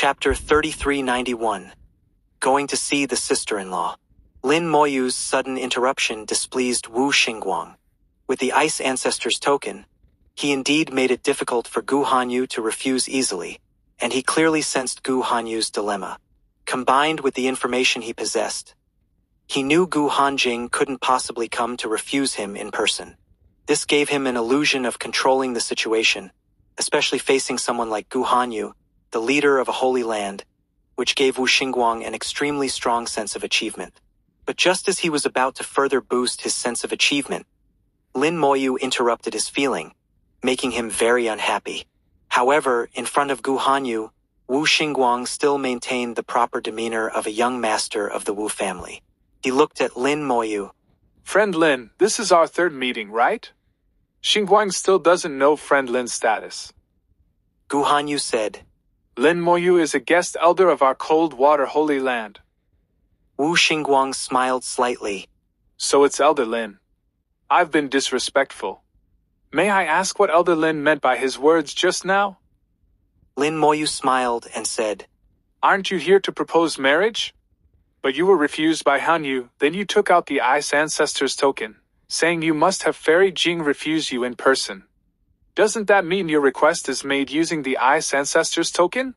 Chapter 3391. Going to see the sister-in-law. Lin Moyu's sudden interruption displeased Wu Xingguang. With the Ice Ancestors token, he indeed made it difficult for Gu Hanyu to refuse easily, and he clearly sensed Gu Hanyu's dilemma. Combined with the information he possessed, he knew Gu Hanjing couldn't possibly come to refuse him in person. This gave him an illusion of controlling the situation, especially facing someone like Gu Hanyu, the leader of a holy land, which gave Wu Xingguang an extremely strong sense of achievement. But just as he was about to further boost his sense of achievement, Lin Moyu interrupted his feeling, making him very unhappy. However, in front of Gu Hanyu, Wu Xingguang still maintained the proper demeanor of a young master of the Wu family. He looked at Lin Moyu. Friend Lin, this is our third meeting, right? Xingguang still doesn't know Friend Lin's status. Gu Hanyu said. Lin Moyu is a guest elder of our cold water holy land. Wu Xingguang smiled slightly. So it's Elder Lin. I've been disrespectful. May I ask what Elder Lin meant by his words just now? Lin Moyu smiled and said, Aren't you here to propose marriage? But you were refused by Hanyu, then you took out the Ice Ancestors token, saying you must have Fairy Jing refuse you in person. Doesn't that mean your request is made using the Ice Ancestors token?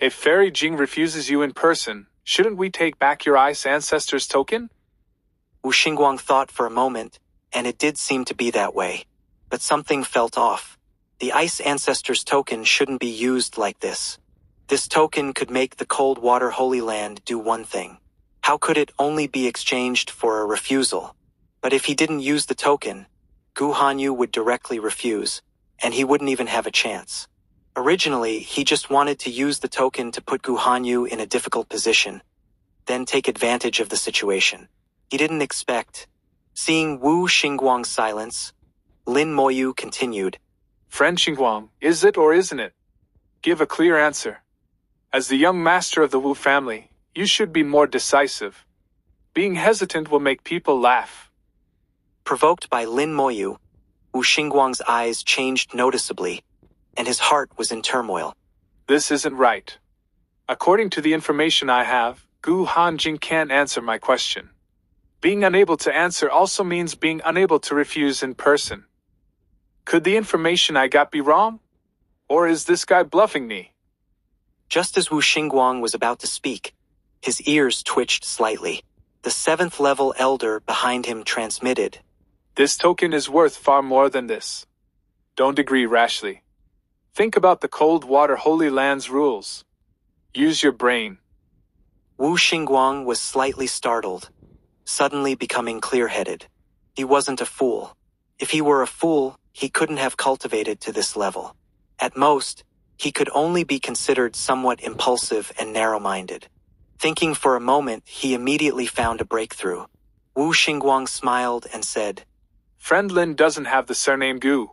If Fairy Jing refuses you in person, shouldn't we take back your Ice Ancestors token? Wu Xingguang thought for a moment, and it did seem to be that way. But something felt off. The Ice Ancestors token shouldn't be used like this. This token could make the Cold Water Holy Land do one thing. How could it only be exchanged for a refusal? But if he didn't use the token, Gu Hanyu would directly refuse, and he wouldn't even have a chance. Originally, he just wanted to use the token to put Gu Hanyu in a difficult position, then take advantage of the situation. He didn't expect. Seeing Wu Xingguang's silence, Lin Moyu continued. Friend Xingguang, is it or isn't it? Give a clear answer. As the young master of the Wu family, you should be more decisive. Being hesitant will make people laugh. Provoked by Lin Moyu, Wu Xingguang's eyes changed noticeably, and his heart was in turmoil. This isn't right. According to the information I have, Gu Hanjing can't answer my question. Being unable to answer also means being unable to refuse in person. Could the information I got be wrong? Or is this guy bluffing me? Just as Wu Xingguang was about to speak, his ears twitched slightly. The 7th level elder behind him transmitted. This token is worth far more than this. Don't agree rashly. Think about the Cold Water Holy Land's rules. Use your brain. Wu Xingguang was slightly startled, suddenly becoming clear-headed. He wasn't a fool. If he were a fool, he couldn't have cultivated to this level. At most, he could only be considered somewhat impulsive and narrow-minded. Thinking for a moment, he immediately found a breakthrough. Wu Xingguang smiled and said, Friend Lin doesn't have the surname Gu.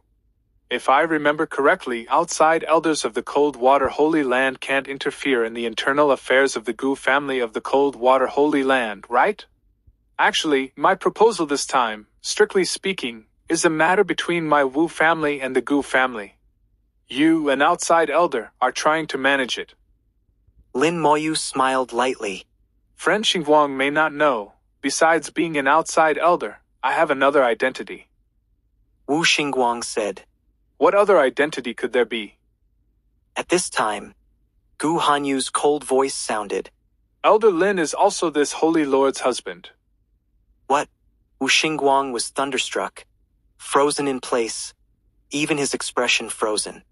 If I remember correctly, outside elders of the Cold Water Holy Land can't interfere in the internal affairs of the Gu family of the Cold Water Holy Land, right? Actually, my proposal this time, strictly speaking, is a matter between my Wu family and the Gu family. You, an outside elder, are trying to manage it. Lin Moyu smiled lightly. Friend Xingguang may not know, besides being an outside elder, I have another identity. Wu Xingguang said. What other identity could there be? At this time, Gu Hanyu's cold voice sounded. Elder Lin is also this Holy Lord's husband. What? Wu Xingguang was thunderstruck, frozen in place, even his expression frozen.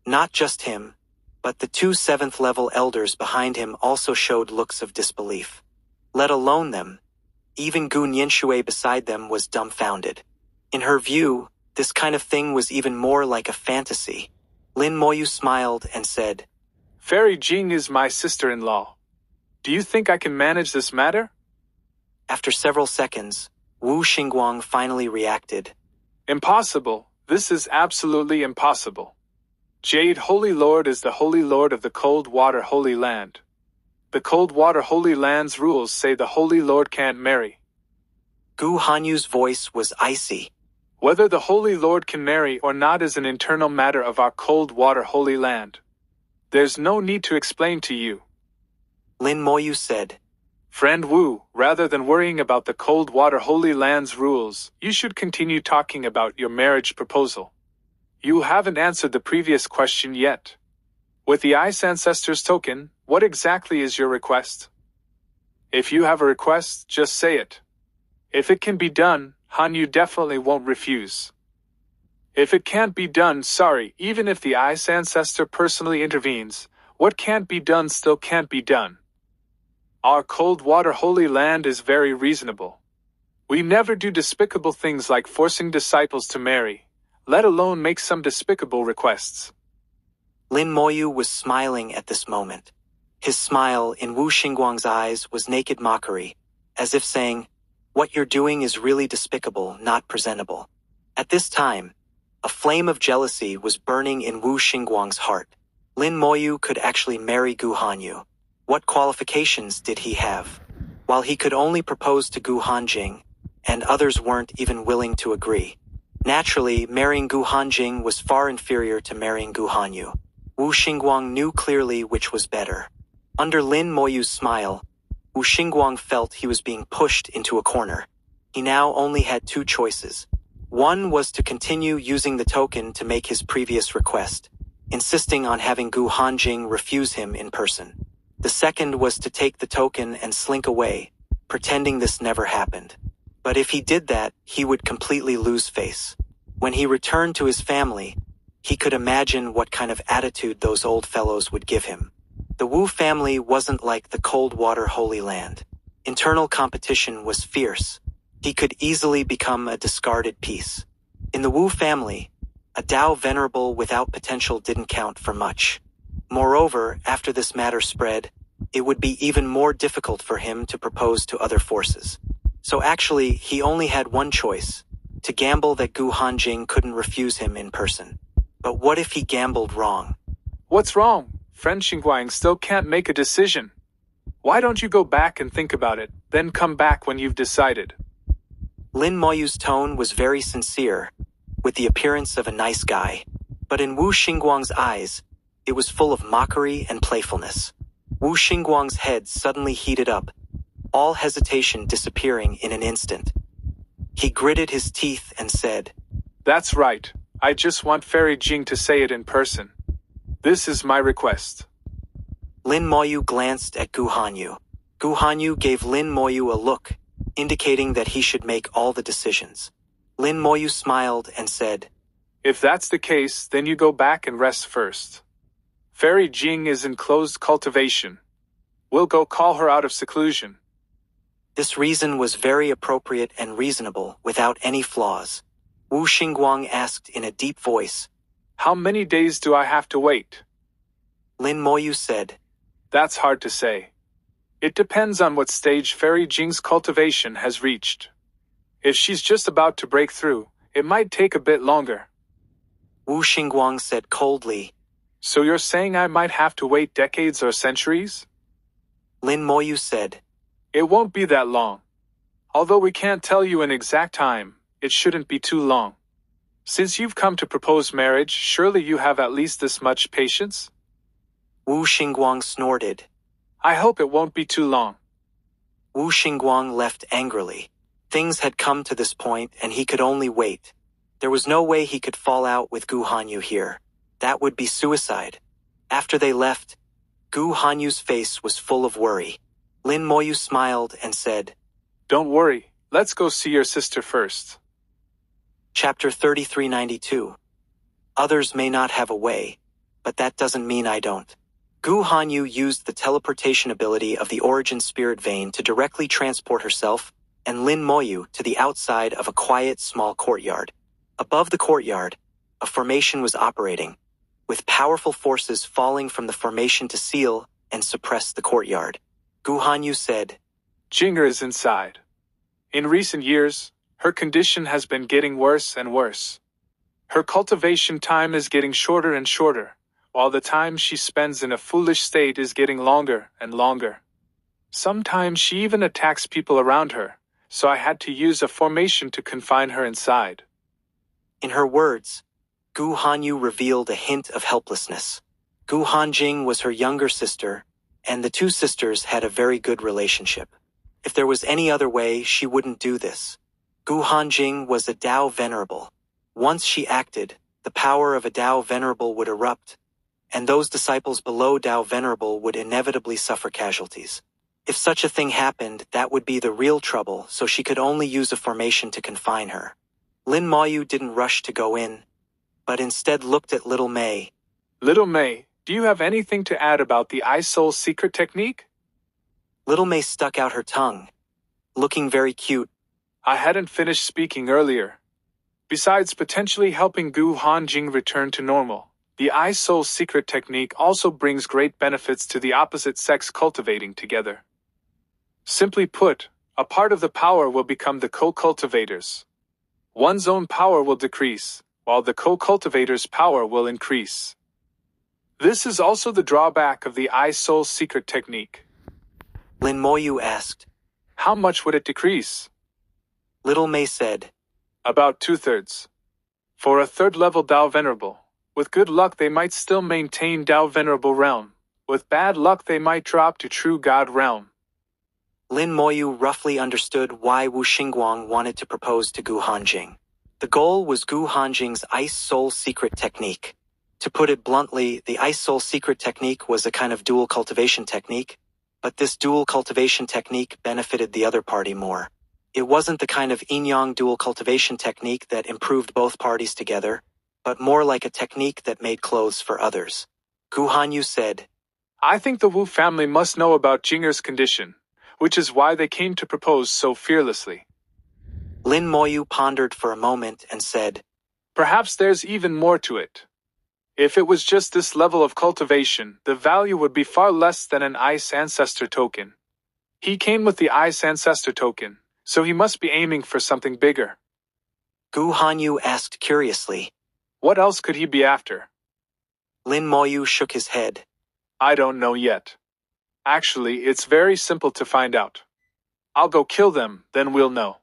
Not just him, but the 2 7th level elders behind him also showed looks of disbelief. Let alone them, even Gu Nianshui beside them was dumbfounded. In her view, this kind of thing was even more like a fantasy. Lin Moyu smiled and said, Fairy Jing is my sister-in-law. Do you think I can manage this matter? After several seconds, Wu Xingguang finally reacted. Impossible. This is absolutely impossible. Jade Holy Lord is the Holy Lord of the Cold Water Holy Land. The Cold Water Holy Land's rules say the Holy Lord can't marry. Gu Hanyu's voice was icy. Whether the Holy Lord can marry or not is an internal matter of our Cold Water Holy Land. There's no need to explain to you. Lin Moyu said. Friend Wu, rather than worrying about the Cold Water Holy Land's rules, you should continue talking about your marriage proposal. You haven't answered the previous question yet. With the Ice Ancestors token, what exactly is your request? If you have a request, just say it. If it can be done, Hanyu definitely won't refuse. If it can't be done, sorry, even if the Ice Ancestor personally intervenes, what can't be done still can't be done. Our Cold Water Holy Land is very reasonable. We never do despicable things like forcing disciples to marry, let alone make some despicable requests. Lin Moyu was smiling at this moment. His smile in Wu Xingguang's eyes was naked mockery, as if saying, "What you're doing is really despicable, not presentable." At this time, a flame of jealousy was burning in Wu Xingguang's heart. Lin Moyu could actually marry Gu Hanyu. What qualifications did he have? While he could only propose to Gu Hanjing, and others weren't even willing to agree. Naturally, marrying Gu Hanjing was far inferior to marrying Gu Hanyu. Wu Xingguang knew clearly which was better. Under Lin Moyu's smile, Wu Xingguang felt he was being pushed into a corner. He now only had two choices. One was to continue using the token to make his previous request, insisting on having Gu Hanjing refuse him in person. The second was to take the token and slink away, pretending this never happened. But if he did that, he would completely lose face. When he returned to his family, he could imagine what kind of attitude those old fellows would give him. The Wu family wasn't like the Cold Water Holy Land. Internal competition was fierce. He could easily become a discarded piece. In the Wu family, a Dao venerable without potential didn't count for much. Moreover, after this matter spread, it would be even more difficult for him to propose to other forces. So actually, he only had one choice, to gamble that Gu Hanjing couldn't refuse him in person. But what if he gambled wrong? What's wrong? Friend Xingguang still can't make a decision. Why don't you go back and think about it, then come back when you've decided? Lin Moyu's tone was very sincere, with the appearance of a nice guy. But in Wu Xingguang's eyes, it was full of mockery and playfulness. Wu Xingguang's head suddenly heated up, all hesitation disappearing in an instant. He gritted his teeth and said, "That's right. I just want Fairy Jing to say it in person. This is my request." Lin Moyu glanced at Gu Hanyu. Gu Hanyu gave Lin Moyu a look, indicating that he should make all the decisions. Lin Moyu smiled and said, "If that's the case, then you go back and rest first. Fairy Jing is in closed cultivation. We'll go call her out of seclusion." This reason was very appropriate and reasonable, without any flaws. Wu Xingguang asked in a deep voice, "How many days do I have to wait?" Lin Moyu said, "That's hard to say. It depends on what stage Fairy Jing's cultivation has reached. If she's just about to break through, it might take a bit longer." Wu Xingguang said coldly, "So you're saying I might have to wait decades or centuries?" Lin Moyu said, "It won't be that long. Although we can't tell you an exact time, it shouldn't be too long. Since you've come to propose marriage, surely you have at least this much patience?" Wu Xingguang snorted. "I hope it won't be too long." Wu Xingguang left angrily. Things had come to this point and he could only wait. There was no way he could fall out with Gu Hanyu here. That would be suicide. After they left, Gu Hanyu's face was full of worry. Lin Moyu smiled and said, "Don't worry, let's go see your sister first." Chapter 3392. Others may not have a way, but that doesn't mean I don't. Gu Hanyu used the teleportation ability of the Origin Spirit Vein to directly transport herself and Lin Moyu to the outside of a quiet, small courtyard. Above the courtyard, a formation was operating, with powerful forces falling from the formation to seal and suppress the courtyard. Gu Hanyu said, "Jinger is inside. In recent years, her condition has been getting worse and worse. Her cultivation time is getting shorter and shorter, while the time she spends in a foolish state is getting longer and longer. Sometimes she even attacks people around her, so I had to use a formation to confine her inside." In her words, Gu Hanyu revealed a hint of helplessness. Gu Hanjing was her younger sister, and the two sisters had a very good relationship. If there was any other way, she wouldn't do this. Gu Hanjing was a Tao Venerable. Once she acted, the power of a Tao Venerable would erupt, and those disciples below Tao Venerable would inevitably suffer casualties. If such a thing happened, that would be the real trouble, so she could only use a formation to confine her. Lin Moyu didn't rush to go in, but instead looked at Little May. Little May, do you have anything to add about the Eye Soul secret technique? Little May stuck out her tongue, looking very cute. I hadn't finished speaking earlier. Besides potentially helping Gu Hanjing return to normal, the Eye Soul secret technique also brings great benefits to the opposite sex cultivating together. Simply put, a part of the power will become the co-cultivators. One's own power will decrease, while the co-cultivator's power will increase. This is also the drawback of the Eye Soul secret technique. Lin Moyu asked. How much would it decrease? Little May said. About 2/3. For a third-level Tao Venerable, with good luck they might still maintain Tao Venerable realm. With bad luck they might drop to True God realm. Lin Moyu roughly understood why Wu Xingguang wanted to propose to Gu Hanjing. The goal was Gu Hanjing's Ice Soul secret technique. To put it bluntly, the Ice Soul secret technique was a kind of dual cultivation technique, but this dual cultivation technique benefited the other party more. It wasn't the kind of yin-yang dual cultivation technique that improved both parties together, but more like a technique that made clothes for others. Gu Hanyu said, I think the Wu family must know about Jinger's condition, which is why they came to propose so fearlessly. Lin Moyu pondered for a moment and said, Perhaps there's even more to it. If it was just this level of cultivation, the value would be far less than an Ice Ancestor token. He came with the Ice Ancestor token, so he must be aiming for something bigger. Gu Hanyu asked curiously. What else could he be after? Lin Moyu shook his head. I don't know yet. Actually, it's very simple to find out. I'll go kill them, then we'll know.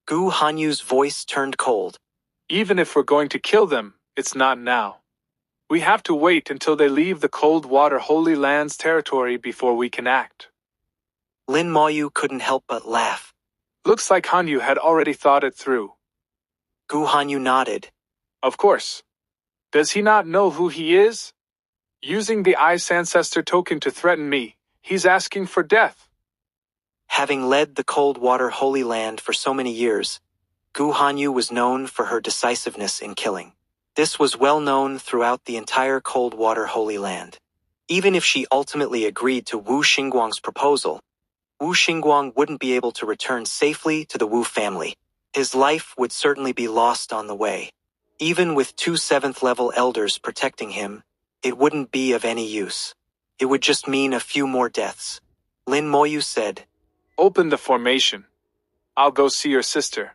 Gu Hanyu's voice turned cold. Even if we're going to kill them, it's not now. We have to wait until they leave the Cold Water Holy Land's territory before we can act. Lin Moyu couldn't help but laugh. Looks like Hanyu had already thought it through. Gu Hanyu nodded. Of course. Does he not know who he is? Using the Ice Ancestor token to threaten me, he's asking for death. Having led the Cold Water Holy Land for so many years, Gu Hanyu was known for her decisiveness in killing. This was well known throughout the entire Cold Water Holy Land. Even if she ultimately agreed to Wu Xingguang's proposal, Wu Xingguang wouldn't be able to return safely to the Wu family. His life would certainly be lost on the way. Even with 2 7th-level elders protecting him, it wouldn't be of any use. It would just mean a few more deaths. Lin Moyu said, Open the formation. I'll go see your sister.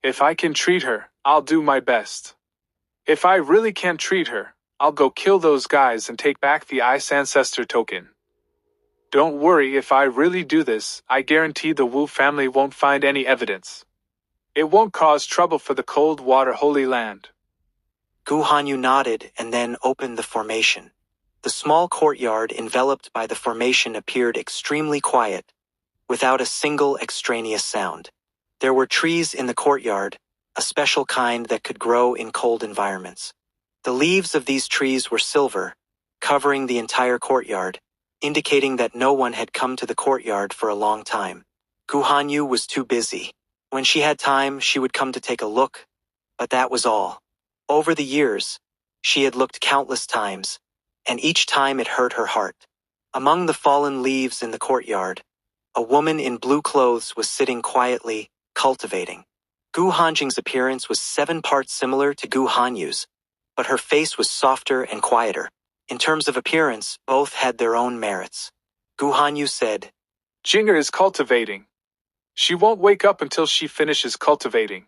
If I can treat her, I'll do my best. If I really can't treat her, I'll go kill those guys and take back the Ice Ancestor token. Don't worry, if I really do this, I guarantee the Wu family won't find any evidence. It won't cause trouble for the Cold Water Holy Land. Gu Hanyu nodded and then opened the formation. The small courtyard enveloped by the formation appeared extremely quiet, without a single extraneous sound. There were trees in the courtyard, a special kind that could grow in cold environments. The leaves of these trees were silver, covering the entire courtyard, indicating that no one had come to the courtyard for a long time. Gu Hanyu was too busy. When she had time, she would come to take a look, but that was all. Over the years, she had looked countless times, and each time it hurt her heart. Among the fallen leaves in the courtyard, a woman in blue clothes was sitting quietly, cultivating. Gu Hanjing's appearance was 7 parts similar to Gu Hanyu's, but her face was softer and quieter. In terms of appearance, both had their own merits. Gu Hanyu said, Jinger is cultivating. She won't wake up until she finishes cultivating.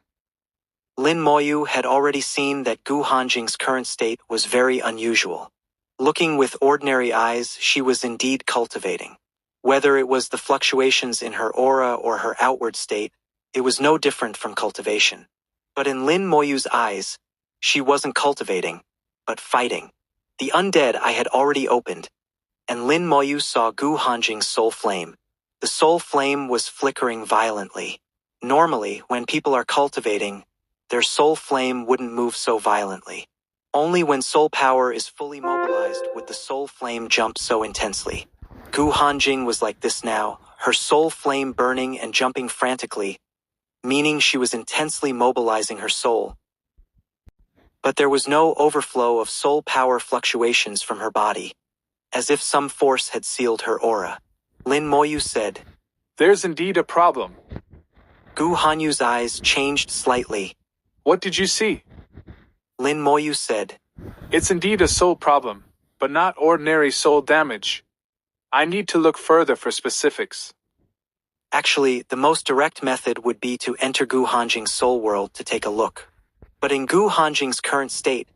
Lin Moyu had already seen that Gu Hanjing's current state was very unusual. Looking with ordinary eyes, she was indeed cultivating. Whether it was the fluctuations in her aura or her outward state, it was no different from cultivation. But in Lin Moyu's eyes, she wasn't cultivating, but fighting. The undead eye had already opened, and Lin Moyu saw Gu Hanjing's soul flame. The soul flame was flickering violently. Normally, when people are cultivating, their soul flame wouldn't move so violently. Only when soul power is fully mobilized would the soul flame jump so intensely. Gu Hanjing was like this now, her soul flame burning and jumping frantically, meaning she was intensely mobilizing her soul. But there was no overflow of soul power fluctuations from her body, as if some force had sealed her aura. Lin Moyu said, "There's indeed a problem." Gu Hanyu's eyes changed slightly. "What did you see?" Lin Moyu said, "It's indeed a soul problem, but not ordinary soul damage. I need to look further for specifics." Actually, the most direct method would be to enter Gu Hanjing's soul world to take a look. But in Gu Hanjing's current state,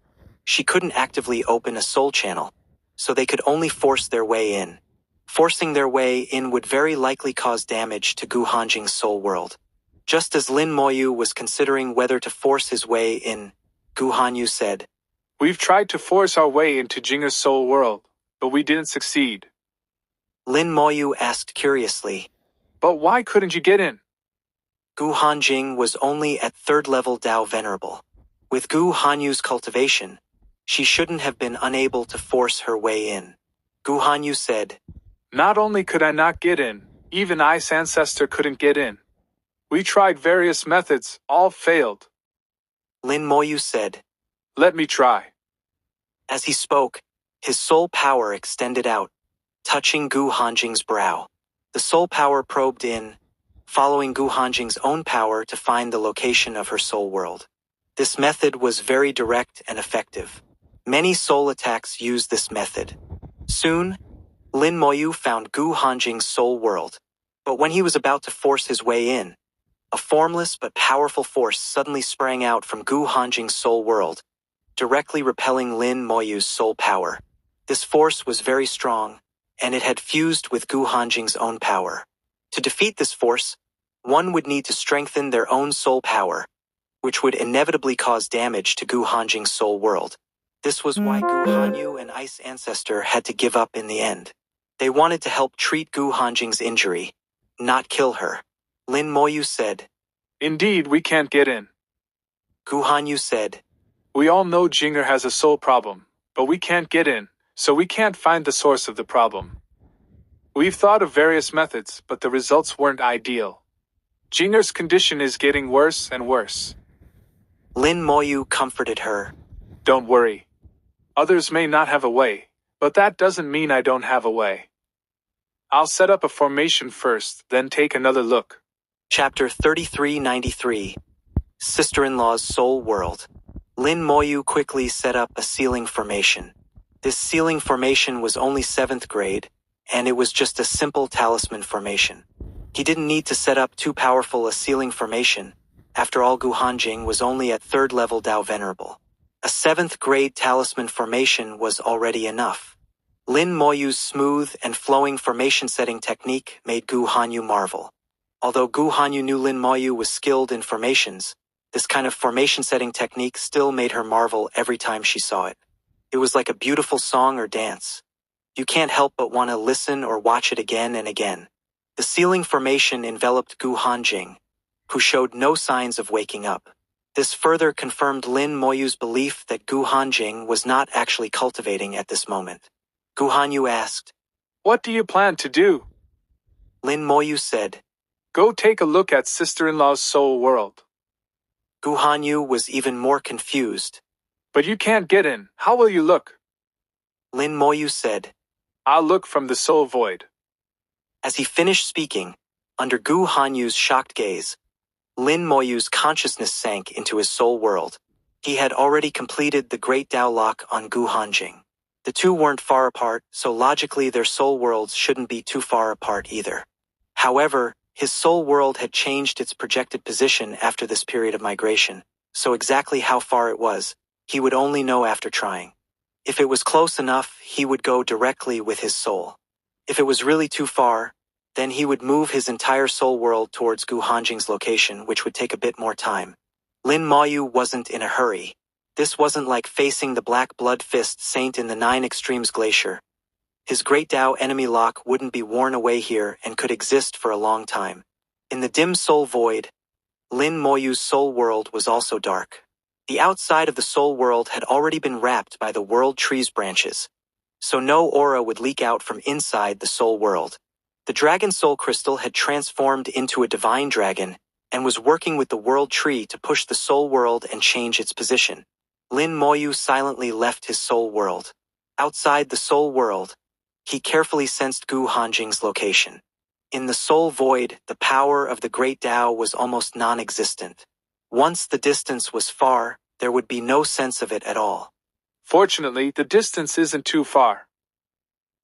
she couldn't actively open a soul channel, so they could only force their way in. Forcing their way in would very likely cause damage to Gu Hanjing's soul world. Just as Lin Moyu was considering whether to force his way in, Gu Hanyu said, "We've tried to force our way into Jinger's soul world, but we didn't succeed." Lin Moyu asked curiously, "But why couldn't you get in?" Gu Hanjing was only at 3rd level Dao Venerable. With Gu Hanyu's cultivation, she shouldn't have been unable to force her way in. Gu Hanyu said, "Not only could I not get in, even Ice Ancestor couldn't get in. We tried various methods, all failed." Lin Moyu said, "Let me try." As he spoke, his soul power extended out, touching Gu Hanjing's brow. The soul power probed in, following Gu Hanjing's own power to find the location of her soul world. This method was very direct and effective. Many soul attacks use this method. Soon, Lin Moyu found Gu Hanjing's soul world, but when he was about to force his way in, a formless but powerful force suddenly sprang out from Gu Hanjing's soul world, directly repelling Lin Moyu's soul power. This force was very strong, and it had fused with Gu Hanjing's own power. To defeat this force, one would need to strengthen their own soul power, which would inevitably cause damage to Gu Hanjing's soul world. This was why Gu Hanyu and Ice Ancestor had to give up in the end. They wanted to help treat Gu Hanjing's injury, not kill her. Lin Moyu said, "Indeed, we can't get in." Gu Hanyu said, "We all know Jinger has a soul problem, but we can't get in, so we can't find the source of the problem. We've thought of various methods, but the results weren't ideal. Jinger's condition is getting worse and worse." Lin Moyu comforted her. "Don't worry. Others may not have a way, but that doesn't mean I don't have a way. I'll set up a formation first, then take another look." Chapter 3393, Sister-in-law's Soul World. Lin Moyu quickly set up a sealing formation. This sealing formation was only 7th grade, and it was just a simple talisman formation. He didn't need to set up too powerful a sealing formation. After all, Gu Hanjing was only at 3rd level Dao Venerable. A 7th grade talisman formation was already enough. Lin Moyu's smooth and flowing formation setting technique made Gu Hanyu marvel. Although Gu Hanyu knew Lin Moyu was skilled in formations, this kind of formation setting technique still made her marvel every time she saw it. It was like a beautiful song or dance. You can't help but want to listen or watch it again and again. The sealing formation enveloped Gu Hanjing, who showed no signs of waking up. This further confirmed Lin Moyu's belief that Gu Hanjing was not actually cultivating at this moment. Gu Hanyu asked, "What do you plan to do?" Lin Moyu said, "Go take a look at sister-in-law's soul world." Gu Hanyu was even more confused. "But you can't get in. How will you look?" Lin Moyu said, "I'll look from the soul void." As he finished speaking, under Gu Hanyu's shocked gaze, Lin Moyu's consciousness sank into his soul world. He had already completed the Great Dao Lock on Gu Hanjing. The two weren't far apart, so logically their soul worlds shouldn't be too far apart either. However, his soul world had changed its projected position after this period of migration, so exactly how far it was, he would only know after trying. If it was close enough, he would go directly with his soul. If it was really too far, then he would move his entire soul world towards Gu Hanjing's location, which would take a bit more time. Lin Moyu wasn't in a hurry. This wasn't like facing the Black Blood Fist Saint in the Nine Extremes Glacier. His Great Tao enemy lock wouldn't be worn away here and could exist for a long time. In the dim soul void, Lin Moyu's soul world was also dark. The outside of the soul world had already been wrapped by the world tree's branches, so no aura would leak out from inside the soul world. The dragon soul crystal had transformed into a divine dragon and was working with the world tree to push the soul world and change its position. Lin Moyu silently left his soul world. Outside the soul world, he carefully sensed Gu Hanjing's location. In the soul void, the power of the Great Tao was almost non-existent. Once the distance was far, there would be no sense of it at all. Fortunately, the distance isn't too far.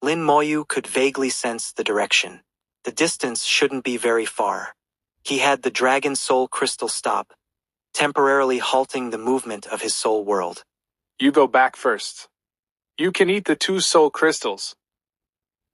Lin Moyu could vaguely sense the direction. The distance shouldn't be very far. He had the dragon soul crystal stop, temporarily halting the movement of his soul world. You go back first. You can eat the 2 soul crystals.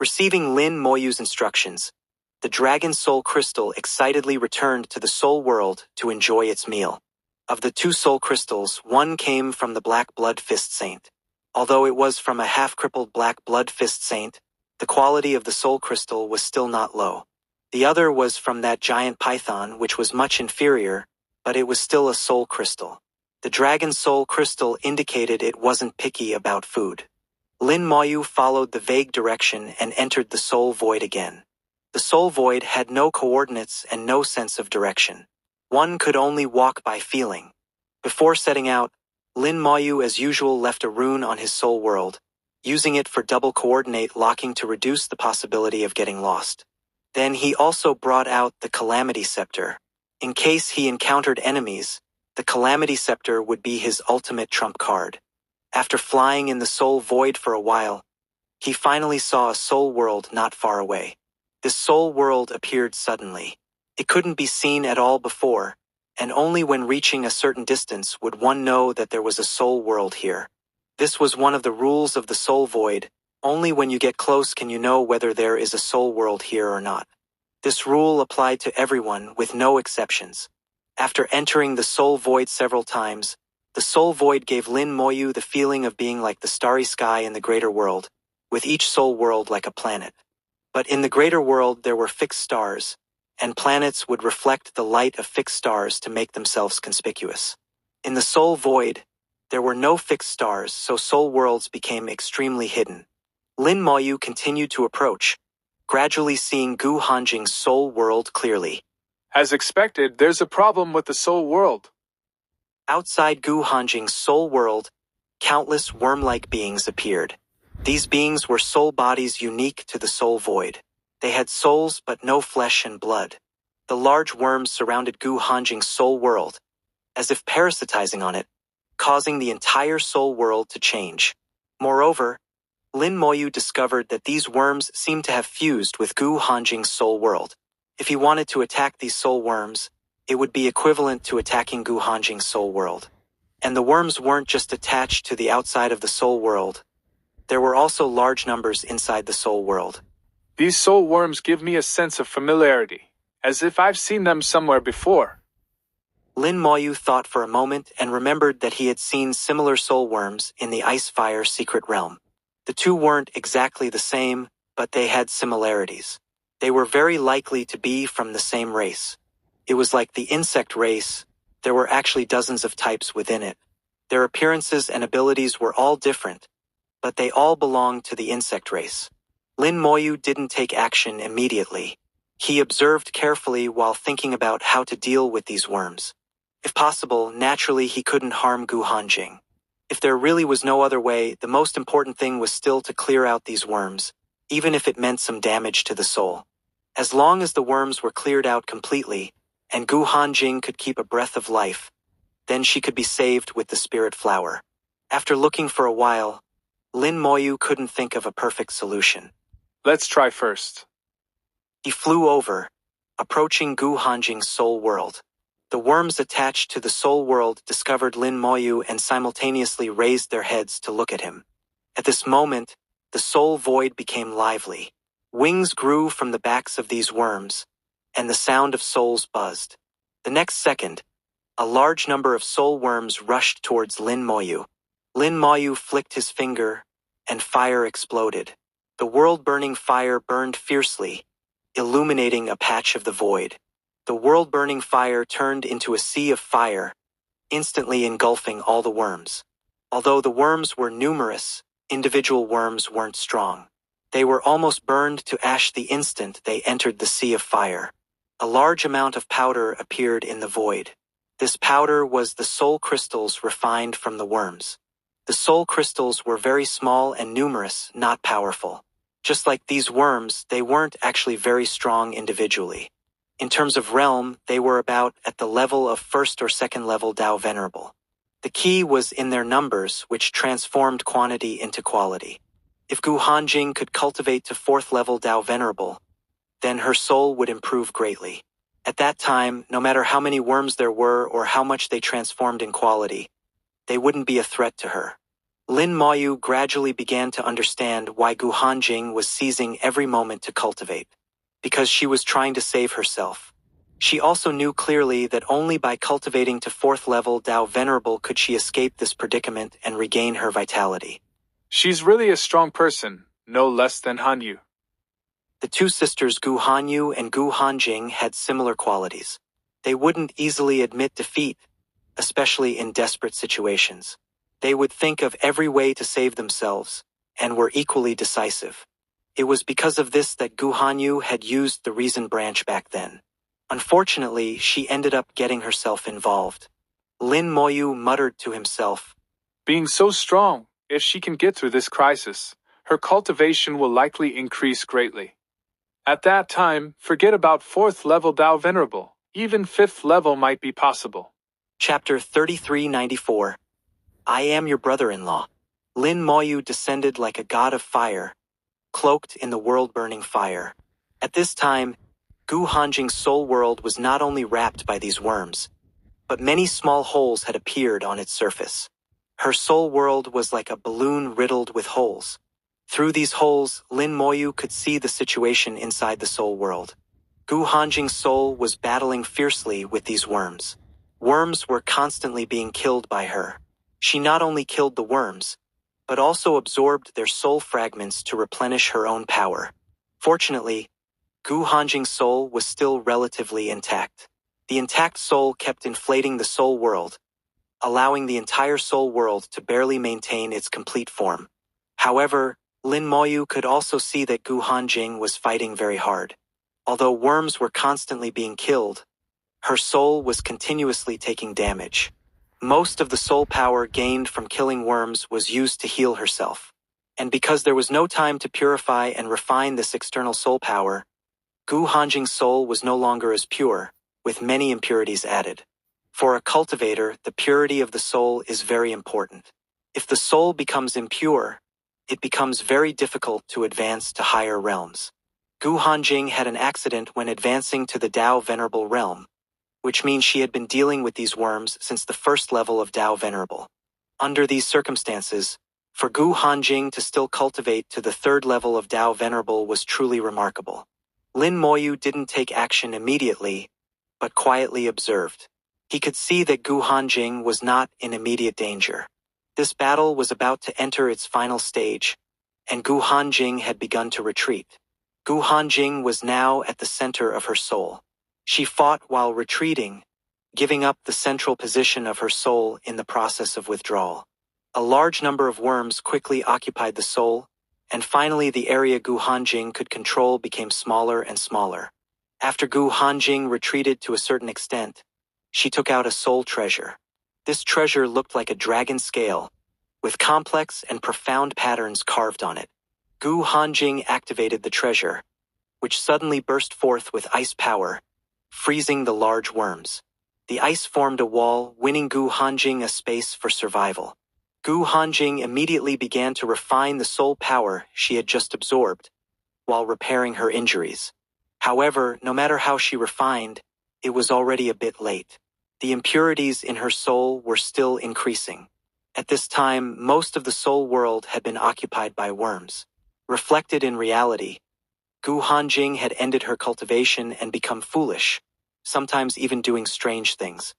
Receiving Lin Moyu's instructions, the dragon soul crystal excitedly returned to the soul world to enjoy its meal. Of the 2 soul crystals, one came from the Black Blood Fist Saint. Although it was from a half-crippled Black Blood Fist Saint, the quality of the soul crystal was still not low. The other was from that giant python, which was much inferior, but it was still a soul crystal. The dragon soul crystal indicated it wasn't picky about food. Lin Moyu followed the vague direction and entered the soul void again. The soul void had no coordinates and no sense of direction. One could only walk by feeling. Before setting out, Lin Moyu as usual left a rune on his soul world, using it for double coordinate locking to reduce the possibility of getting lost. Then he also brought out the Calamity Scepter. In case he encountered enemies, the Calamity Scepter would be his ultimate trump card. After flying in the soul void for a while, he finally saw a soul world not far away. This soul world appeared suddenly. It couldn't be seen at all before, and only when reaching a certain distance would one know that there was a soul world here. This was one of the rules of the soul void. Only when you get close can you know whether there is a soul world here or not. This rule applied to everyone with no exceptions. After entering the soul void several times, the soul void gave Lin Moyu the feeling of being like the starry sky in the greater world, with each soul world like a planet. But in the greater world there were fixed stars, and planets would reflect the light of fixed stars to make themselves conspicuous. In the soul void, there were no fixed stars, so soul worlds became extremely hidden. Lin Moyu continued to approach, gradually seeing Gu Hanjing's soul world clearly. As expected, there's a problem with the soul world. Outside Gu Hanjing's soul world, countless worm-like beings appeared. These beings were soul bodies unique to the soul void. They had souls but no flesh and blood. The large worms surrounded Gu Hanjing's soul world, as if parasitizing on it, causing the entire soul world to change. Moreover, Lin Moyu discovered that these worms seemed to have fused with Gu Hanjing's soul world. If he wanted to attack these soul worms, it would be equivalent to attacking Gu Hanjing's soul world. And the worms weren't just attached to the outside of the soul world. There were also large numbers inside the soul world. These soul worms give me a sense of familiarity, as if I've seen them somewhere before. Lin Moyu thought for a moment and remembered that he had seen similar soul worms in the Ice-Fire secret realm. The two weren't exactly the same, but they had similarities. They were very likely to be from the same race. It was like the insect race. There were actually dozens of types within it. Their appearances and abilities were all different, but they all belonged to the insect race. Lin Moyu didn't take action immediately. He observed carefully while thinking about how to deal with these worms. If possible, naturally he couldn't harm Gu Hanjing. If there really was no other way, the most important thing was still to clear out these worms, even if it meant some damage to the soul. As long as the worms were cleared out completely, and Gu Hanjing could keep a breath of life, then she could be saved with the spirit flower. After looking for a while, Lin Moyu couldn't think of a perfect solution. Let's try first. He flew over, approaching Gu Hanjing's soul world. The worms attached to the soul world discovered Lin Moyu and simultaneously raised their heads to look at him. At this moment, the soul void became lively. Wings grew from the backs of these worms, and the sound of souls buzzed. The next second, A large number of soul worms rushed towards Lin Moyu. Lin Moyu flicked his finger, and fire exploded. The world-burning fire burned fiercely, illuminating a patch of the void. The world-burning fire turned into a sea of fire, instantly engulfing all the worms. Although the worms were numerous, individual worms weren't strong. They were almost burned to ash the instant they entered the sea of fire. A large amount of powder appeared in the void. This powder was the soul crystals refined from the worms. The soul crystals were very small and numerous, not powerful. Just like these worms, they weren't actually very strong individually. In terms of realm, they were about at the level of first or second level Tao Venerable. The key was in their numbers, which transformed quantity into quality. If Gu Hanjing could cultivate to fourth level Tao Venerable, then her soul would improve greatly. At that time, no matter how many worms there were or how much they transformed in quality, they wouldn't be a threat to her. Lin Moyu gradually began to understand why Gu Hanjing was seizing every moment to cultivate. Because she was trying to save herself. She also knew clearly that only by cultivating to fourth level Tao Venerable could she escape this predicament and regain her vitality. She's really a strong person, no less than Hanyu. The two sisters Gu Hanyu and Gu Hanjing had similar qualities. They wouldn't easily admit defeat, especially in desperate situations. They would think of every way to save themselves, and were equally decisive. It was because of this that Gu Hanyu had used the reason branch back then. Unfortunately, she ended up getting herself involved. Lin Moyu muttered to himself, Being so strong, if she can get through this crisis, her cultivation will likely increase greatly. At that time, forget about fourth level Tao Venerable. Even fifth level might be possible. Chapter 3394. I am your brother-in-law. Lin Moyu descended like a god of fire, cloaked in the world-burning fire. At this time, Gu Hanjing's soul world was not only wrapped by these worms, but many small holes had appeared on its surface. Her soul world was like a balloon riddled with holes. Through these holes, Lin Moyu could see the situation inside the soul world. Gu Hanjing's soul was battling fiercely with these worms. Worms were constantly being killed by her. She not only killed the worms, but also absorbed their soul fragments to replenish her own power. Fortunately, Gu Hanjing's soul was still relatively intact. The intact soul kept inflating the soul world, allowing the entire soul world to barely maintain its complete form. However, Lin Moyu could also see that Gu Hanjing was fighting very hard. Although worms were constantly being killed, her soul was continuously taking damage. Most of the soul power gained from killing worms was used to heal herself. And because there was no time to purify and refine this external soul power, Gu Hanjing's soul was no longer as pure, with many impurities added. For a cultivator, the purity of the soul is very important. If the soul becomes impure, it becomes very difficult to advance to higher realms. Gu Hanjing had an accident when advancing to the Tao Venerable realm, which means she had been dealing with these worms since the first level of Tao Venerable. Under these circumstances, for Gu Hanjing to still cultivate to the third level of Tao Venerable was truly remarkable. Lin Moyu didn't take action immediately, but quietly observed. He could see that Gu Hanjing was not in immediate danger. This battle was about to enter its final stage, and Gu Hanjing had begun to retreat. Gu Hanjing was now at the center of her soul. She fought while retreating, giving up the central position of her soul in the process of withdrawal. A large number of worms quickly occupied the soul, and finally the area Gu Hanjing could control became smaller and smaller. After Gu Hanjing retreated to a certain extent, she took out a soul treasure. This treasure looked like a dragon scale, with complex and profound patterns carved on it. Gu Hanjing activated the treasure, which suddenly burst forth with ice power, freezing the large worms. The ice formed a wall, winning Gu Hanjing a space for survival. Gu Hanjing immediately began to refine the soul power she had just absorbed, while repairing her injuries. However, no matter how she refined, it was already a bit late. The impurities in her soul were still increasing. At this time, most of the soul world had been occupied by worms. Reflected in reality, Gu Hanjing had ended her cultivation and become foolish, sometimes even doing strange things.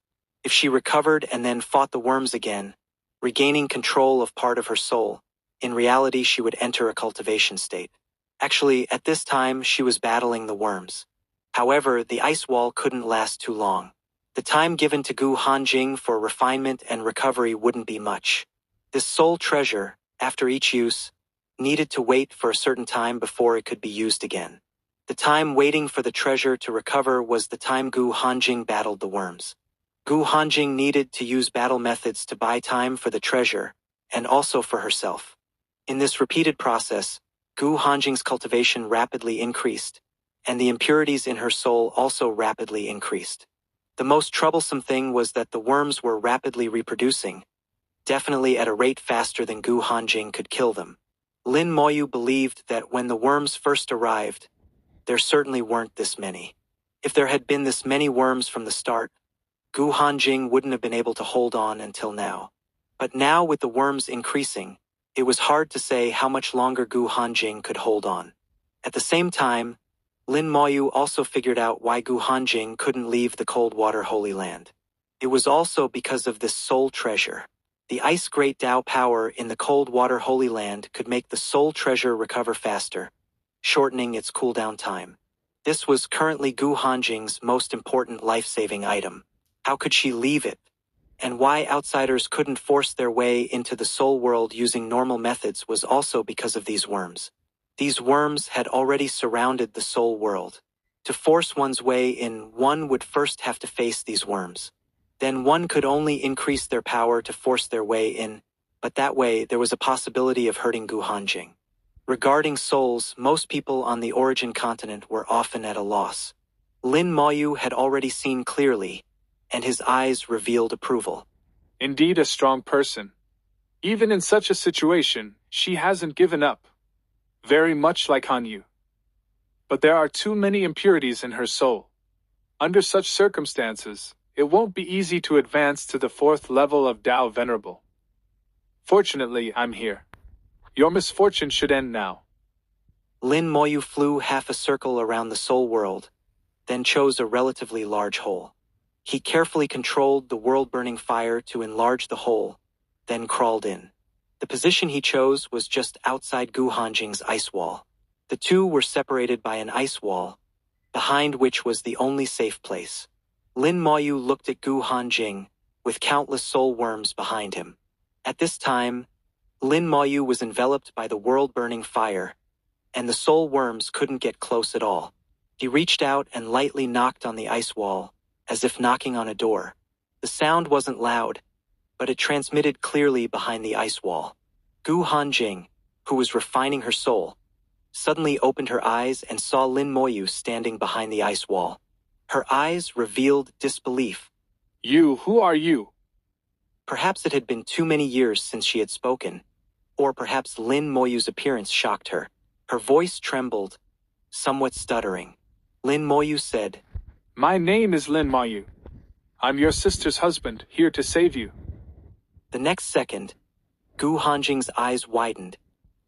If she recovered and then fought the worms again, regaining control of part of her soul, in reality she would enter a cultivation state. Actually, at this time she was battling the worms. However, the ice wall couldn't last too long. The time given to Gu Hanjing for refinement and recovery wouldn't be much. This soul treasure, after each use, needed to wait for a certain time before it could be used again. The time waiting for the treasure to recover was the time Gu Hanjing battled the worms. Gu Hanjing needed to use battle methods to buy time for the treasure, and also for herself. In this repeated process, Gu Hanjing's cultivation rapidly increased, and the impurities in her soul also rapidly increased. The most troublesome thing was that the worms were rapidly reproducing, definitely at a rate faster than Gu Hanjing could kill them. Lin Moyu believed that when the worms first arrived, there certainly weren't this many. If there had been this many worms from the start, Gu Hanjing wouldn't have been able to hold on until now. But now with the worms increasing, it was hard to say how much longer Gu Hanjing could hold on. At the same time, Lin Moyu also figured out why Gu Hanjing couldn't leave the cold water Holy Land. It was also because of this soul treasure. The ice great Tao power in the cold water Holy Land could make the soul treasure recover faster, shortening its cooldown time. This was currently Gu Hanjing's most important life-saving item. How could she leave it? And why outsiders couldn't force their way into the soul world using normal methods was also because of these worms. These worms had already surrounded the soul world. To force one's way in, one would first have to face these worms. Then one could only increase their power to force their way in, but that way there was a possibility of hurting Gu Hanjing. Regarding souls, most people on the origin continent were often at a loss. Lin Moyu had already seen clearly, and his eyes revealed approval. Indeed a strong person. Even in such a situation, she hasn't given up. Very much like Hanyu. But there are too many impurities in her soul. Under such circumstances, it won't be easy to advance to the 4th level of Tao Venerable. Fortunately, I'm here. Your misfortune should end now. Lin Moyu flew half a circle around the soul world, then chose a relatively large hole. He carefully controlled the world-burning fire to enlarge the hole, then crawled in. The position he chose was just outside Gu Hanjing's ice wall. The two were separated by an ice wall, behind which was the only safe place. Lin Moyu looked at Gu Hanjing, with countless soul worms behind him. At this time, Lin Moyu was enveloped by the world-burning fire, and the soul worms couldn't get close at all. He reached out and lightly knocked on the ice wall, as if knocking on a door. The sound wasn't loud, but it transmitted clearly behind the ice wall. Gu Hanjing, who was refining her soul, suddenly opened her eyes and saw Lin Moyu standing behind the ice wall. Her eyes revealed disbelief. Who are you? Perhaps it had been too many years since she had spoken, or perhaps Lin Moyu's appearance shocked her. Her voice trembled, somewhat stuttering. Lin Moyu said, My name is Lin Moyu. I'm your sister's husband, here to save you. The next second, Gu Hanjing's eyes widened.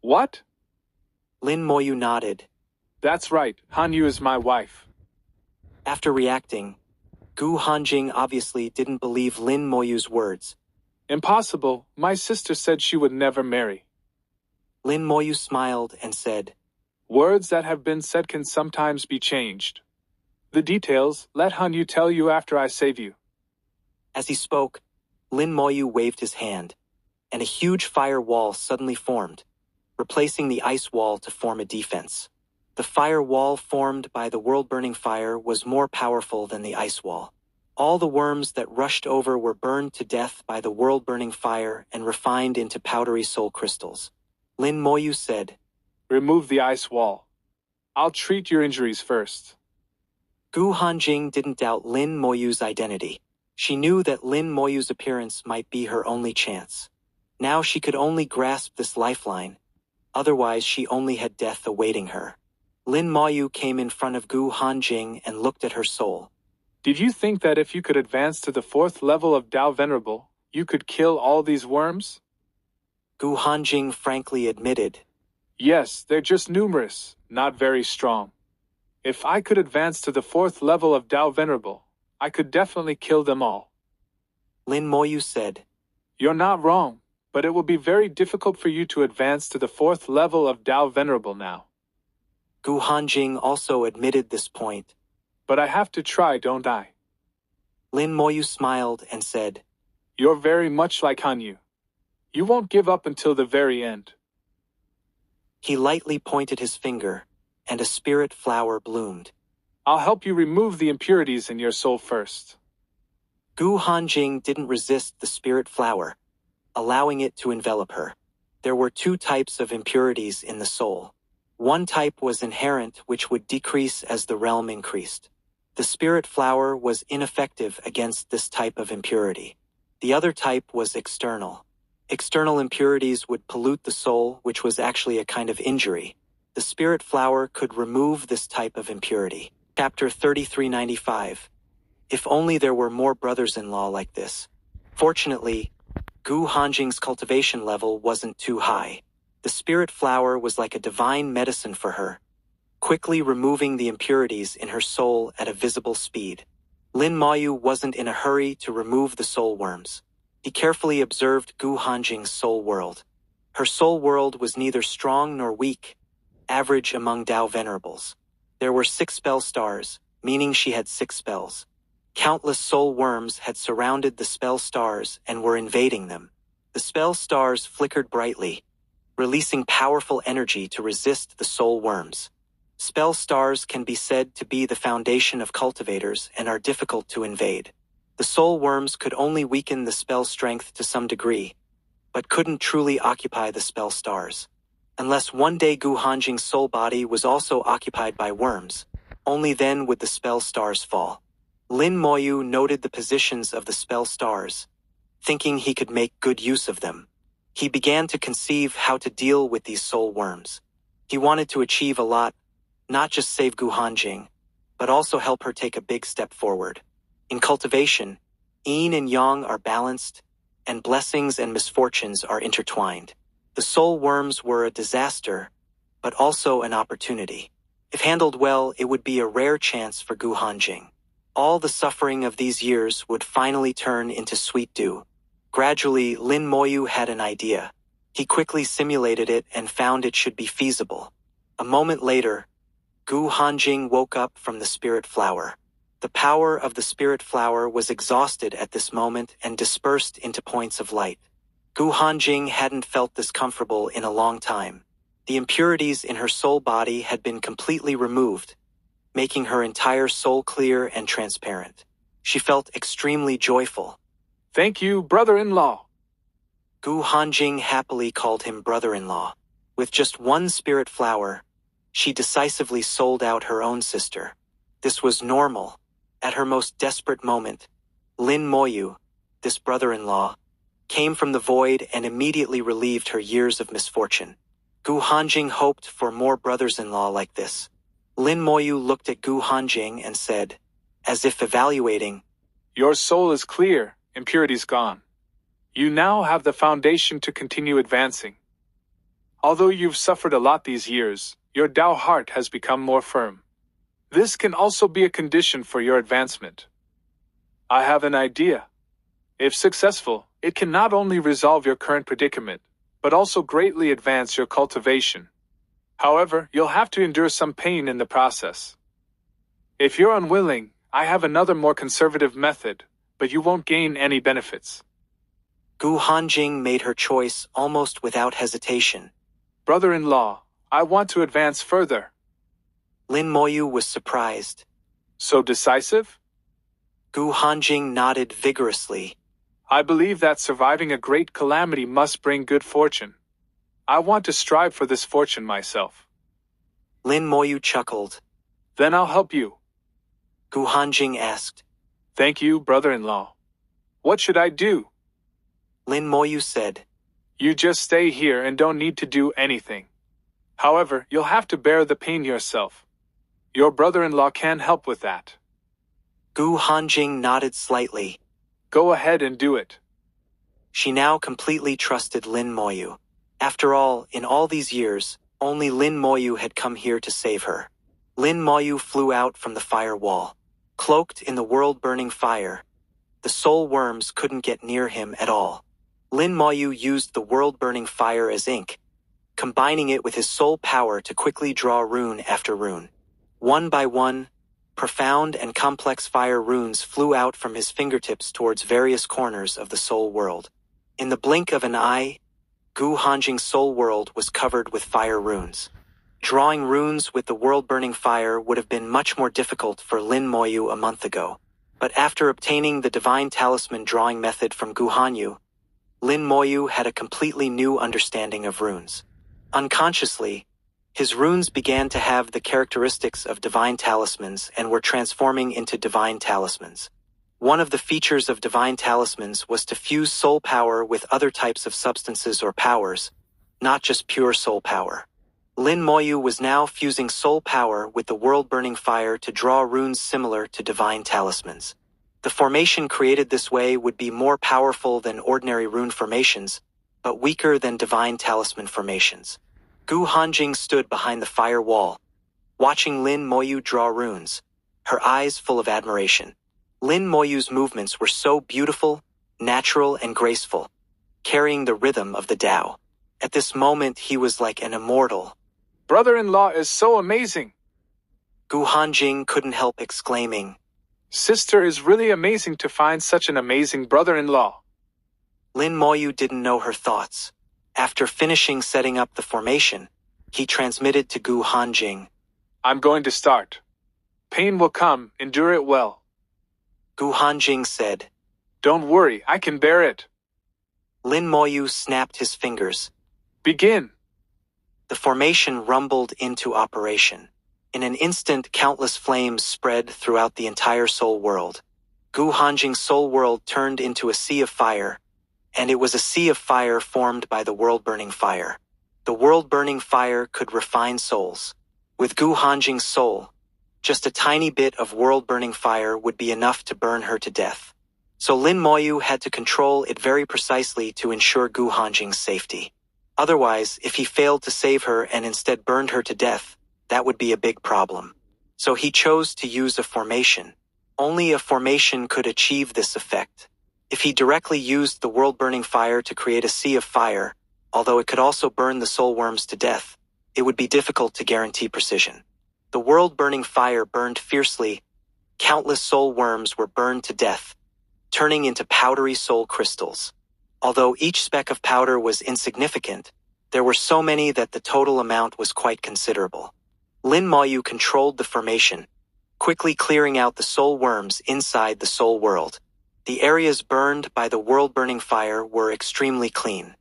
What? Lin Moyu nodded. That's right, Hanyu is my wife. After reacting, Gu Hanjing obviously didn't believe Lin Moyu's words. Impossible, my sister said she would never marry. Lin Moyu smiled and said, Words that have been said can sometimes be changed. The details, let Hanyu tell you after I save you. As he spoke, Lin Moyu waved his hand, and a huge fire wall suddenly formed, replacing the ice wall to form a defense. The fire wall formed by the world-burning fire was more powerful than the ice wall. All the worms that rushed over were burned to death by the world-burning fire and refined into powdery soul crystals. Lin Moyu said, Remove the ice wall. I'll treat your injuries first. Gu Hanjing didn't doubt Lin Moyu's identity. She knew that Lin Moyu's appearance might be her only chance. Now she could only grasp this lifeline, otherwise she only had death awaiting her. Lin Moyu came in front of Gu Hanjing and looked at her soul. Did you think that if you could advance to the 4th level of Tao Venerable, you could kill all these worms? Gu Hanjing frankly admitted, Yes, they're just numerous, not very strong. If I could advance to the 4th level of Tao Venerable, I could definitely kill them all. Lin Moyu said. You're not wrong, but it will be very difficult for you to advance to the 4th level of Tao Venerable now. Gu Hanjing also admitted this point. But I have to try, don't I? Lin Moyu smiled and said, You're very much like Hanyu. You won't give up until the very end. He lightly pointed his finger, and a spirit flower bloomed. I'll help you remove the impurities in your soul first. Gu Hanjing didn't resist the spirit flower, allowing it to envelop her. There were 2 types of impurities in the soul. One type was inherent, which would decrease as the realm increased. The spirit flower was ineffective against this type of impurity. The other type was external. External impurities would pollute the soul, which was actually a kind of injury. The spirit flower could remove this type of impurity. Chapter 3395. If only there were more brothers-in-law like this. Fortunately, Gu Hanjing's cultivation level wasn't too high. The spirit flower was like a divine medicine for her, quickly removing the impurities in her soul at a visible speed. Lin Moyu wasn't in a hurry to remove the soul worms. He carefully observed Gu Hanjing's soul world. Her soul world was neither strong nor weak, average among Tao Venerables. There were 6 spell stars, meaning she had 6 spells. Countless soul worms had surrounded the spell stars and were invading them. The spell stars flickered brightly, releasing powerful energy to resist the soul worms. Spell stars can be said to be the foundation of cultivators and are difficult to invade. The soul worms could only weaken the spell strength to some degree, but couldn't truly occupy the spell stars. Unless one day Gu Hanjing's soul body was also occupied by worms, only then would the spell stars fall. Lin Moyu noted the positions of the spell stars, thinking he could make good use of them. He began to conceive how to deal with these soul worms. He wanted to achieve a lot, not just save Gu Hanjing, but also help her take a big step forward. In cultivation, yin and yang are balanced, and blessings and misfortunes are intertwined. The soul worms were a disaster, but also an opportunity. If handled well, it would be a rare chance for Gu Hanjing. All the suffering of these years would finally turn into sweet dew. Gradually, Lin Moyu had an idea. He quickly simulated it and found it should be feasible. A moment later, Gu Hanjing woke up from the spirit flower. The power of the spirit flower was exhausted at this moment and dispersed into points of light. Gu Hanjing hadn't felt this comfortable in a long time. The impurities in her soul body had been completely removed, making her entire soul clear and transparent. She felt extremely joyful. Thank you, brother-in-law. Gu Hanjing happily called him brother-in-law. With just 1 spirit flower, she decisively sold out her own sister. This was normal. At her most desperate moment, Lin Moyu, this brother-in-law, came from the void and immediately relieved her years of misfortune. Gu Hanjing hoped for more brothers-in-law like this. Lin Moyu looked at Gu Hanjing and said, as if evaluating, Your soul is clear, impurities gone. You now have the foundation to continue advancing. Although you've suffered a lot these years, your Tao heart has become more firm. This can also be a condition for your advancement. I have an idea. If successful, it can not only resolve your current predicament, but also greatly advance your cultivation. However, you'll have to endure some pain in the process. If you're unwilling, I have another more conservative method, but you won't gain any benefits. Gu Hanjing made her choice almost without hesitation. Brother-in-law, I want to advance further. Lin Moyu was surprised. So decisive? Gu Hanjing nodded vigorously. I believe that surviving a great calamity must bring good fortune. I want to strive for this fortune myself. Lin Moyu chuckled. Then I'll help you. Gu Hanjing asked. Thank you, brother-in-law. What should I do? Lin Moyu said. You just stay here and don't need to do anything. However, you'll have to bear the pain yourself. Your brother-in-law can help with that. Gu Hanjing nodded slightly. Go ahead and do it. She now completely trusted Lin Moyu. After all, in all these years, only Lin Moyu had come here to save her. Lin Moyu flew out from the fire wall. Cloaked in the world-burning fire, The soul worms couldn't get near him at all. Lin Moyu used the world-burning fire as ink, combining it with his soul power to quickly draw rune after rune. One by one, profound and complex fire runes flew out from his fingertips towards various corners of the soul world. In the blink of an eye, Gu Hanjing's soul world was covered with fire runes. Drawing runes with the world-burning fire would have been much more difficult for Lin Moyu a month ago. But after obtaining the divine talisman drawing method from Gu Hanyu, Lin Moyu had a completely new understanding of runes. Unconsciously, his runes began to have the characteristics of divine talismans and were transforming into divine talismans. One of the features of divine talismans was to fuse soul power with other types of substances or powers, not just pure soul power. Lin Moyu was now fusing soul power with the world-burning fire to draw runes similar to divine talismans. The formation created this way would be more powerful than ordinary rune formations, but weaker than divine talisman formations. Gu Hanjing stood behind the fire wall, watching Lin Moyu draw runes, her eyes full of admiration. Lin Moyu's movements were so beautiful, natural, and graceful, carrying the rhythm of the Tao. At this moment he was like an immortal. Brother-in-law is so amazing! Gu Hanjing couldn't help exclaiming. Sister is really amazing to find such an amazing brother-in-law. Lin Moyu didn't know her thoughts. After finishing setting up the formation, he transmitted to Gu Hanjing. I'm going to start. Pain will come, endure it well. Gu Hanjing said. Don't worry, I can bear it. Lin Moyu snapped his fingers. Begin. The formation rumbled into operation. In an instant, countless flames spread throughout the entire soul world. Gu Hanjing's soul world turned into a sea of fire, and it was a sea of fire formed by the world-burning fire. The world-burning fire could refine souls. With Gu Hanjing's soul, just a tiny bit of world-burning fire would be enough to burn her to death. So Lin Moyu had to control it very precisely to ensure Gu Hanjing's safety. Otherwise, if he failed to save her and instead burned her to death, that would be a big problem. So he chose to use a formation. Only a formation could achieve this effect. If he directly used the world-burning fire to create a sea of fire, although it could also burn the soul worms to death, it would be difficult to guarantee precision. The world-burning fire burned fiercely. Countless soul worms were burned to death, turning into powdery soul crystals. Although each speck of powder was insignificant, there were so many that the total amount was quite considerable. Lin Moyu controlled the formation, quickly clearing out the soul worms inside the soul world. The areas burned by the world-burning fire were extremely clean.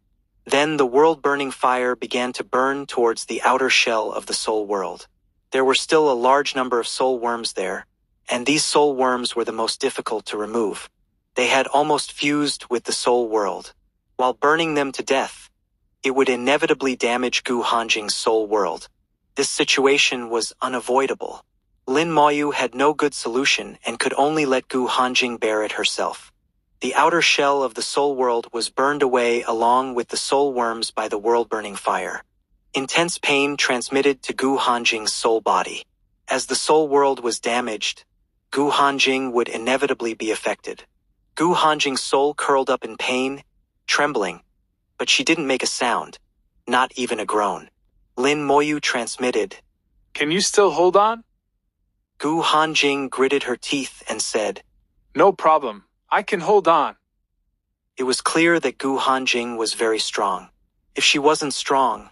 Then the world-burning fire began to burn towards the outer shell of the soul world. There were still a large number of soul worms there, and these soul worms were the most difficult to remove. They had almost fused with the soul world. While burning them to death, it would inevitably damage Gu Hanjing's soul world. This situation was unavoidable. Lin Moyu had no good solution and could only let Gu Hanjing bear it herself. The outer shell of the soul world was burned away along with the soul worms by the world-burning fire. Intense pain transmitted to Gu Hanjing's soul body. As the soul world was damaged, Gu Hanjing would inevitably be affected. Gu Hanjing's soul curled up in pain, trembling, but she didn't make a sound, not even a groan. Lin Moyu transmitted. Can you still hold on? Gu Hanjing gritted her teeth and said, No problem, I can hold on. It was clear that Gu Hanjing was very strong. If she wasn't strong,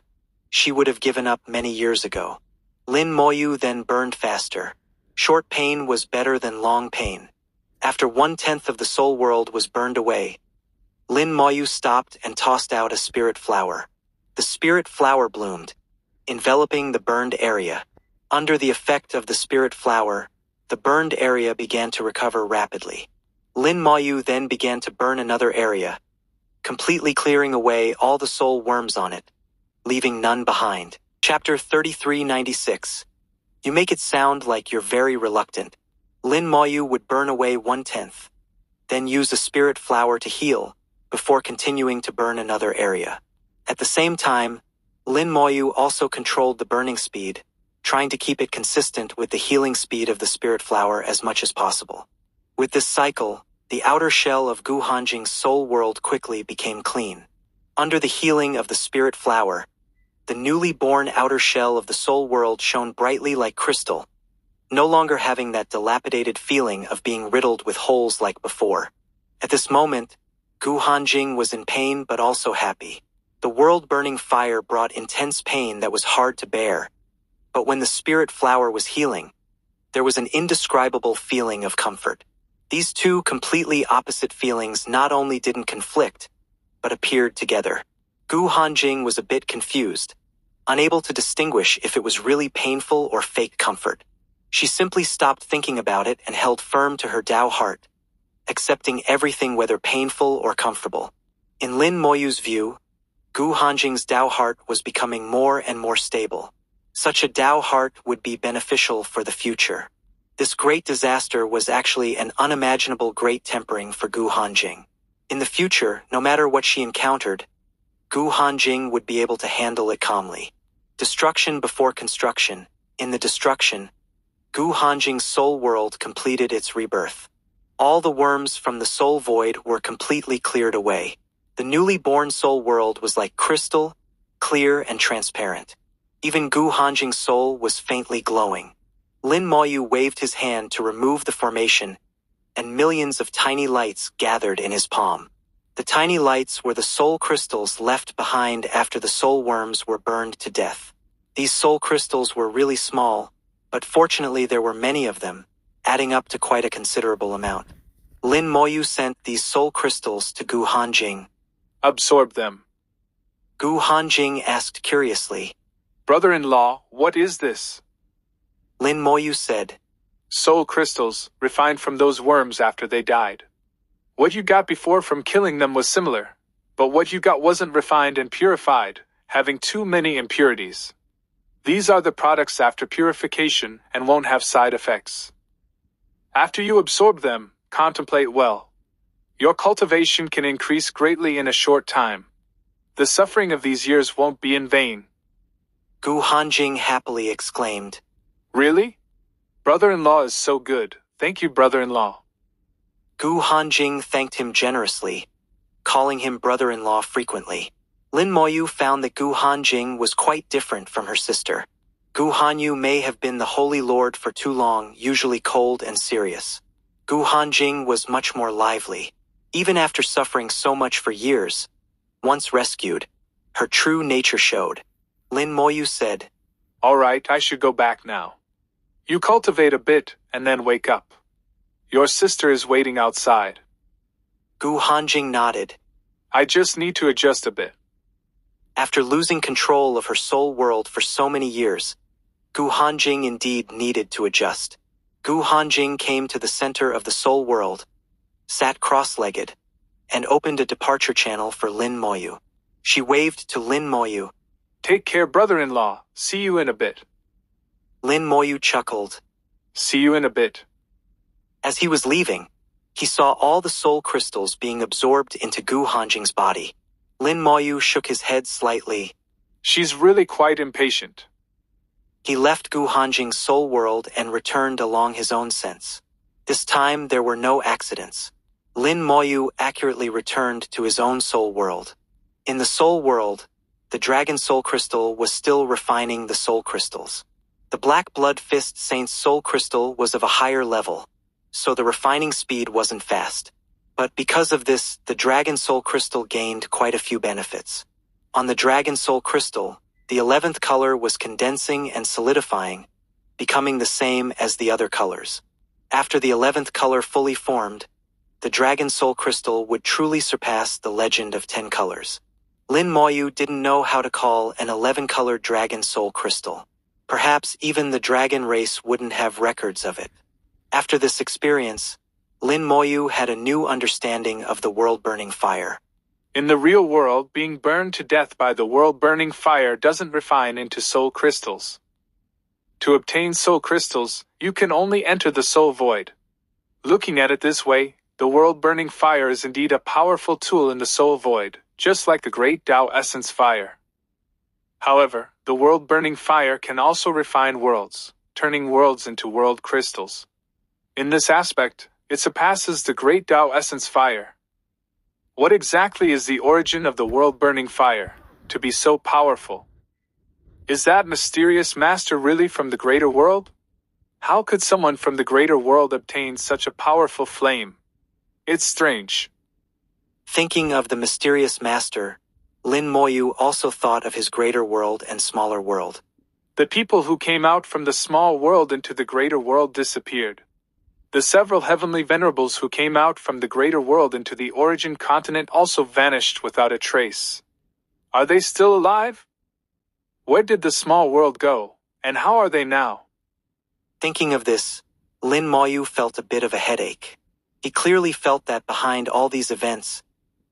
she would have given up many years ago. Lin Moyu then burned faster. Short pain was better than long pain. After 1/10 of the soul world was burned away, Lin Moyu stopped and tossed out a spirit flower. The spirit flower bloomed, enveloping the burned area. Under the effect of the spirit flower, the burned area began to recover rapidly. Lin Moyu then began to burn another area, completely clearing away all the soul worms on it, leaving none behind. Chapter 3396. You make it sound like you're very reluctant. Lin Moyu would burn away 1/10, then use a spirit flower to heal, before continuing to burn another area. At the same time, Lin Moyu also controlled the burning speed, trying to keep it consistent with the healing speed of the spirit flower as much as possible. With this cycle, the outer shell of Gu Hanjing's soul world quickly became clean. Under the healing of the spirit flower, the newly born outer shell of the soul world shone brightly like crystal, no longer having that dilapidated feeling of being riddled with holes like before. At this moment, Gu Hanjing was in pain but also happy. The world-burning fire brought intense pain that was hard to bear, but when the spirit flower was healing, there was an indescribable feeling of comfort. These two completely opposite feelings not only didn't conflict, but appeared together. Gu Hanjing was a bit confused, unable to distinguish if it was really painful or fake comfort. She simply stopped thinking about it and held firm to her Tao heart, accepting everything whether painful or comfortable. In Lin Moyu's view, Gu Hanjing's Tao heart was becoming more and more stable. Such a Tao heart would be beneficial for the future. This great disaster was actually an unimaginable great tempering for Gu Hanjing. In the future, no matter what she encountered, Gu Hanjing would be able to handle it calmly. Destruction before construction. In the destruction, Gu Hanjing's soul world completed its rebirth. All the worms from the soul void were completely cleared away. The newly born soul world was like crystal, clear and transparent. Even Gu Hanjing's soul was faintly glowing. Lin Moyu waved his hand to remove the formation, and millions of tiny lights gathered in his palm. The tiny lights were the soul crystals left behind after the soul worms were burned to death. These soul crystals were really small, but fortunately there were many of them, adding up to quite a considerable amount. Lin Moyu sent these soul crystals to Gu Hanjing. Absorb them. Gu Hanjing asked curiously. Brother-in-law, what is this? Lin Moyu said. Soul crystals, refined from those worms after they died. What you got before from killing them was similar, but what you got wasn't refined and purified, having too many impurities. These are the products after purification and won't have side effects. After you absorb them, contemplate well. Your cultivation can increase greatly in a short time. The suffering of these years won't be in vain. Gu Hanjing happily exclaimed. Really? Brother-in-law is so good. Thank you, brother-in-law. Gu Hanjing thanked him generously, calling him brother-in-law frequently. Lin Moyu found that Gu Hanjing was quite different from her sister. Gu Hanyu may have been the Holy Lord for too long, usually cold and serious. Gu Hanjing was much more lively. Even after suffering so much for years, once rescued, her true nature showed. Lin Moyu said, All right, I should go back now. You cultivate a bit, and then wake up. Your sister is waiting outside. Gu Hanjing nodded. I just need to adjust a bit. After losing control of her soul world for so many years, Gu Hanjing indeed needed to adjust. Gu Hanjing came to the center of the soul world, sat cross-legged, and opened a departure channel for Lin Moyu. She waved to Lin Moyu. Take care, brother-in-law. See you in a bit. Lin Moyu chuckled. See you in a bit. As he was leaving, he saw all the soul crystals being absorbed into Gu Hanjing's body. Lin Moyu shook his head slightly. She's really quite impatient. He left Gu Hanjing's soul world and returned along his own sense. This time there were no accidents. Lin Moyu accurately returned to his own soul world. In the soul world, the dragon soul crystal was still refining the soul crystals. The Black Blood Fist Saint's soul crystal was of a higher level, so the refining speed wasn't fast. But because of this, the Dragon Soul Crystal gained quite a few benefits. On the Dragon Soul Crystal, the 11th color was condensing and solidifying, becoming the same as the other colors. After the 11th color fully formed, the Dragon Soul Crystal would truly surpass the legend of 10 colors. Lin Moyu didn't know how to call an 11-colored Dragon Soul Crystal. Perhaps even the dragon race wouldn't have records of it. After this experience, Lin Moyu had a new understanding of the world-burning fire. In the real world, being burned to death by the world-burning fire doesn't refine into soul crystals. To obtain soul crystals, you can only enter the soul void. Looking at it this way, the world-burning fire is indeed a powerful tool in the soul void, just like the great Tao essence fire. However, the world-burning fire can also refine worlds, turning worlds into world crystals. In this aspect, It surpasses the great Tao essence fire. What exactly is the origin of the world-burning fire, to be so powerful? Is that mysterious master really from the greater world? How could someone from the greater world obtain such a powerful flame? It's strange. Thinking of the mysterious master, Lin Moyu also thought of his greater world and smaller world. The people who came out from the small world into the greater world disappeared. The several heavenly venerables who came out from the greater world into the origin continent also vanished without a trace. Are they still alive? Where did the small world go, and how are they now? Thinking of this, Lin Moyu felt a bit of a headache. He clearly felt that behind all these events,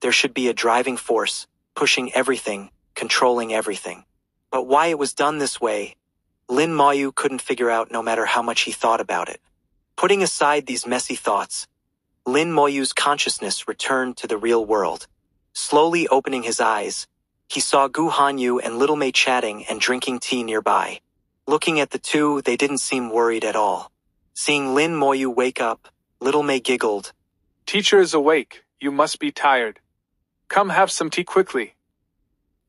there should be a driving force, pushing everything, controlling everything. But why it was done this way, Lin Moyu couldn't figure out no matter how much he thought about it. Putting aside these messy thoughts, Lin Moyu's consciousness returned to the real world. Slowly opening his eyes, he saw Gu Hanyu and Little Mei chatting and drinking tea nearby. Looking at the two, they didn't seem worried at all. Seeing Lin Moyu wake up, Little Mei giggled. Teacher is awake, you must be tired. Come have some tea quickly.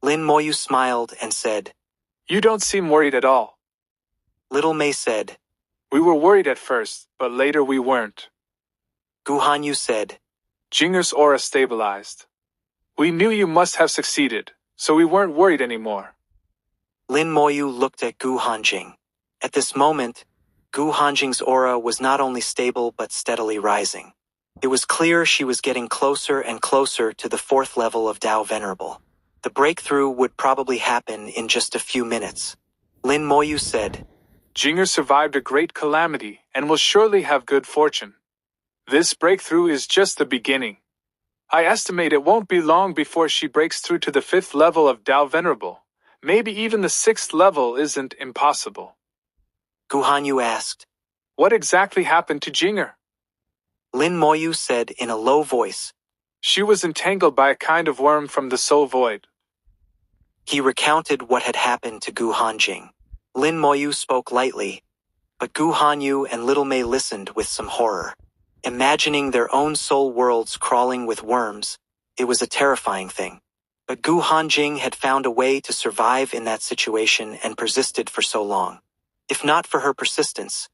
Lin Moyu smiled and said, You don't seem worried at all. Little Mei said, We were worried at first, but later we weren't. Gu Hanyu said, Jinger's aura stabilized. We knew you must have succeeded, so we weren't worried anymore. Lin Moyu looked at Gu Hanjing. At this moment, Gu Hanjing's aura was not only stable but steadily rising. It was clear she was getting closer and closer to the 4th level of Tao Venerable. The breakthrough would probably happen in just a few minutes. Lin Moyu said, Jinger survived a great calamity and will surely have good fortune. This breakthrough is just the beginning. I estimate it won't be long before she breaks through to the 5th level of Tao Venerable. Maybe even the 6th level isn't impossible. Gu Hanyu asked, What exactly happened to Jinger? Lin Moyu said in a low voice, She was entangled by a kind of worm from the soul void. He recounted what had happened to Gu Hanjing. Lin Moyu spoke lightly, but Gu Hanyu and Little Mei listened with some horror. Imagining their own soul worlds crawling with worms, it was a terrifying thing. But Gu Hanjing had found a way to survive in that situation and persisted for so long. If not for her persistence,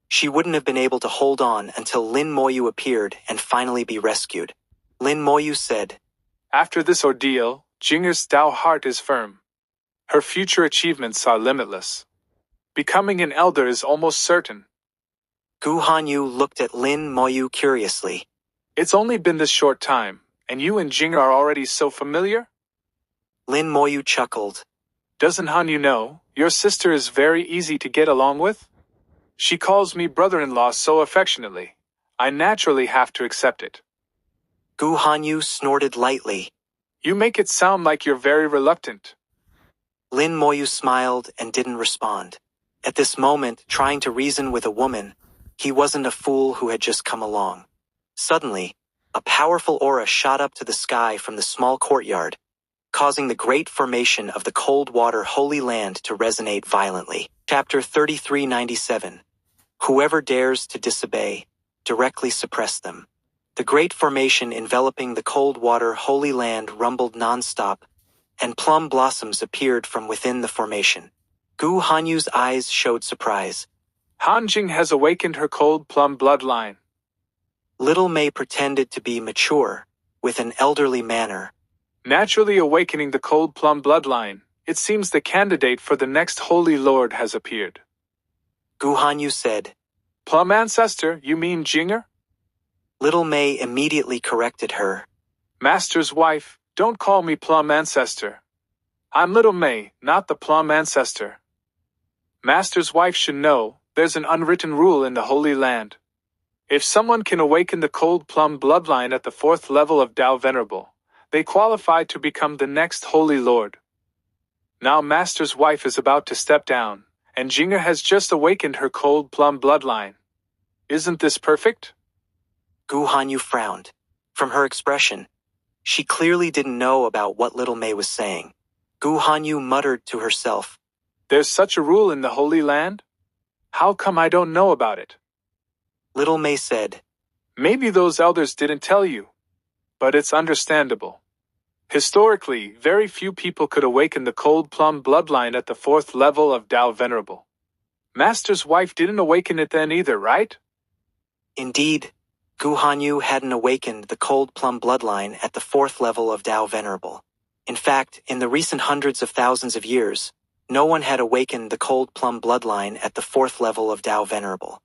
she wouldn't have been able to hold on until Lin Moyu appeared and finally be rescued. Lin Moyu said, After this ordeal, Jinger's Tao heart is firm. Her future achievements are limitless. Becoming an elder is almost certain. Gu Hanyu looked at Lin Moyu curiously. It's only been this short time, and you and Jinger are already so familiar? Lin Moyu chuckled. Doesn't Hanyu know, your sister is very easy to get along with? She calls me brother-in-law so affectionately. I naturally have to accept it. Gu Hanyu snorted lightly. You make it sound like you're very reluctant. Lin Moyu smiled and didn't respond. At this moment, trying to reason with a woman, he wasn't a fool who had just come along. Suddenly, a powerful aura shot up to the sky from the small courtyard, causing the great formation of the cold water holy land to resonate violently. Chapter 3397. Whoever dares to disobey, directly suppress them. The great formation enveloping the cold water holy land rumbled non-stop, and plum blossoms appeared from within the formation. Gu Hanyu's eyes showed surprise. Hanjing has awakened her cold plum bloodline. Little Mei pretended to be mature, with an elderly manner. Naturally awakening the cold plum bloodline, it seems the candidate for the next Holy Lord has appeared. Gu Hanyu said, Plum ancestor, you mean Jinger? Little Mei immediately corrected her. Master's wife, don't call me plum ancestor. I'm Little Mei, not the plum ancestor. Master's wife should know, there's an unwritten rule in the Holy Land. If someone can awaken the cold plum bloodline at the 4th level of Tao Venerable, they qualify to become the next Holy Lord. Now Master's wife is about to step down, and Jinger has just awakened her cold plum bloodline. Isn't this perfect? Gu Hanyu frowned. From her expression, she clearly didn't know about what Little Mei was saying. Gu Hanyu muttered to herself, There's such a rule in the Holy Land? How come I don't know about it? Little Mei said, Maybe those elders didn't tell you, but it's understandable. Historically, very few people could awaken the Cold Plum bloodline at the 4th level of Tao Venerable. Master's wife didn't awaken it then either, right? Indeed, Gu Hanyu hadn't awakened the Cold Plum bloodline at the 4th level of Tao Venerable. In fact, in the recent hundreds of thousands of years, no one had awakened the Cold Plum bloodline at the 4th level of Tao Venerable.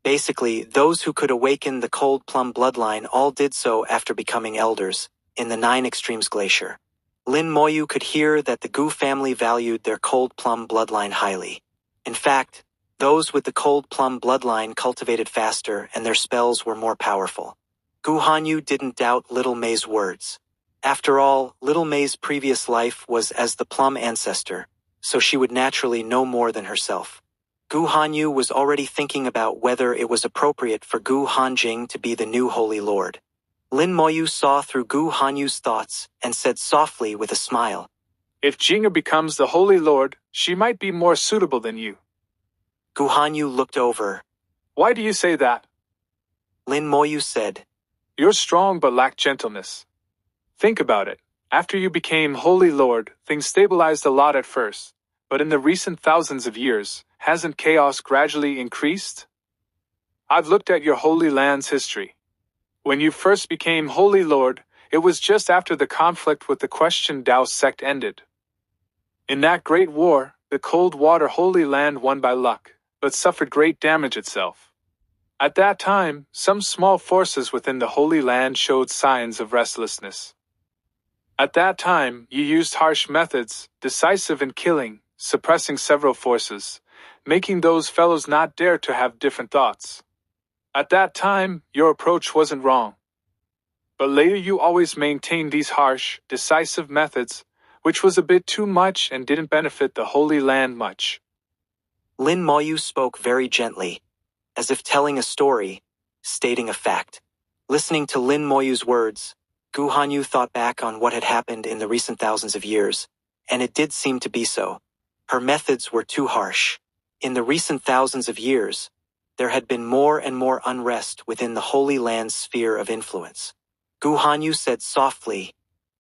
Basically, those who could awaken the Cold Plum bloodline all did so after becoming elders, in the 9 Extremes Glacier. Lin Moyu could hear that the Gu family valued their Cold Plum bloodline highly. In fact, those with the Cold Plum bloodline cultivated faster and their spells were more powerful. Gu Hanyu didn't doubt Little May's words. After all, Little May's previous life was as the Plum ancestor, so she would naturally know more than herself. Gu Hanyu was already thinking about whether it was appropriate for Gu Hanjing to be the new Holy Lord. Lin Moyu saw through Gu Hanyu's thoughts and said softly with a smile, If Jinga becomes the Holy Lord, she might be more suitable than you. Gu Hanyu looked over. Why do you say that? Lin Moyu said, You're strong but lack gentleness. Think about it. After you became Holy Lord, things stabilized a lot at first, but in the recent thousands of years, hasn't chaos gradually increased? I've looked at your Holy Land's history. When you first became Holy Lord, it was just after the conflict with the Question Tao sect ended. In that great war, the Cold Water Holy Land won by luck, but suffered great damage itself. At that time, some small forces within the Holy Land showed signs of restlessness. At that time, you used harsh methods, decisive in killing, suppressing several forces, making those fellows not dare to have different thoughts. At that time, your approach wasn't wrong. But later you always maintained these harsh, decisive methods, which was a bit too much and didn't benefit the Holy Land much. Lin Moyu spoke very gently, as if telling a story, stating a fact. Listening to Lin Moyu's words, Gu Hanyu thought back on what had happened in the recent thousands of years, and it did seem to be so. Her methods were too harsh. In the recent thousands of years, there had been more and more unrest within the Holy Land's sphere of influence. Gu Hanyu said softly,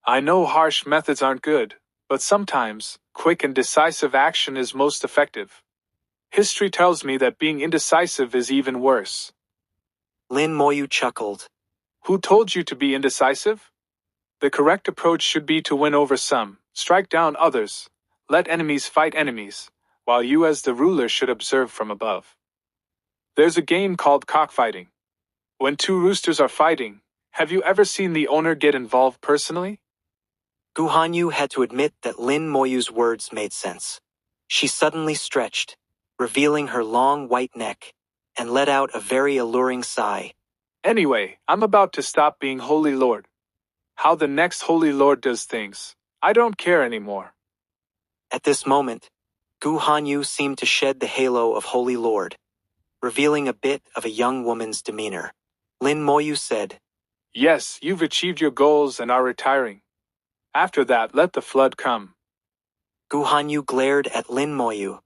I know harsh methods aren't good, but sometimes, quick and decisive action is most effective. History tells me that being indecisive is even worse. Lin Moyu chuckled. Who told you to be indecisive? The correct approach should be to win over some, strike down others, let enemies fight enemies, while you as the ruler should observe from above. There's a game called cockfighting. When 2 roosters are fighting, have you ever seen the owner get involved personally? Gu Hanyu had to admit that Lin Moyu's words made sense. She suddenly stretched, revealing her long white neck, and let out a very alluring sigh. Anyway, I'm about to stop being Holy Lord. How the next Holy Lord does things, I don't care anymore. At this moment, Gu Hanyu seemed to shed the halo of Holy Lord, revealing a bit of a young woman's demeanor. Lin Moyu said, Yes, you've achieved your goals and are retiring. After that, let the flood come. Gu Hanyu glared at Lin Moyu.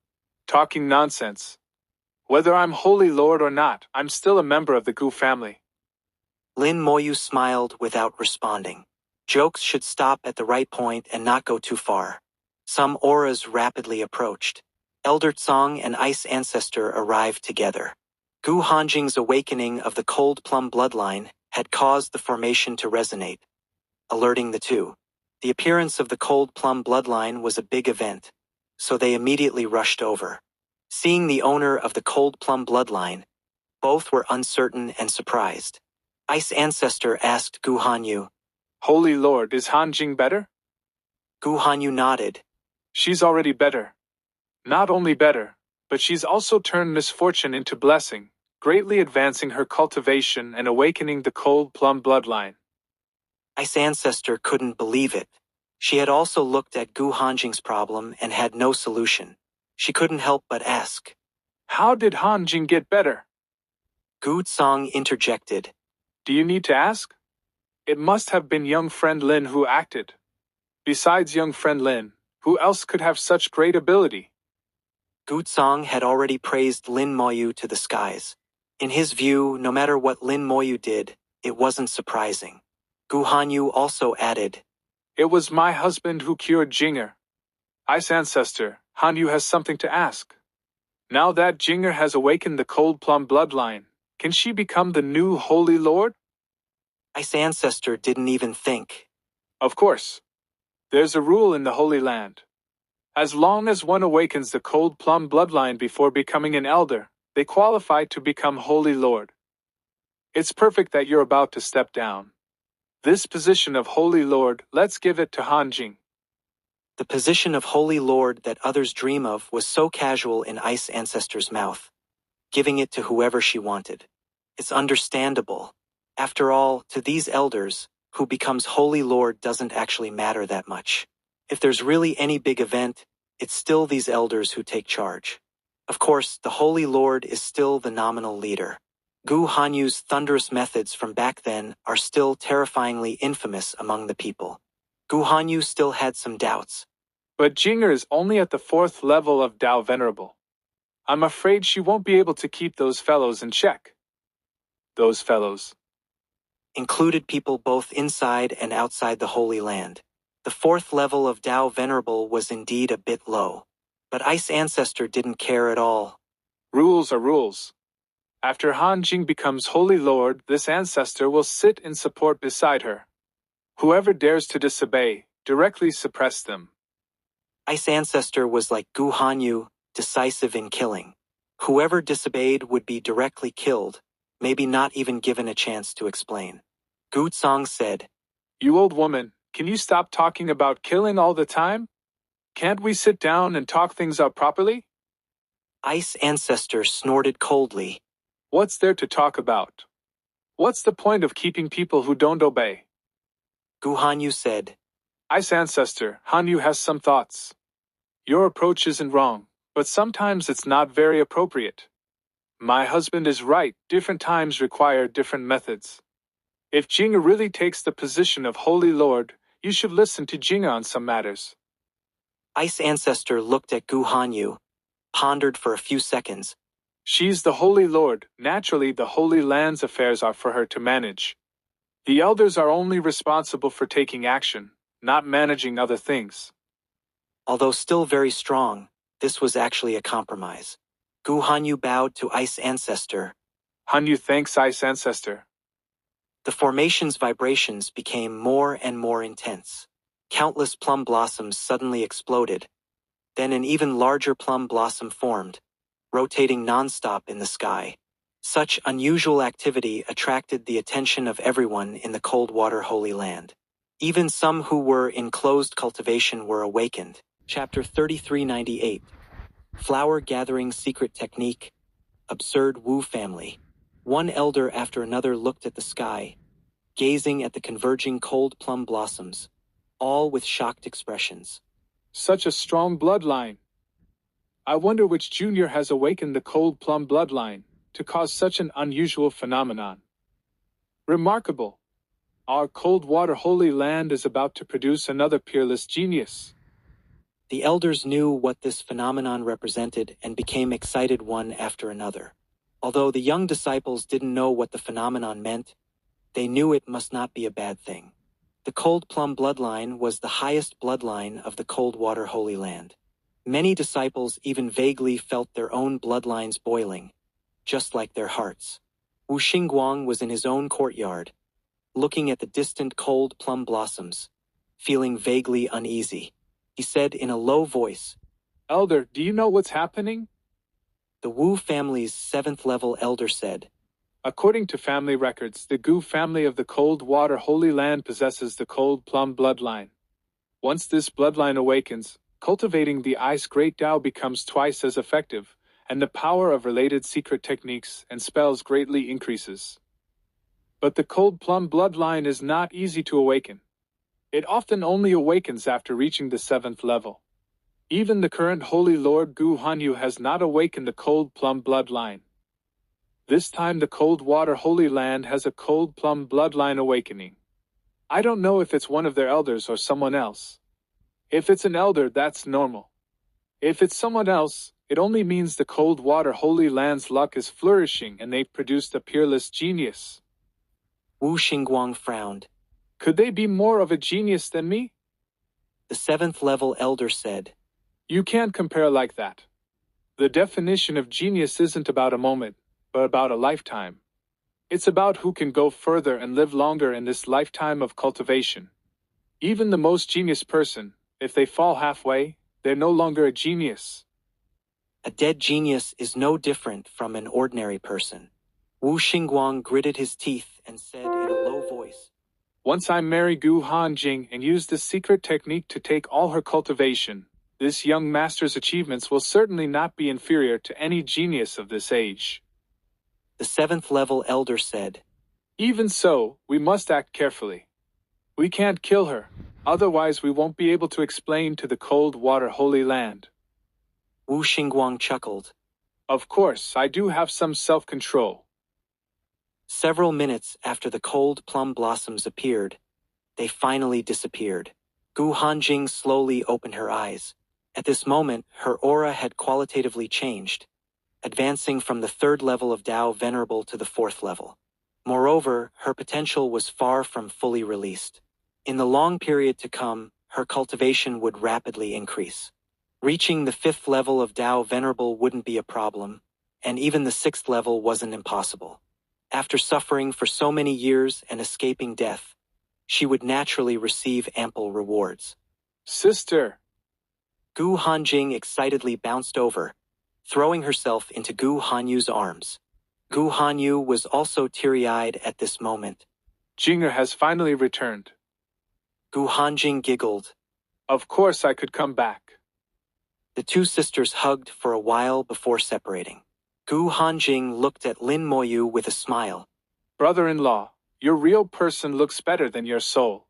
Talking nonsense. Whether I'm Holy Lord or not, I'm still a member of the Gu family. Lin Moyu smiled without responding. Jokes should stop at the right point and not go too far. Some auras rapidly approached. Elder Tsong and Ice Ancestor arrived together. Gu Hanjing's awakening of the Cold Plum bloodline had caused the formation to resonate, alerting the two. The appearance of the Cold Plum bloodline was a big event, so they immediately rushed over. Seeing the owner of the Cold Plum bloodline, both were uncertain and surprised. Ice Ancestor asked Gu Hanyu, Holy Lord, is Hanjing better? Gu Hanyu nodded. She's already better. Not only better, but she's also turned misfortune into blessing, greatly advancing her cultivation and awakening the Cold Plum bloodline. Ice Ancestor couldn't believe it. She had also looked at Gu Hanjing's problem and had no solution. She couldn't help but ask, How did Hanjing get better? Gu Tsong interjected. Do you need to ask? It must have been young friend Lin who acted. Besides young friend Lin, who else could have such great ability? Gu Tsong had already praised Lin Moyu to the skies. In his view, no matter what Lin Moyu did, it wasn't surprising. Gu Hanyu also added, It was my husband who cured Jinger. Ice ancestor, Hanyu has something to ask. Now that Jinger has awakened the Cold Plum bloodline, can she become the new Holy Lord? Ice Ancestor didn't even think. Of course. There's a rule in the Holy Land. As long as one awakens the Cold Plum bloodline before becoming an elder, they qualify to become Holy Lord. It's perfect that you're about to step down. This position of Holy Lord, let's give it to Han Jing. The position of Holy Lord that others dream of was so casual in Ice Ancestor's mouth, giving it to whoever she wanted. It's understandable. After all, to these elders, who becomes Holy Lord doesn't actually matter that much. If there's really any big event, it's still these elders who take charge. Of course, the Holy Lord is still the nominal leader. Gu Hanyu's thunderous methods from back then are still terrifyingly infamous among the people. Gu Hanyu still had some doubts. But Jinger is only at the 4th level of Dao Venerable. I'm afraid she won't be able to keep those fellows in check. Those fellows included people both inside and outside the Holy Land. The 4th level of Dao Venerable was indeed a bit low. But Ice Ancestor didn't care at all. Rules are rules. After Han Jing becomes Holy Lord, this ancestor will sit in support beside her. Whoever dares to disobey, directly suppress them. Ice Ancestor was like Gu Hanyu, decisive in killing. Whoever disobeyed would be directly killed, maybe not even given a chance to explain. Gu Tsang said, You old woman, can you stop talking about killing all the time? Can't we sit down and talk things up properly? Ice Ancestor snorted coldly. What's there to talk about? What's the point of keeping people who don't obey? Gu Hanyu said, Ice Ancestor, Hanyu has some thoughts. Your approach isn't wrong, but sometimes it's not very appropriate. My husband is right, different times require different methods. If Jinga really takes the position of Holy Lord, you should listen to Jinga on some matters. Ice Ancestor looked at Gu Hanyu, pondered for a few seconds. She's the Holy Lord, naturally the Holy Land's affairs are for her to manage. The elders are only responsible for taking action, not managing other things. Although still very strong, this was actually a compromise. Gu Hanyu bowed to Ice Ancestor. Hanyu thanks Ice Ancestor. The formation's vibrations became more and more intense. Countless plum blossoms suddenly exploded. Then an even larger plum blossom formed, rotating non-stop in the sky. Such unusual activity attracted the attention of everyone in the Coldwater Holy Land. Even some who were in closed cultivation were awakened. Chapter 3398. Flower Gathering Secret Technique. Absurd Wu Family. One elder after another looked at the sky, gazing at the converging cold plum blossoms, all with shocked expressions. Such a strong bloodline. I wonder which junior has awakened the cold plum bloodline to cause such an unusual phenomenon. Remarkable. Our Coldwater Holy Land is about to produce another peerless genius. The elders knew what this phenomenon represented and became excited one after another. Although the young disciples didn't know what the phenomenon meant, they knew it must not be a bad thing. The Cold Plum bloodline was the highest bloodline of the Coldwater Holy Land. Many disciples even vaguely felt their own bloodlines boiling, just like their hearts. Wu Xingguang was in his own courtyard, looking at the distant cold plum blossoms, feeling vaguely uneasy. He said in a low voice, Elder, do you know what's happening? The Wu family's 7th-level elder said, According to family records, the Gu family of the Coldwater Holy Land possesses the Cold Plum bloodline. Once this bloodline awakens, cultivating the Ice Great Tao becomes twice as effective, and the power of related secret techniques and spells greatly increases. But the Cold Plum bloodline is not easy to awaken. It often only awakens after reaching the 7th level. Even the current Holy Lord Gu Hanyu has not awakened the Cold Plum bloodline. This time the Coldwater Holy Land has a Cold Plum bloodline awakening. I don't know if it's one of their elders or someone else. If it's an elder, that's normal. If it's someone else, It only means the cold water Holy Land's luck is flourishing and they've produced a peerless genius. Wu Xingguang frowned. Could they be more of a genius than me? The 7th level elder said. You can't compare like that. The definition of genius isn't about a moment, but about a lifetime. It's about who can go further and live longer in this lifetime of cultivation. Even the most genius person, if they fall halfway, they're no longer a genius. A dead genius is no different from an ordinary person. Wu Xingguang gritted his teeth and said in a low voice, Once I marry Gu Hanjing and use this secret technique to take all her cultivation, this young master's achievements will certainly not be inferior to any genius of this age. The 7th level elder said. Even so, we must act carefully. We can't kill her, otherwise we won't be able to explain to the cold water Holy Land. Wu Xingguang chuckled. Of course, I do have some self-control. Several minutes after the cold plum blossoms appeared, they finally disappeared. Gu Hanjing slowly opened her eyes. At this moment, her aura had qualitatively changed, advancing from the 3rd level of Tao Venerable to the 4th level. Moreover, her potential was far from fully released. In the long period to come, her cultivation would rapidly increase. Reaching the 5th level of Tao Venerable wouldn't be a problem, and even the 6th level wasn't impossible. After suffering for so many years and escaping death, she would naturally receive ample rewards. Sister! Gu Hanjing excitedly bounced over, throwing herself into Gu Hanyu's arms. Gu Hanyu was also teary-eyed at this moment. Jinger has finally returned. Gu Hanjing giggled. Of course I could come back. The two sisters hugged for a while before separating. Gu Hanjing looked at Lin Moyu with a smile. Brother-in-law, your real person looks better than your soul.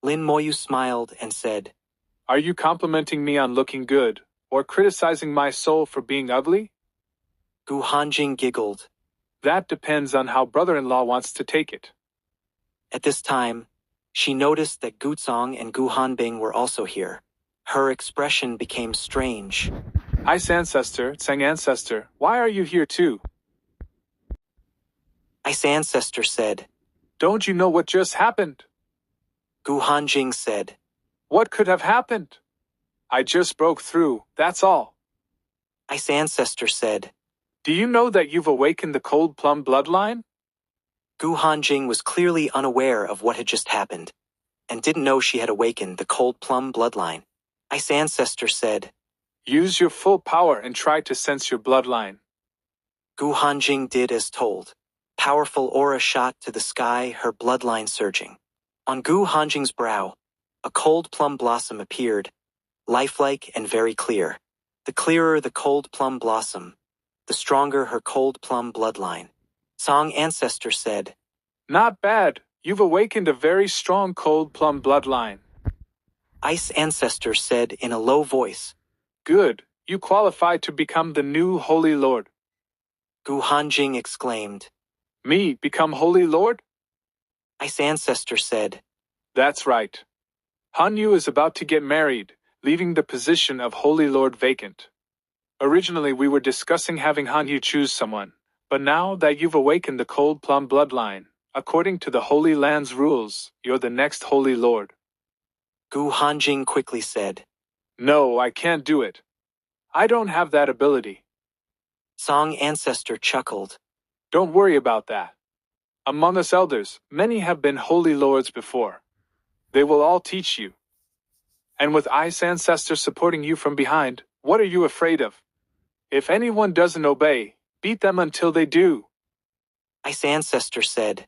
Lin Moyu smiled and said, Are you complimenting me on looking good, or criticizing my soul for being ugly? Gu Hanjing giggled. That depends on how brother-in-law wants to take it. At this time, she noticed that Gu Zong and Gu Hanbing were also here. Her expression became strange. Ice Ancestor, Tsang Ancestor, why are you here too? Ice Ancestor said. Don't you know what just happened? Gu Hanjing said. What could have happened? I just broke through, that's all. Ice Ancestor said. Do you know that you've awakened the Cold Plum bloodline? Gu Hanjing was clearly unaware of what had just happened, and didn't know she had awakened the Cold Plum bloodline. Ice Ancestor said. Use your full power and try to sense your bloodline. Gu Hanjing did as told. Powerful aura shot to the sky, her bloodline surging. On Gu Hanjing's brow, a cold plum blossom appeared, lifelike and very clear. The clearer the cold plum blossom, the stronger her cold plum bloodline. Song Ancestor said. Not bad, you've awakened a very strong cold plum bloodline. Ice Ancestor said in a low voice. Good, you qualify to become the new Holy Lord. Gu Hanjing exclaimed. Me, become Holy Lord? Ice Ancestor said. That's right. Hanyu is about to get married, leaving the position of Holy Lord vacant. Originally we were discussing having Hanyu choose someone, but now that you've awakened the Cold Plum bloodline, according to the Holy Land's rules, you're the next Holy Lord. Gu Hanjing quickly said. No, I can't do it. I don't have that ability. Song Ancestor chuckled. Don't worry about that. Among us elders, many have been Holy Lords before. They will all teach you. And with Ice Ancestor supporting you from behind, what are you afraid of? If anyone doesn't obey, beat them until they do. Ice Ancestor said.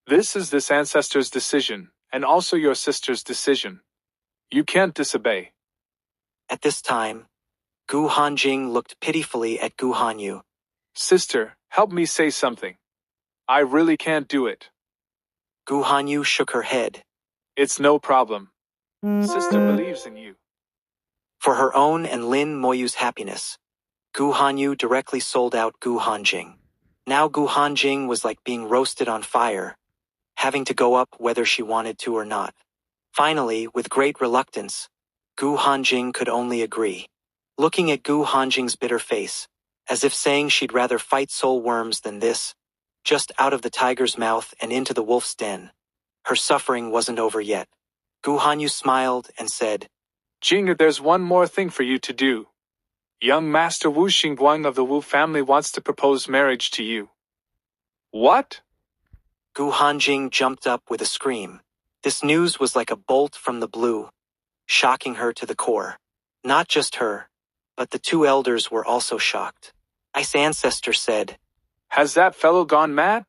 This is this ancestor's decision, and also your sister's decision. You can't disobey. At this time, Gu Hanjing looked pitifully at Gu Hanyu. Sister, help me say something. I really can't do it. Gu Hanyu shook her head. It's no problem. Sister believes in you. For her own and Lin Moyu's happiness, Gu Hanyu directly sold out Gu Hanjing. Now Gu Hanjing was like being roasted on fire, having to go up whether she wanted to or not. Finally, with great reluctance, Gu Hanjing could only agree. looking at Gu Hanjing's bitter face, as if saying she'd rather fight soul worms than this, just out of the tiger's mouth and into the wolf's den. Her suffering wasn't over yet. Gu Hanyu smiled and said, Jing'er, there's one more thing for you to do. Young Master Wu Xingguang of the Wu family wants to propose marriage to you. What? Gu Hanjing jumped up with a scream. This news was like a bolt from the blue, shocking her to the core. Not just her, but the two elders were also shocked. Ice Ancestor said, Has that fellow gone mad?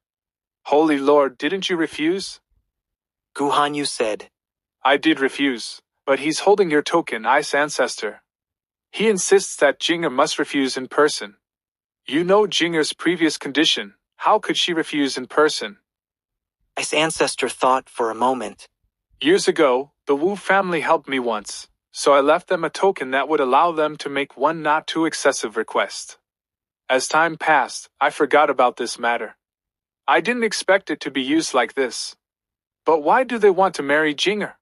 Holy Lord, didn't you refuse? Gu Hanyu said, I did refuse, but he's holding your token, Ice Ancestor. He insists that Jing'er must refuse in person. You know Jing'er's previous condition. How could she refuse in person? Ice Ancestor thought for a moment. Years ago, the Wu family helped me once, so I left them a token that would allow them to make one not too excessive request. As time passed, I forgot about this matter. I didn't expect it to be used like this. But why do they want to marry Jing'er?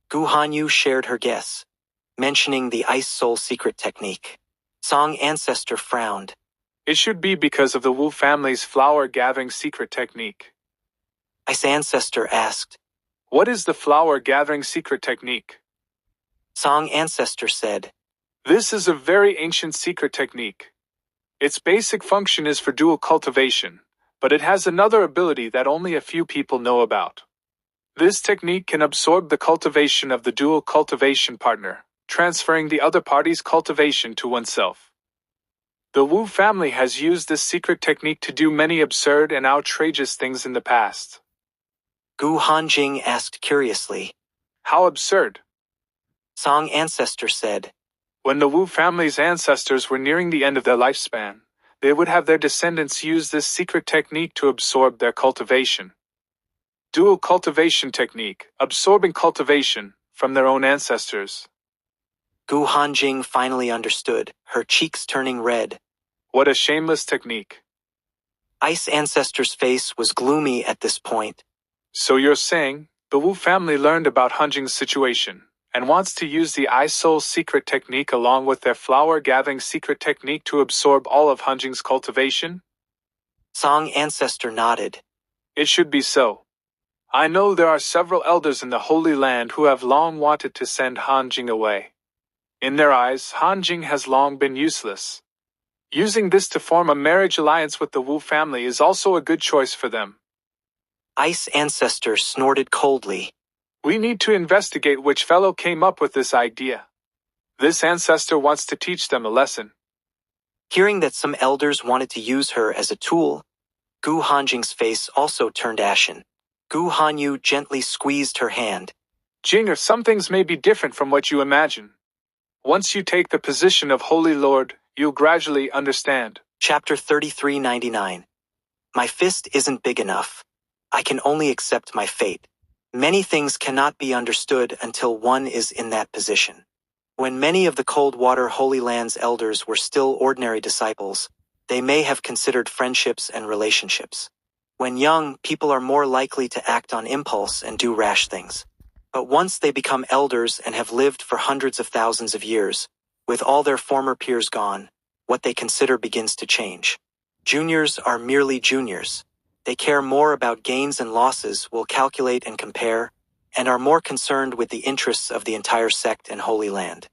Gu Hanyu shared her guess, mentioning the Ice Soul secret technique. Song Ancestor frowned. It should be because of the Wu family's flower gathering secret technique. Ice Ancestor asked, What is the flower gathering secret technique? Song Ancestor said, This is a very ancient secret technique. Its basic function is for dual cultivation, but it has another ability that only a few people know about. This technique can absorb the cultivation of the dual cultivation partner, transferring the other party's cultivation to oneself. The Wu family has used this secret technique to do many absurd and outrageous things in the past. Gu Hanjing asked curiously, How absurd? Song Ancestor said, When the Wu family's ancestors were nearing the end of their lifespan, they would have their descendants use this secret technique to absorb their cultivation. Dual cultivation technique, absorbing cultivation from their own ancestors. Gu Hanjing finally understood, her cheeks turning red. What a shameless technique. Ice Ancestor's face was gloomy at this point. So you're saying, the Wu family learned about Hanjing's situation, and wants to use the Ice Soul secret technique along with their flower gathering secret technique to absorb all of Hanjing's cultivation? Song Ancestor nodded. It should be so. I know there are several elders in the Holy Land who have long wanted to send Hanjing away. In their eyes, Hanjing has long been useless. Using this to form a marriage alliance with the Wu family is also a good choice for them. Ice Ancestor snorted coldly. We need to investigate which fellow came up with this idea. This ancestor wants to teach them a lesson. Hearing that some elders wanted to use her as a tool, Gu Hanjing's face also turned ashen. Gu Hanyu gently squeezed her hand. Jing'er, some things may be different from what you imagine. Once you take the position of Holy Lord, you'll gradually understand. Chapter 3399. My fist isn't big enough. I can only accept my fate. Many things cannot be understood until one is in that position. When many of the Coldwater Holy Land's elders were still ordinary disciples, they may have considered friendships and relationships. When young, people are more likely to act on impulse and do rash things. But once they become elders and have lived for hundreds of thousands of years, with all their former peers gone, what they consider begins to change. Juniors are merely juniors. They care more about gains and losses, will calculate and compare, and are more concerned with the interests of the entire sect and Holy Land.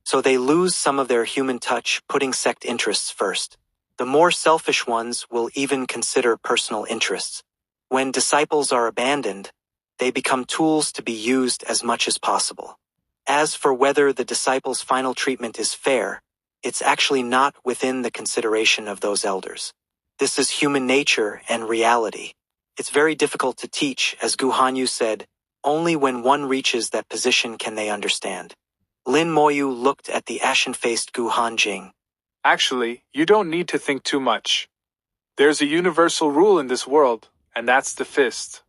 So they lose some of their human touch, putting sect interests first. The more selfish ones will even consider personal interests. When disciples are abandoned, they become tools to be used as much as possible. As for whether the disciples' final treatment is fair, it's actually not within the consideration of those elders. This is human nature and reality. It's very difficult to teach, as Gu Hanyu said, only when one reaches that position can they understand. Lin Moyu looked at the ashen-faced Gu Hanjing. Actually, you don't need to think too much. There's a universal rule in this world, and that's the fist.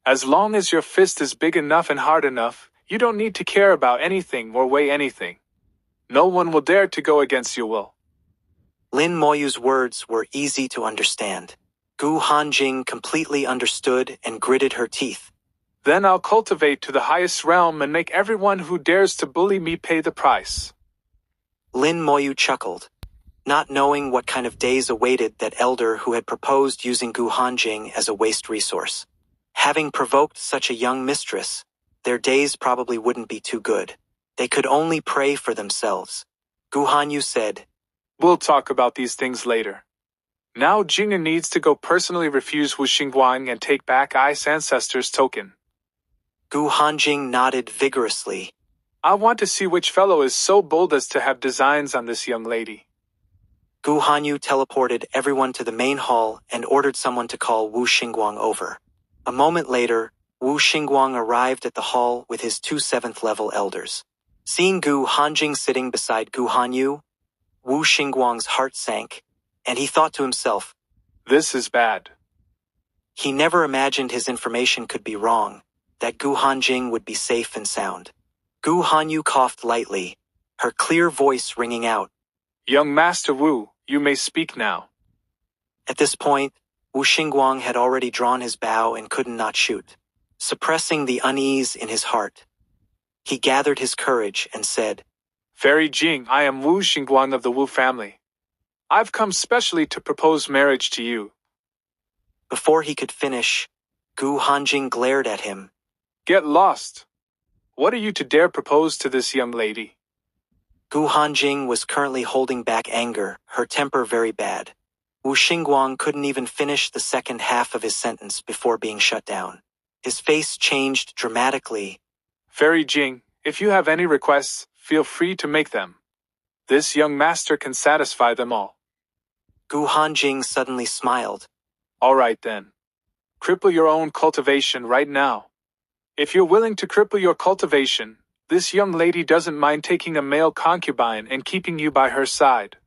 As long as your fist is big enough and hard enough, you don't need to care about anything or weigh anything. No one will dare to go against your will. Lin Moyu's words were easy to understand. Gu Hanjing completely understood and gritted her teeth. Then I'll cultivate to the highest realm and make everyone who dares to bully me pay the price. Lin Moyu chuckled, not knowing what kind of days awaited that elder who had proposed using Gu Hanjing as a waste resource. Having provoked such a young mistress, their days probably wouldn't be too good. They could only pray for themselves. Gu Hanyu said, We'll talk about these things later. Now Jing'an needs to go personally refuse Wu Xingguang and take back Ice Ancestor's token. Gu Hanjing nodded vigorously. I want to see which fellow is so bold as to have designs on this young lady. Gu Hanyu teleported everyone to the main hall and ordered someone to call Wu Xingguang over. A moment later, Wu Xingguang arrived at the hall with his 2 7th-level elders. Seeing Gu Hanjing sitting beside Gu Hanyu, Wu Xingguang's heart sank, and he thought to himself, This is bad. He never imagined his information could be wrong, that Gu Hanjing would be safe and sound. Gu Hanyu coughed lightly, her clear voice ringing out. Young Master Wu, you may speak now. At this point, Wu Xingguang had already drawn his bow and could not shoot, suppressing the unease in his heart. He gathered his courage and said, Fairy Jing, I am Wu Xingguang of the Wu family. I've come specially to propose marriage to you. Before he could finish, Gu Hanjing glared at him. Get lost. What are you to dare propose to this young lady? Gu Hanjing was currently holding back anger, her temper very bad. Wu Xingguang couldn't even finish the second half of his sentence before being shut down. His face changed dramatically. Fairy Jing, if you have any requests, feel free to make them. This young master can satisfy them all. Gu Hanjing suddenly smiled. All right then. Cripple your own cultivation right now. If you're willing to cripple your cultivation, this young lady doesn't mind taking a male concubine and keeping you by her side.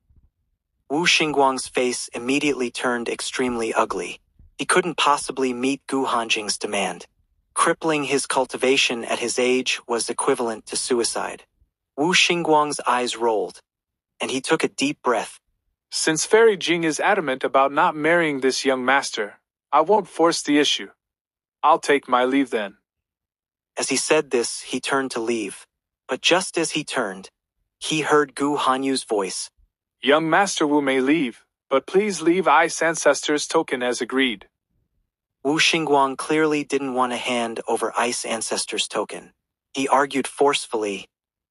Wu Xingguang's face immediately turned extremely ugly. He couldn't possibly meet Gu Hanjing's demand. Crippling his cultivation at his age was equivalent to suicide. Wu Xingguang's eyes rolled, and he took a deep breath. Since Fairy Jing is adamant about not marrying this young master, I won't force the issue. I'll take my leave then. As he said this, he turned to leave. But just as he turned, he heard Gu Hanyu's voice. Young Master Wu may leave, but please leave Ice Ancestor's token as agreed. Wu Xingguang clearly didn't want to hand over Ice Ancestor's token. He argued forcefully.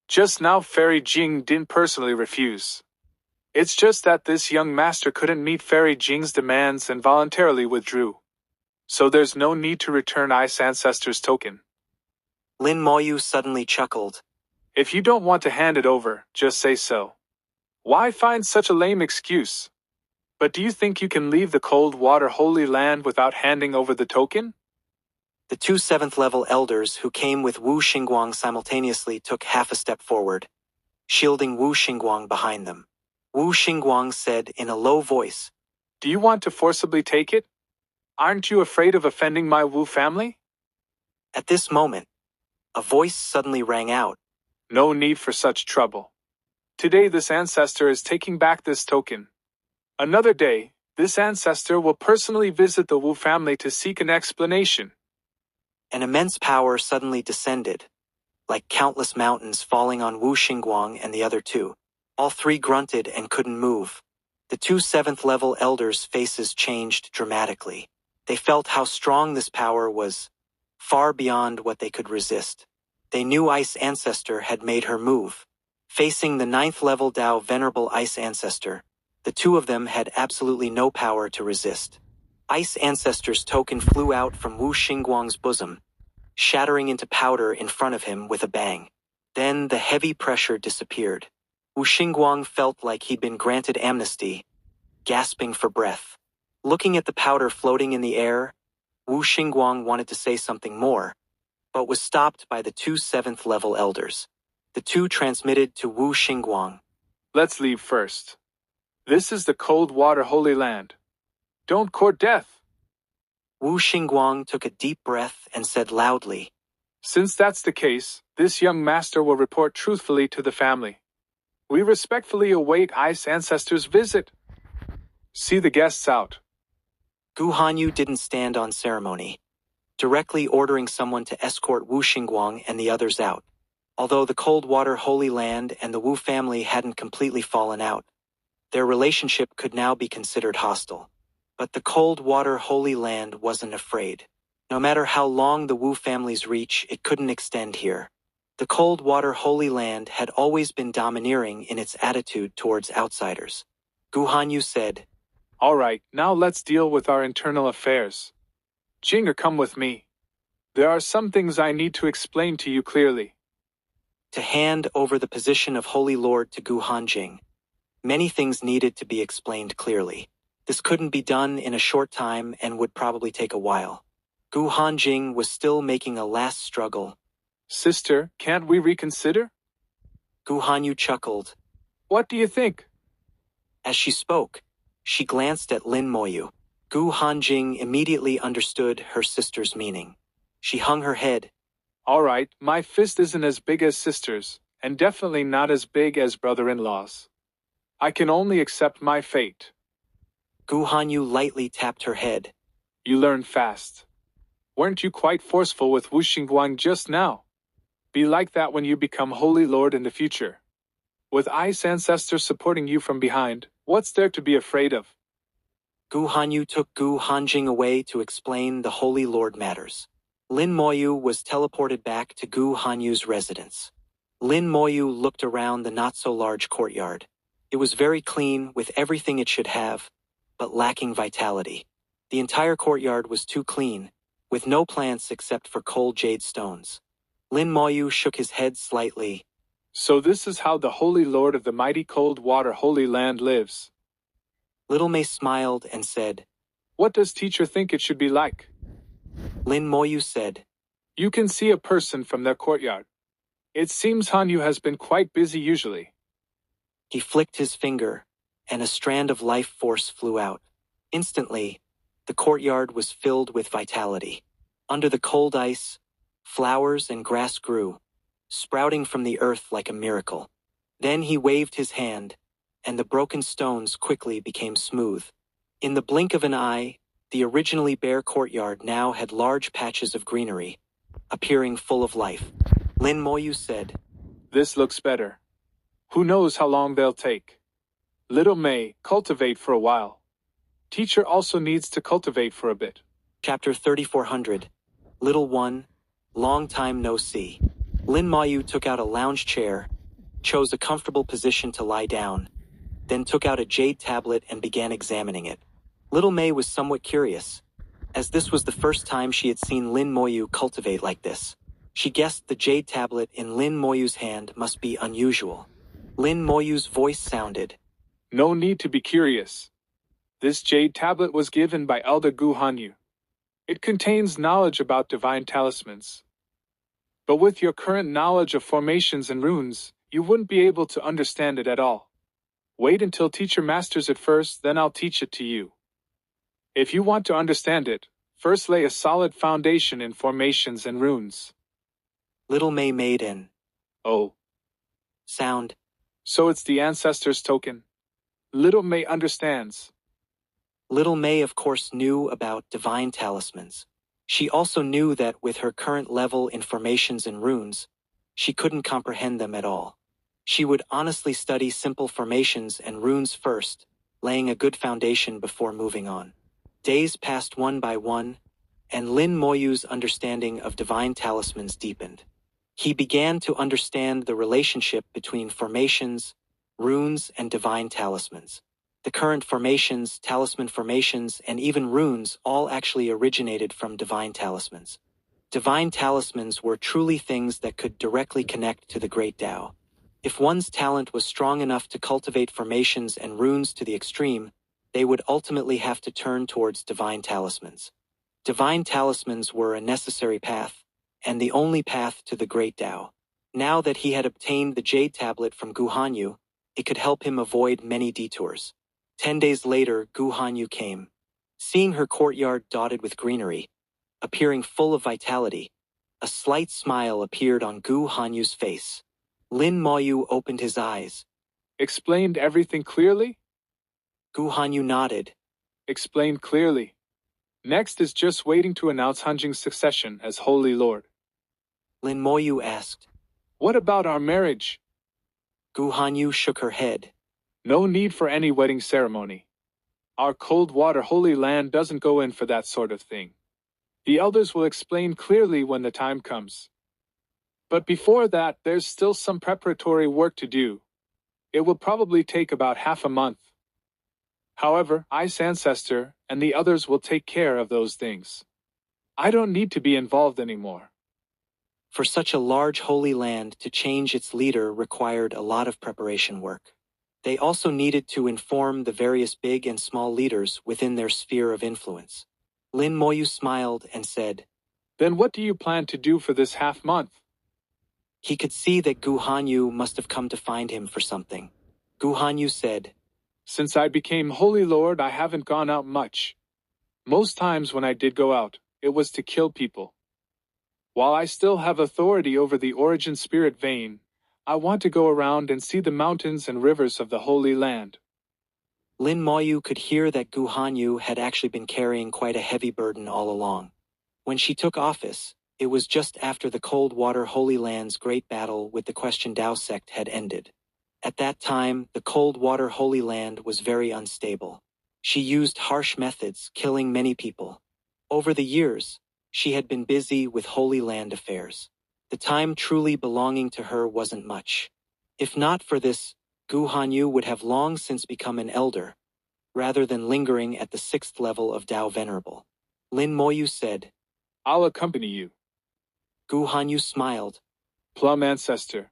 Just now Fairy Jing didn't personally refuse. It's just that this young master couldn't meet Fairy Jing's demands and voluntarily withdrew. So there's no need to return Ice Ancestor's token. Lin Moyu suddenly chuckled. If you don't want to hand it over, just say so. Why find such a lame excuse? But do you think you can leave the cold water holy land without handing over the token? The 2 7th-level elders who came with Wu Xingguang simultaneously took half a step forward, shielding Wu Xingguang behind them. Wu Xingguang said in a low voice, Do you want to forcibly take it? Aren't you afraid of offending my Wu family? At this moment, a voice suddenly rang out. No need for such trouble. Today this ancestor is taking back this token. Another day, this ancestor will personally visit the Wu family to seek an explanation. An immense power suddenly descended, like countless mountains falling on Wu Xingguang and the other two. All three grunted and couldn't move. The 2 7th-level elders' faces changed dramatically. They felt how strong this power was, far beyond what they could resist. They knew Ice Ancestor had made her move. Facing the 9th-level Dao Venerable Ice Ancestor, the two of them had absolutely no power to resist. Ice Ancestor's token flew out from Wu Xingguang's bosom, shattering into powder in front of him with a bang. Then the heavy pressure disappeared. Wu Xingguang felt like he'd been granted amnesty, gasping for breath. Looking at the powder floating in the air, Wu Xingguang wanted to say something more, but was stopped by the 2 7th-level elders. The two transmitted to Wu Xingguang. Let's leave first. This is the cold water holy land. Don't court death. Wu Xingguang took a deep breath and said loudly, Since that's the case, this young master will report truthfully to the family. We respectfully await Ice Ancestor's visit. See the guests out. Gu Hanyu didn't stand on ceremony, directly ordering someone to escort Wu Xingguang and the others out. Although the Coldwater Holy Land and the Wu family hadn't completely fallen out, their relationship could now be considered hostile. But the Coldwater Holy Land wasn't afraid. No matter how long the Wu family's reach, it couldn't extend here. The Coldwater Holy Land had always been domineering in its attitude towards outsiders. Gu Hanyu said, All right, now let's deal with our internal affairs. Jinger, come with me. There are some things I need to explain to you clearly. To hand over the position of Holy Lord to Gu Hanjing, many things needed to be explained clearly. This couldn't be done in a short time and would probably take a while. Gu Hanjing was still making a last struggle. Sister, can't we reconsider? Gu Hanyu chuckled. What do you think? As she spoke, she glanced at Lin Moyu. Gu Hanjing immediately understood her sister's meaning. She hung her head. All right, my fist isn't as big as sister's, and definitely not as big as brother-in-law's. I can only accept my fate. Gu Hanyu lightly tapped her head. You learn fast. Weren't you quite forceful with Wu Xingguang just now? Be like that when you become Holy Lord in the future. With Ice ancestors supporting you from behind, what's there to be afraid of? Gu Hanyu took Gu Hanjing away to explain the Holy Lord matters. Lin Moyu was teleported back to Gu Hanyu's residence. Lin Moyu looked around the not-so-large courtyard. It was very clean, with everything it should have, but lacking vitality. The entire courtyard was too clean, with no plants except for cold jade stones. Lin Moyu shook his head slightly. So this is how the Holy Lord of the mighty Coldwater Holy Land lives. Little May smiled and said, What does teacher think it should be like? Lin Moyu said, You can see a person from their courtyard. It seems Hanyu has been quite busy usually. He flicked his finger, and a strand of life force flew out. Instantly, the courtyard was filled with vitality. Under the cold ice, flowers and grass grew, sprouting from the earth like a miracle. Then he waved his hand, and the broken stones quickly became smooth. In the blink of an eye, the originally bare courtyard now had large patches of greenery, appearing full of life. Lin Moyu said, This looks better. Who knows how long they'll take? Little May, cultivate for a while. Teacher also needs to cultivate for a bit. Chapter 3400. Little One, Long Time No See. Lin Moyu took out a lounge chair, chose a comfortable position to lie down, then took out a jade tablet and began examining it. Little May was somewhat curious, as this was the first time she had seen Lin Moyu cultivate like this. She guessed the jade tablet in Lin Moyu's hand must be unusual. Lin Moyu's voice sounded. No need to be curious. This jade tablet was given by Elder Gu Hanyu. It contains knowledge about divine talismans. But with your current knowledge of formations and runes, you wouldn't be able to understand it at all. Wait until teacher masters it first, then I'll teach it to you. If you want to understand it, first lay a solid foundation in formations and runes. Little May made an Oh. sound. So it's the ancestor's token. Little May understands. Little May, of course, knew about divine talismans. She also knew that with her current level in formations and runes, she couldn't comprehend them at all. She would honestly study simple formations and runes first, laying a good foundation before moving on. Days passed one by one, and Lin Moyu's understanding of divine talismans deepened. He began to understand the relationship between formations, runes, and divine talismans. The current formations, talisman formations, and even runes all actually originated from divine talismans. Divine talismans were truly things that could directly connect to the Great Tao. If one's talent was strong enough to cultivate formations and runes to the extreme, they would ultimately have to turn towards divine talismans. Divine talismans were a necessary path, and the only path to the Great Tao. Now that he had obtained the jade tablet from Gu Hanyu, it could help him avoid many detours. 10 days later, Gu Hanyu came. Seeing her courtyard dotted with greenery, appearing full of vitality, a slight smile appeared on Gu Hanyu's face. Lin Moyu opened his eyes. Explained everything clearly? Gu Hanyu nodded. Explained clearly. Next is just waiting to announce Hanjing's succession as Holy Lord. Lin Moyu asked. What about our marriage? Gu Hanyu shook her head. No need for any wedding ceremony. Our cold water holy land doesn't go in for that sort of thing. The elders will explain clearly when the time comes. But before that, there's still some preparatory work to do. It will probably take about half a month. However, Ice Ancestor and the others will take care of those things. I don't need to be involved anymore. For such a large holy land to change its leader required a lot of preparation work. They also needed to inform the various big and small leaders within their sphere of influence. Lin Moyu smiled and said, Then what do you plan to do for this half month? He could see that Gu Hanyu must have come to find him for something. Gu Hanyu said, Since I became Holy Lord, I haven't gone out much. Most times when I did go out, it was to kill people. While I still have authority over the origin spirit vein, I want to go around and see the mountains and rivers of the Holy Land. Lin Moyu could hear that Gu Hanyu had actually been carrying quite a heavy burden all along. When she took office, it was just after the Cold Water Holy Land's great battle with the Question Dao sect had ended. At that time, the Cold Water Holy Land was very unstable. She used harsh methods, killing many people. Over the years, she had been busy with Holy Land affairs. The time truly belonging to her wasn't much. If not for this, Gu Hanyu would have long since become an elder, rather than lingering at the 6th level of Dao Venerable. Lin Moyu said, I'll accompany you. Gu Hanyu smiled. Plum Ancestor.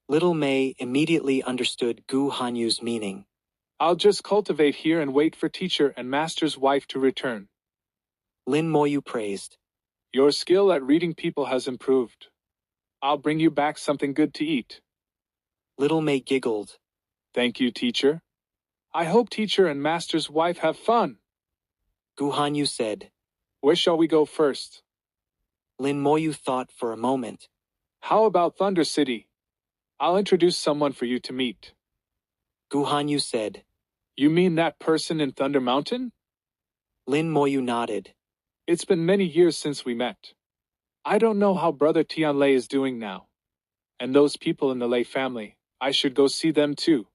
Little Mei immediately understood Gu Hanyu's meaning. I'll just cultivate here and wait for teacher and master's wife to return. Lin Moyu praised. Your skill at reading people has improved. I'll bring you back something good to eat. Little Mei giggled. Thank you, teacher. I hope teacher and master's wife have fun. Gu Hanyu said. Where shall we go first? Lin Moyu thought for a moment. How about Thunder City? I'll introduce someone for you to meet. Gu Hanyu said. You mean that person in Thunder Mountain? Lin Moyu nodded. It's been many years since we met. I don't know how Brother Tianlei is doing now. And those people in the Lei family, I should go see them too.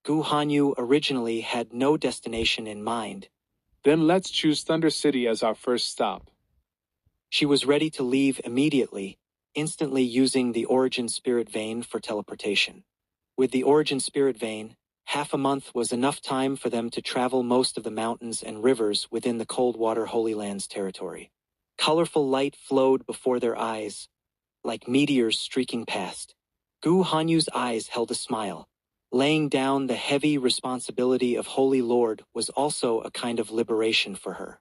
Gu Hanyu originally had no destination in mind. Then let's choose Thunder City as our first stop. She was ready to leave immediately, instantly using the Origin Spirit Vein for teleportation. With the Origin Spirit Vein, half a month was enough time for them to travel most of the mountains and rivers within the Cold Water Holy Land's territory. Colorful light flowed before their eyes, like meteors streaking past. Gu Hanyu's eyes held a smile. Laying down the heavy responsibility of Holy Lord was also a kind of liberation for her.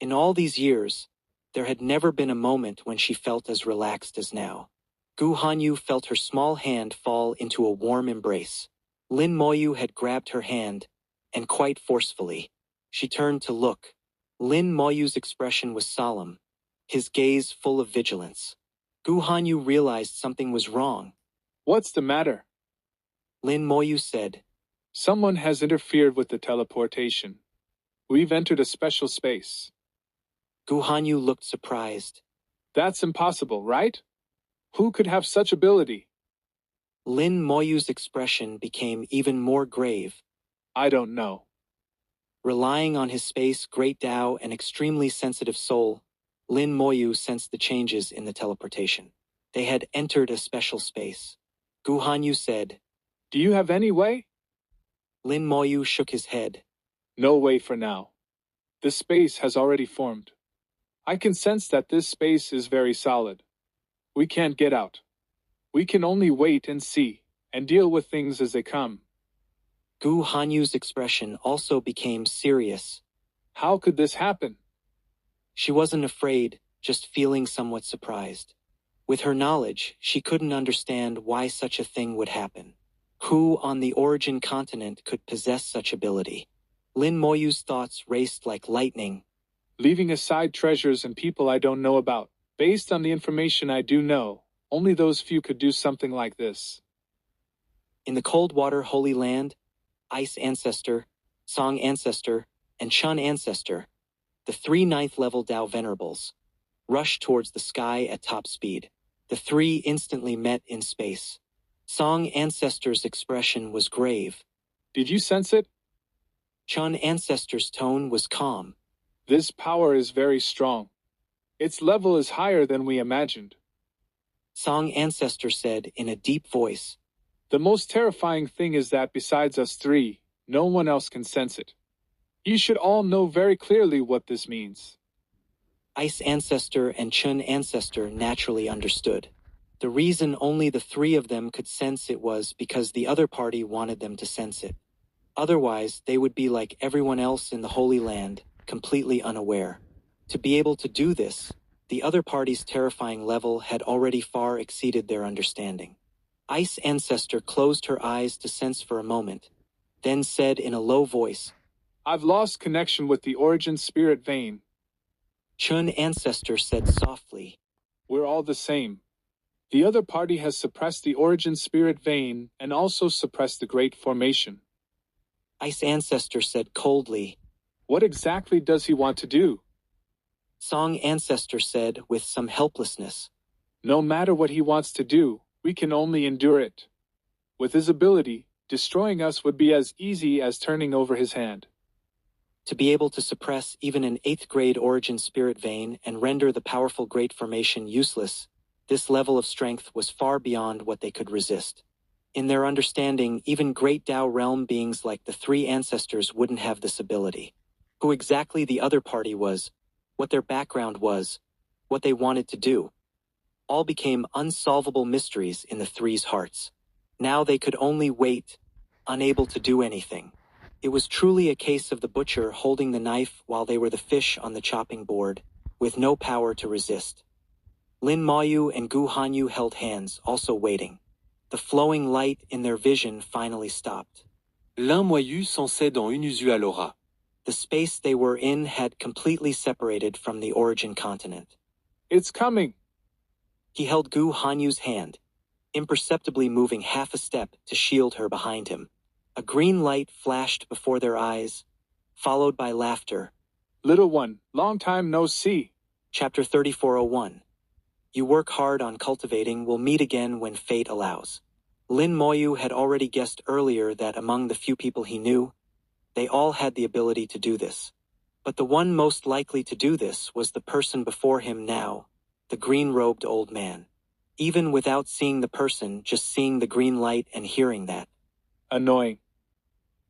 In all these years, there had never been a moment when she felt as relaxed as now. Gu Hanyu felt her small hand fall into a warm embrace. Lin Moyu had grabbed her hand, and quite forcefully. She turned to look. Lin Moyu's expression was solemn, his gaze full of vigilance. Gu Hanyu realized something was wrong. What's the matter? Lin Moyu said. Someone has interfered with the teleportation. We've entered a special space. Gu Hanyu looked surprised. That's impossible, right? Who could have such ability? Lin Moyu's expression became even more grave. I don't know. Relying on his space, great Tao, and extremely sensitive soul, Lin Moyu sensed the changes in the teleportation. They had entered a special space. Gu Hanyu said, Do you have any way? Lin Moyu shook his head. No way for now. The space has already formed. I can sense that this space is very solid. We can't get out. We can only wait and see, and deal with things as they come. Gu Hanyu's expression also became serious. How could this happen? She wasn't afraid, just feeling somewhat surprised. With her knowledge, she couldn't understand why such a thing would happen. Who on the Origin continent could possess such ability? Lin Moyu's thoughts raced like lightning. Leaving aside treasures and people I don't know about, based on the information I do know, only those few could do something like this. In the Cold Water Holy Land, Ice Ancestor, Song Ancestor, and Chun Ancestor, the 3 9th level Dao Venerables, rushed towards the sky at top speed. The three instantly met in space. Song Ancestor's expression was grave. Did you sense it? Chun Ancestor's tone was calm. This power is very strong. Its level is higher than we imagined. Song Ancestor said in a deep voice. The most terrifying thing is that besides us three, no one else can sense it. You should all know very clearly what this means. Ice Ancestor and Chun Ancestor naturally understood. The reason only the three of them could sense it was because the other party wanted them to sense it. Otherwise, they would be like everyone else in the Holy Land, completely unaware. To be able to do this, the other party's terrifying level had already far exceeded their understanding. Ice Ancestor closed her eyes to sense for a moment, then said in a low voice, I've lost connection with the origin spirit vein. Chun Ancestor said softly, We're all the same. The other party has suppressed the origin spirit vein and also suppressed the Great Formation. Ice Ancestor said coldly, What exactly does he want to do? Song Ancestor said with some helplessness, No matter what he wants to do, we can only endure it. With his ability, destroying us would be as easy as turning over his hand. To be able to suppress even an 8th grade origin spirit vein and render the powerful Great Formation useless, this level of strength was far beyond what they could resist. In their understanding, even great Tao realm beings like the three ancestors wouldn't have this ability. Who exactly the other party was, what their background was, what they wanted to do, all became unsolvable mysteries in the three's hearts. Now they could only wait, unable to do anything. It was truly a case of the butcher holding the knife while they were the fish on the chopping board, with no power to resist. Lin Moyu and Gu Hanyu held hands, also waiting. The flowing light in their vision finally stopped. Lin Moyu sensait dans inusual aura. The space they were in had completely separated from the origin continent. It's coming! He held Gu Hanyu's hand, imperceptibly moving half a step to shield her behind him. A green light flashed before their eyes, followed by laughter. Little one, long time no see. Chapter 3401. You work hard on cultivating, we'll meet again when fate allows. Lin Moyu had already guessed earlier that among the few people he knew, they all had the ability to do this. But the one most likely to do this was the person before him now, the green-robed old man. Even without seeing the person, just seeing the green light and hearing that Annoying.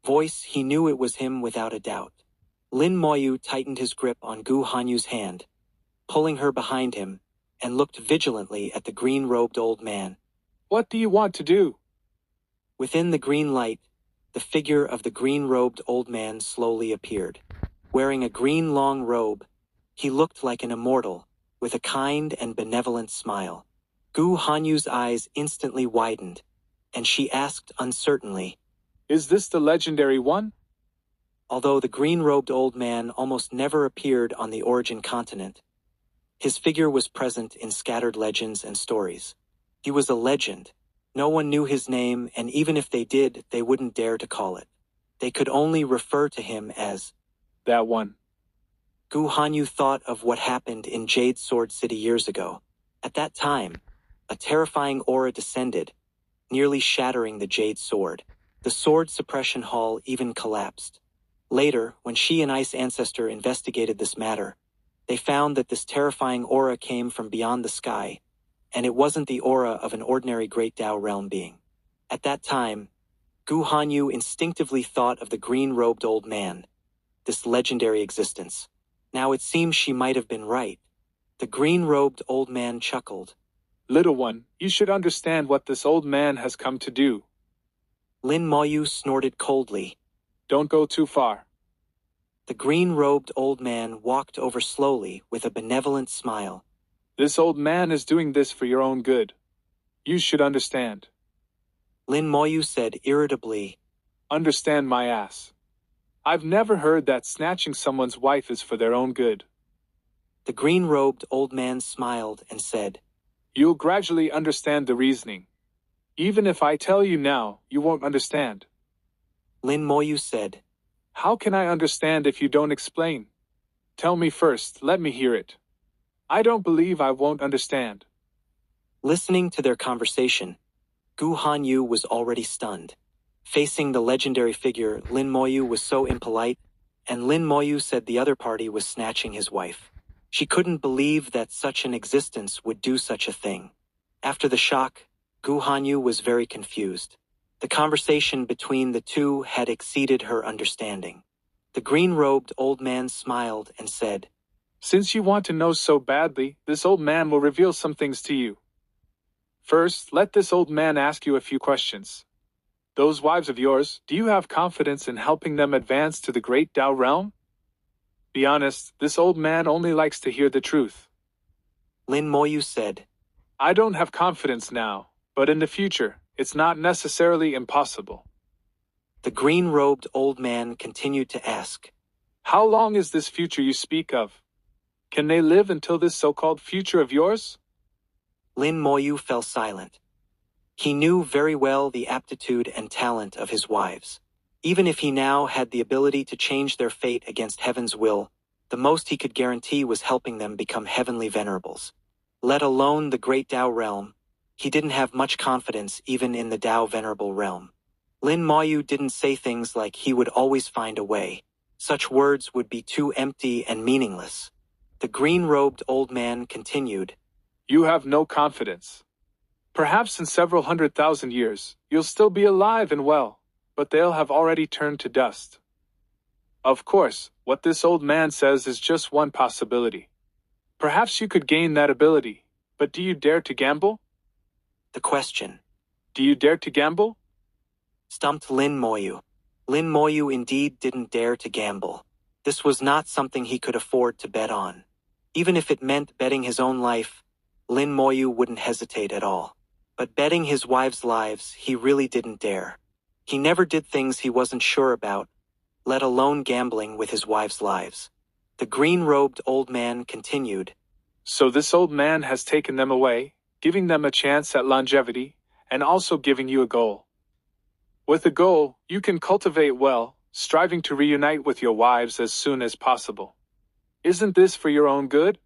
voice, he knew it was him without a doubt. Lin Moyu tightened his grip on Gu Hanyu's hand, pulling her behind him, and looked vigilantly at the green-robed old man. What do you want to do? Within the green light, the figure of the green-robed old man slowly appeared. Wearing a green long robe, he looked like an immortal, with a kind and benevolent smile. Gu Hanyu's eyes instantly widened, and she asked uncertainly, Is this the legendary one? Although the green-robed old man almost never appeared on the origin continent, his figure was present in scattered legends and stories. He was a legend. No one knew his name, and even if they did, they wouldn't dare to call it. They could only refer to him as That one. Gu Hanyu thought of what happened in Jade Sword City years ago. At that time, a terrifying aura descended, nearly shattering the Jade Sword. The sword suppression hall even collapsed. Later, when she and Ice Ancestor investigated this matter, they found that this terrifying aura came from beyond the sky, and it wasn't the aura of an ordinary Great Tao realm being. At that time, Gu Hanyu instinctively thought of the green-robed old man, this legendary existence. Now it seems she might have been right. The green-robed old man chuckled. Little one, you should understand what this old man has come to do. Lin Moyu snorted coldly. Don't go too far. The green-robed old man walked over slowly with a benevolent smile. This old man is doing this for your own good. You should understand. Lin Moyu said irritably, Understand my ass. I've never heard that snatching someone's wife is for their own good. The green-robed old man smiled and said, You'll gradually understand the reasoning. Even if I tell you now, you won't understand. Lin Moyu said, How can I understand if you don't explain? Tell me first, let me hear it. I don't believe I won't understand. Listening to their conversation, Gu Hanyu was already stunned. Facing the legendary figure, Lin Moyu was so impolite, and Lin Moyu said the other party was snatching his wife. She couldn't believe that such an existence would do such a thing. After the shock, Gu Hanyu was very confused. The conversation between the two had exceeded her understanding. The green-robed old man smiled and said, "Since you want to know so badly, this old man will reveal some things to you. First, let this old man ask you a few questions. Those wives of yours, do you have confidence in helping them advance to the great Tao realm? Be honest, this old man only likes to hear the truth." Lin Moyu said, "I don't have confidence now, but in the future, it's not necessarily impossible." The green-robed old man continued to ask, "How long is this future you speak of? Can they live until this so-called future of yours?" Lin Moyu fell silent. He knew very well the aptitude and talent of his wives. Even if he now had the ability to change their fate against heaven's will, the most he could guarantee was helping them become heavenly venerables. Let alone the great Tao realm, he didn't have much confidence even in the Tao venerable realm. Lin Moyu didn't say things like he would always find a way. Such words would be too empty and meaningless. The green-robed old man continued, "You have no confidence. Perhaps in several 100,000 years, you'll still be alive and well, but they'll have already turned to dust. Of course, what this old man says is just one possibility. Perhaps you could gain that ability, but do you dare to gamble?" The question, "Do you dare to gamble?" stumped Lin Moyu. Lin Moyu indeed didn't dare to gamble. This was not something he could afford to bet on. Even if it meant betting his own life, Lin Moyu wouldn't hesitate at all. But betting his wives' lives, he really didn't dare. He never did things he wasn't sure about, let alone gambling with his wives' lives. The green-robed old man continued, "So this old man has taken them away, giving them a chance at longevity, and also giving you a goal. With a goal, you can cultivate well, striving to reunite with your wives as soon as possible. Isn't this for your own good?"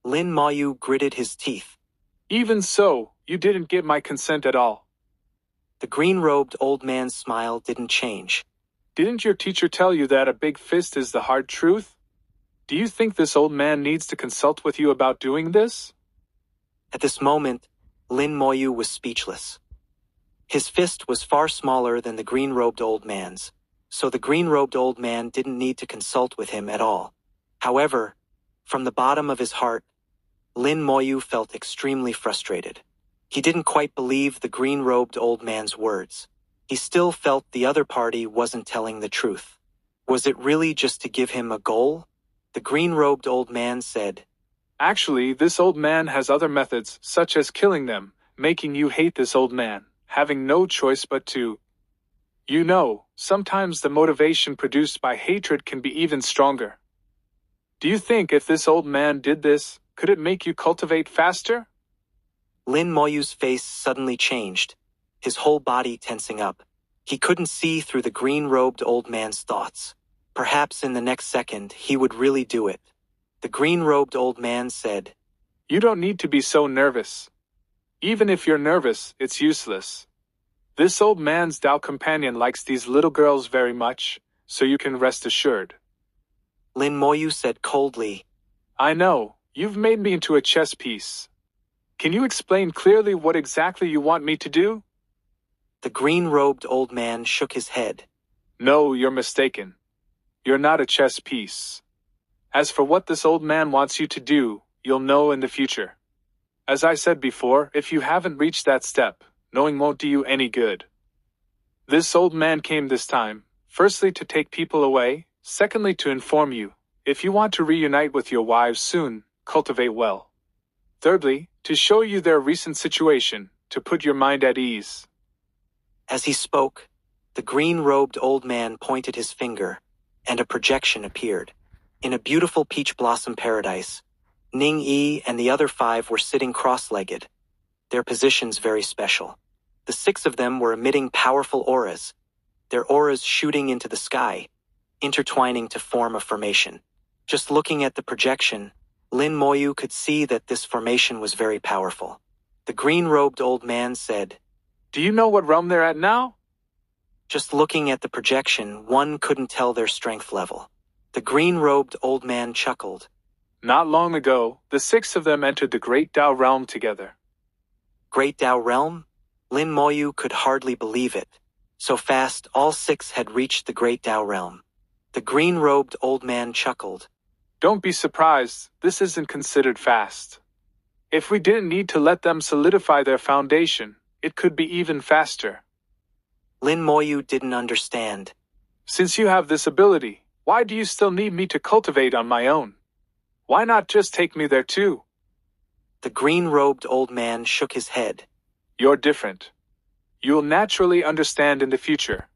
Lin Moyu gritted his teeth. "Even so, you didn't get my consent at all." The green-robed old man's smile didn't change. "Didn't your teacher tell you that a big fist is the hard truth? Do you think this old man needs to consult with you about doing this?" At this moment, Lin Moyu was speechless. His fist was far smaller than the green-robed old man's, so the green-robed old man didn't need to consult with him at all. However, from the bottom of his heart, Lin Moyu felt extremely frustrated. He didn't quite believe the green-robed old man's words. He still felt the other party wasn't telling the truth. Was it really just to give him a goal? The green-robed old man said, "Actually, this old man has other methods, such as killing them, making you hate this old man, having no choice but to. You know, sometimes the motivation produced by hatred can be even stronger. Do you think if this old man did this, could it make you cultivate faster?" Lin Moyu's face suddenly changed, his whole body tensing up. He couldn't see through the green-robed old man's thoughts. Perhaps in the next second he would really do it. The green-robed old man said, "You don't need to be so nervous. Even if you're nervous, it's useless. This old man's Tao companion likes these little girls very much, so you can rest assured." Lin Moyu said coldly, "I know, you've made me into a chess piece. Can you explain clearly what exactly you want me to do?" The green-robed old man shook his head. "No, you're mistaken. You're not a chess piece. As for what this old man wants you to do, you'll know in the future. As I said before, if you haven't reached that step, knowing won't do you any good. This old man came this time, firstly to take people away, secondly to inform you, if you want to reunite with your wives soon, cultivate well. Thirdly, to show you their recent situation, to put your mind at ease." As he spoke, the green-robed old man pointed his finger, and a projection appeared. In a beautiful peach blossom paradise, Ning Yi and the other 5 were sitting cross-legged, their positions very special. The 6 of them were emitting powerful auras, their auras shooting into the sky, intertwining to form a formation. Just looking at the projection, Lin Moyu could see that this formation was very powerful. The green-robed old man said, Do you know what realm they're at now? Just looking at the projection, one couldn't tell their strength level. The green-robed old man chuckled. Not long ago, the 6 of them entered the Great Tao realm together. Great Tao realm? Lin Moyu could hardly believe it. So fast, all 6 had reached the Great Tao realm. The green-robed old man chuckled. Don't be surprised, this isn't considered fast. If we didn't need to let them solidify their foundation, it could be even faster. Lin Moyu didn't understand. Since you have this ability, why do you still need me to cultivate on my own? Why not just take me there too? The green-robed old man shook his head. You're different. You'll naturally understand in the future.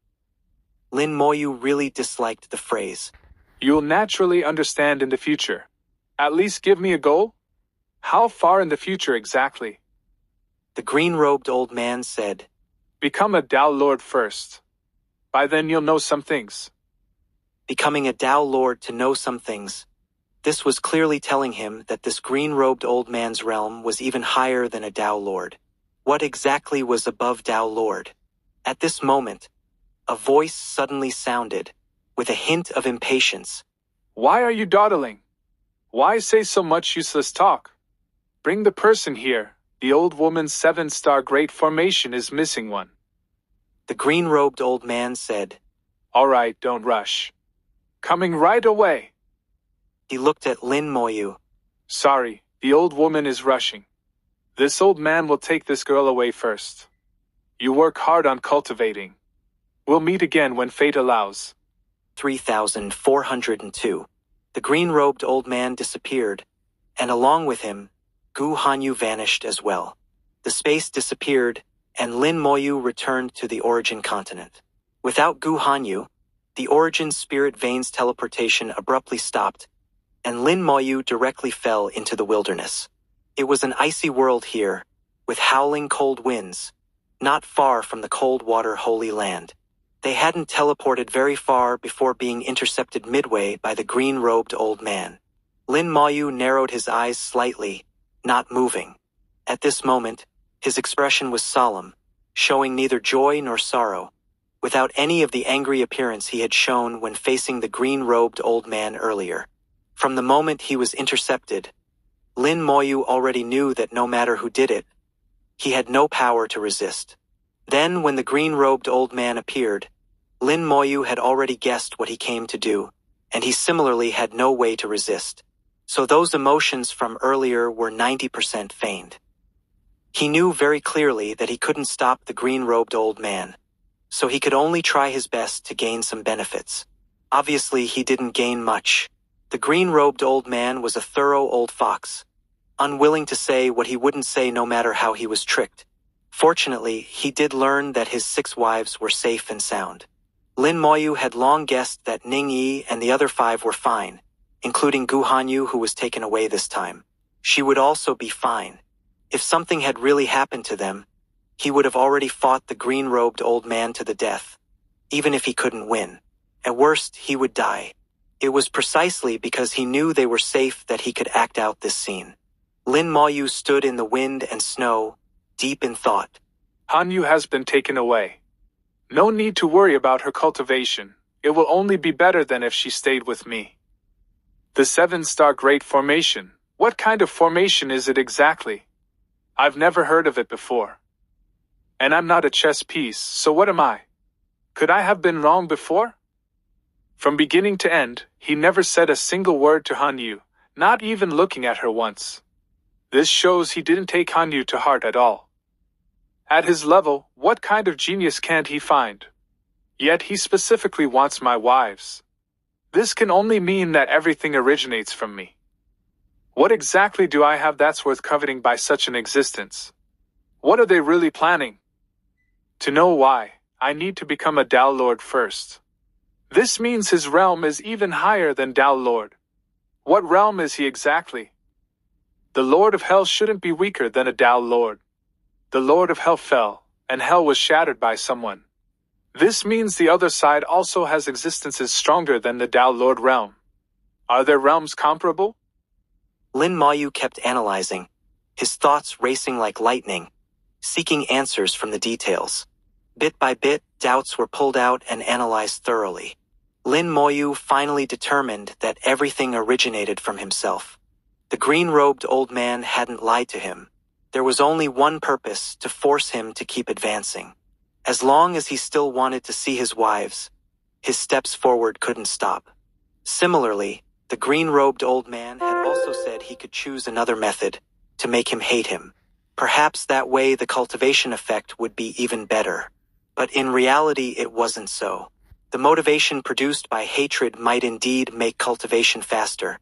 Lin Moyu really disliked the phrase. You'll naturally understand in the future. At least give me a goal? How far in the future exactly? The green-robed old man said, Become a Tao Lord first. By then you'll know some things. Becoming a Tao Lord to know some things. This was clearly telling him that this green-robed old man's realm was even higher than a Tao Lord. What exactly was above Tao Lord? At this moment, a voice suddenly sounded, with a hint of impatience. Why are you dawdling? Why say so much useless talk? Bring the person here. The old woman's 7-star great formation is missing one. The green-robed old man said, All right, don't rush. Coming right away. He looked at Lin Moyu. Sorry, the old woman is rushing. This old man will take this girl away first. You work hard on cultivating. We'll meet again when fate allows. 3402. The green-robed old man disappeared, and along with him, Gu Hanyu vanished as well. The space disappeared, and Lin Moyu returned to the origin continent. Without Gu Hanyu, the origin spirit veins teleportation abruptly stopped, and Lin Moyu directly fell into the wilderness. It was an icy world here, with howling cold winds, not far from the cold water Holy Land. They hadn't teleported very far before being intercepted midway by the green-robed old man. Lin Moyu narrowed his eyes slightly, not moving. At this moment, his expression was solemn, showing neither joy nor sorrow, without any of the angry appearance he had shown when facing the green-robed old man earlier. From the moment he was intercepted, Lin Moyu already knew that no matter who did it, he had no power to resist. Then, when the green-robed old man appeared, Lin Moyu had already guessed what he came to do, and he similarly had no way to resist. So those emotions from earlier were 90% feigned. He knew very clearly that he couldn't stop the green-robed old man, so he could only try his best to gain some benefits. Obviously, he didn't gain much. The green-robed old man was a thorough old fox, unwilling to say what he wouldn't say no matter how he was tricked. Fortunately, he did learn that his 6 wives were safe and sound. Lin Moyu had long guessed that Ning Yi and the other 5 were fine, including Gu Hanyu, who was taken away this time. She would also be fine. If something had really happened to them, he would have already fought the green-robed old man to the death, even if he couldn't win. At worst, he would die. It was precisely because he knew they were safe that he could act out this scene. Lin Moyu stood in the wind and snow, deep in thought. Hanyu has been taken away. No need to worry about her cultivation. It will only be better than if she stayed with me. The 7-star great formation. What kind of formation is it exactly? I've never heard of it before. And I'm not a chess piece, so what am I? Could I have been wrong before? From beginning to end, he never said a single word to Hanyu, not even looking at her once. This shows he didn't take Hanyu to heart at all. At his level, what kind of genius can't he find? Yet he specifically wants my wives. This can only mean that everything originates from me. What exactly do I have that's worth coveting by such an existence? What are they really planning? To know why, I need to become a Tao Lord first. This means his realm is even higher than Tao Lord. What realm is he exactly? The Lord of Hell shouldn't be weaker than a Tao Lord. The Lord of Hell fell, and Hell was shattered by someone. This means the other side also has existences stronger than the Tao Lord realm. Are their realms comparable? Lin Moyu kept analyzing, his thoughts racing like lightning, seeking answers from the details. Bit by bit, doubts were pulled out and analyzed thoroughly. Lin Moyu finally determined that everything originated from himself. The green-robed old man hadn't lied to him. There was only one purpose: to force him to keep advancing. As long as he still wanted to see his wives, his steps forward couldn't stop. Similarly, the green-robed old man had also said he could choose another method to make him hate him. Perhaps that way the cultivation effect would be even better. But in reality it wasn't so. The motivation produced by hatred might indeed make cultivation faster,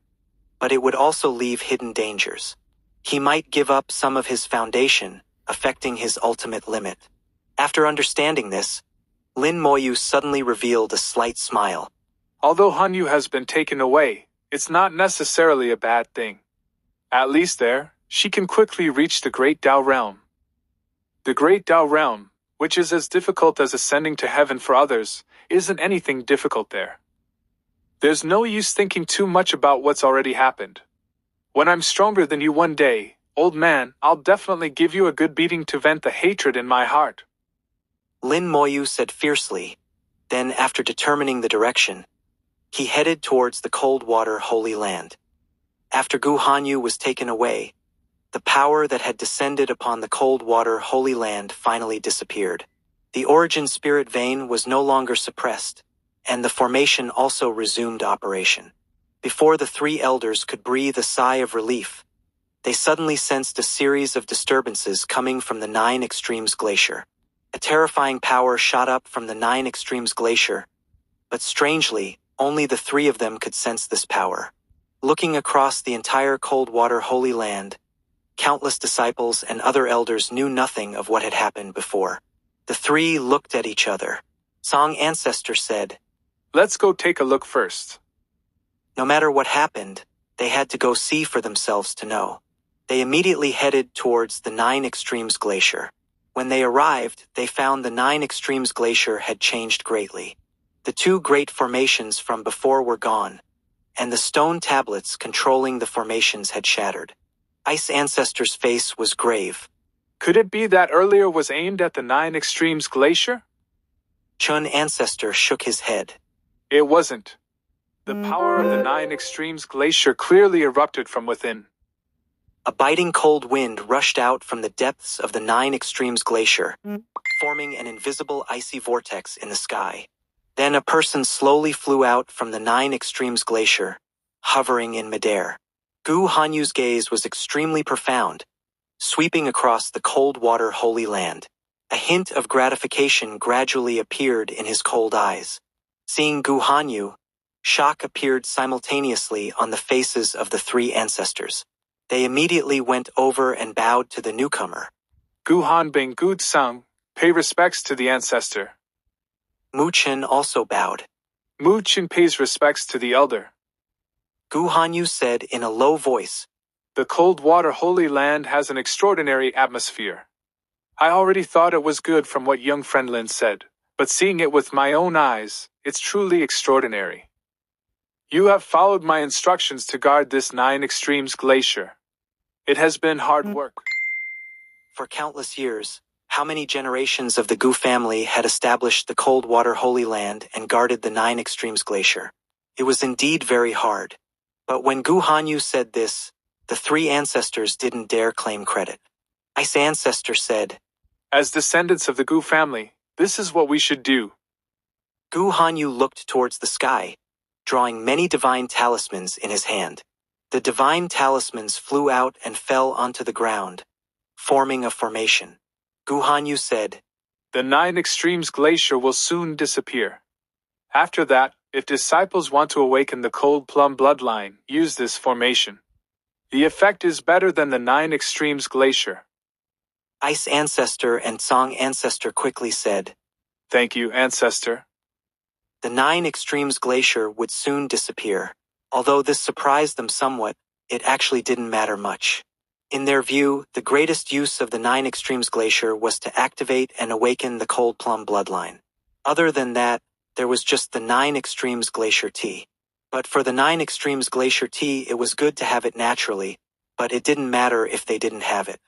but it would also leave hidden dangers. He might give up some of his foundation, affecting his ultimate limit. After understanding this, Lin Moyu suddenly revealed a slight smile. Although Hanyu has been taken away, it's not necessarily a bad thing. At least there, she can quickly reach the Great Tao Realm. The Great Tao Realm, which is as difficult as ascending to heaven for others, isn't anything difficult there. There's no use thinking too much about what's already happened. When I'm stronger than you one day, old man, I'll definitely give you a good beating to vent the hatred in my heart. Lin Moyu said fiercely. Then, after determining the direction, he headed towards the cold water Holy Land. After Gu Hanyu was taken away, the power that had descended upon the cold water Holy Land finally disappeared. The origin spirit vein was no longer suppressed, and the formation also resumed operation. Before the three elders could breathe a sigh of relief, they suddenly sensed a series of disturbances coming from the Nine Extremes Glacier. A terrifying power shot up from the Nine Extremes Glacier, but strangely, only the three of them could sense this power. Looking across the entire cold water Holy Land, countless disciples and other elders knew nothing of what had happened before. The three looked at each other. Song Ancestor said, "Let's go take a look first." No matter what happened, they had to go see for themselves to know. They immediately headed towards the Nine Extremes Glacier. When they arrived, they found the Nine Extremes Glacier had changed greatly. The two great formations from before were gone, and the stone tablets controlling the formations had shattered. Ice Ancestor's face was grave. Could it be that earlier was aimed at the Nine Extremes Glacier? Chun Ancestor shook his head. It wasn't. The power of the Nine Extremes Glacier clearly erupted from within. A biting cold wind rushed out from the depths of the Nine Extremes Glacier, forming an invisible icy vortex in the sky. Then a person slowly flew out from the Nine Extremes Glacier, hovering in midair. Gu Hanyu's gaze was extremely profound, sweeping across the cold water Holy Land. A hint of gratification gradually appeared in his cold eyes. Seeing Gu Hanyu, shock appeared simultaneously on the faces of the three ancestors. They immediately went over and bowed to the newcomer. Gu Hanbing Gu Tsang, pay respects to the ancestor. Mu Chen also bowed. Mu Chen pays respects to the elder. Gu Hanyu said in a low voice, "The cold water Holy Land has an extraordinary atmosphere. I already thought it was good from what young friend Lin said, but seeing it with my own eyes, it's truly extraordinary. You have followed my instructions to guard this Nine Extremes Glacier. It has been hard work." For countless years, how many generations of the Gu family had established the cold water Holy Land and guarded the Nine Extremes Glacier? It was indeed very hard. But when Gu Hanyu said this, the three ancestors didn't dare claim credit. Ice Ancestor said, "As descendants of the Gu family, this is what we should do." Gu Hanyu looked towards the sky, drawing many divine talismans in his hand. The divine talismans flew out and fell onto the ground, forming a formation. Gu Hanyu said, "The Nine Extremes Glacier will soon disappear. After that, if disciples want to awaken the Cold Plum bloodline, use this formation. The effect is better than the Nine Extremes Glacier." Ice Ancestor and Song Ancestor quickly said, "Thank you, Ancestor." The Nine Extremes Glacier would soon disappear. Although this surprised them somewhat, it actually didn't matter much. In their view, the greatest use of the Nine Extremes Glacier was to activate and awaken the Cold Plum bloodline. Other than that, there was just the Nine Extremes Glacier tea. But for the Nine Extremes Glacier tea, it was good to have it naturally, but it didn't matter if they didn't have it.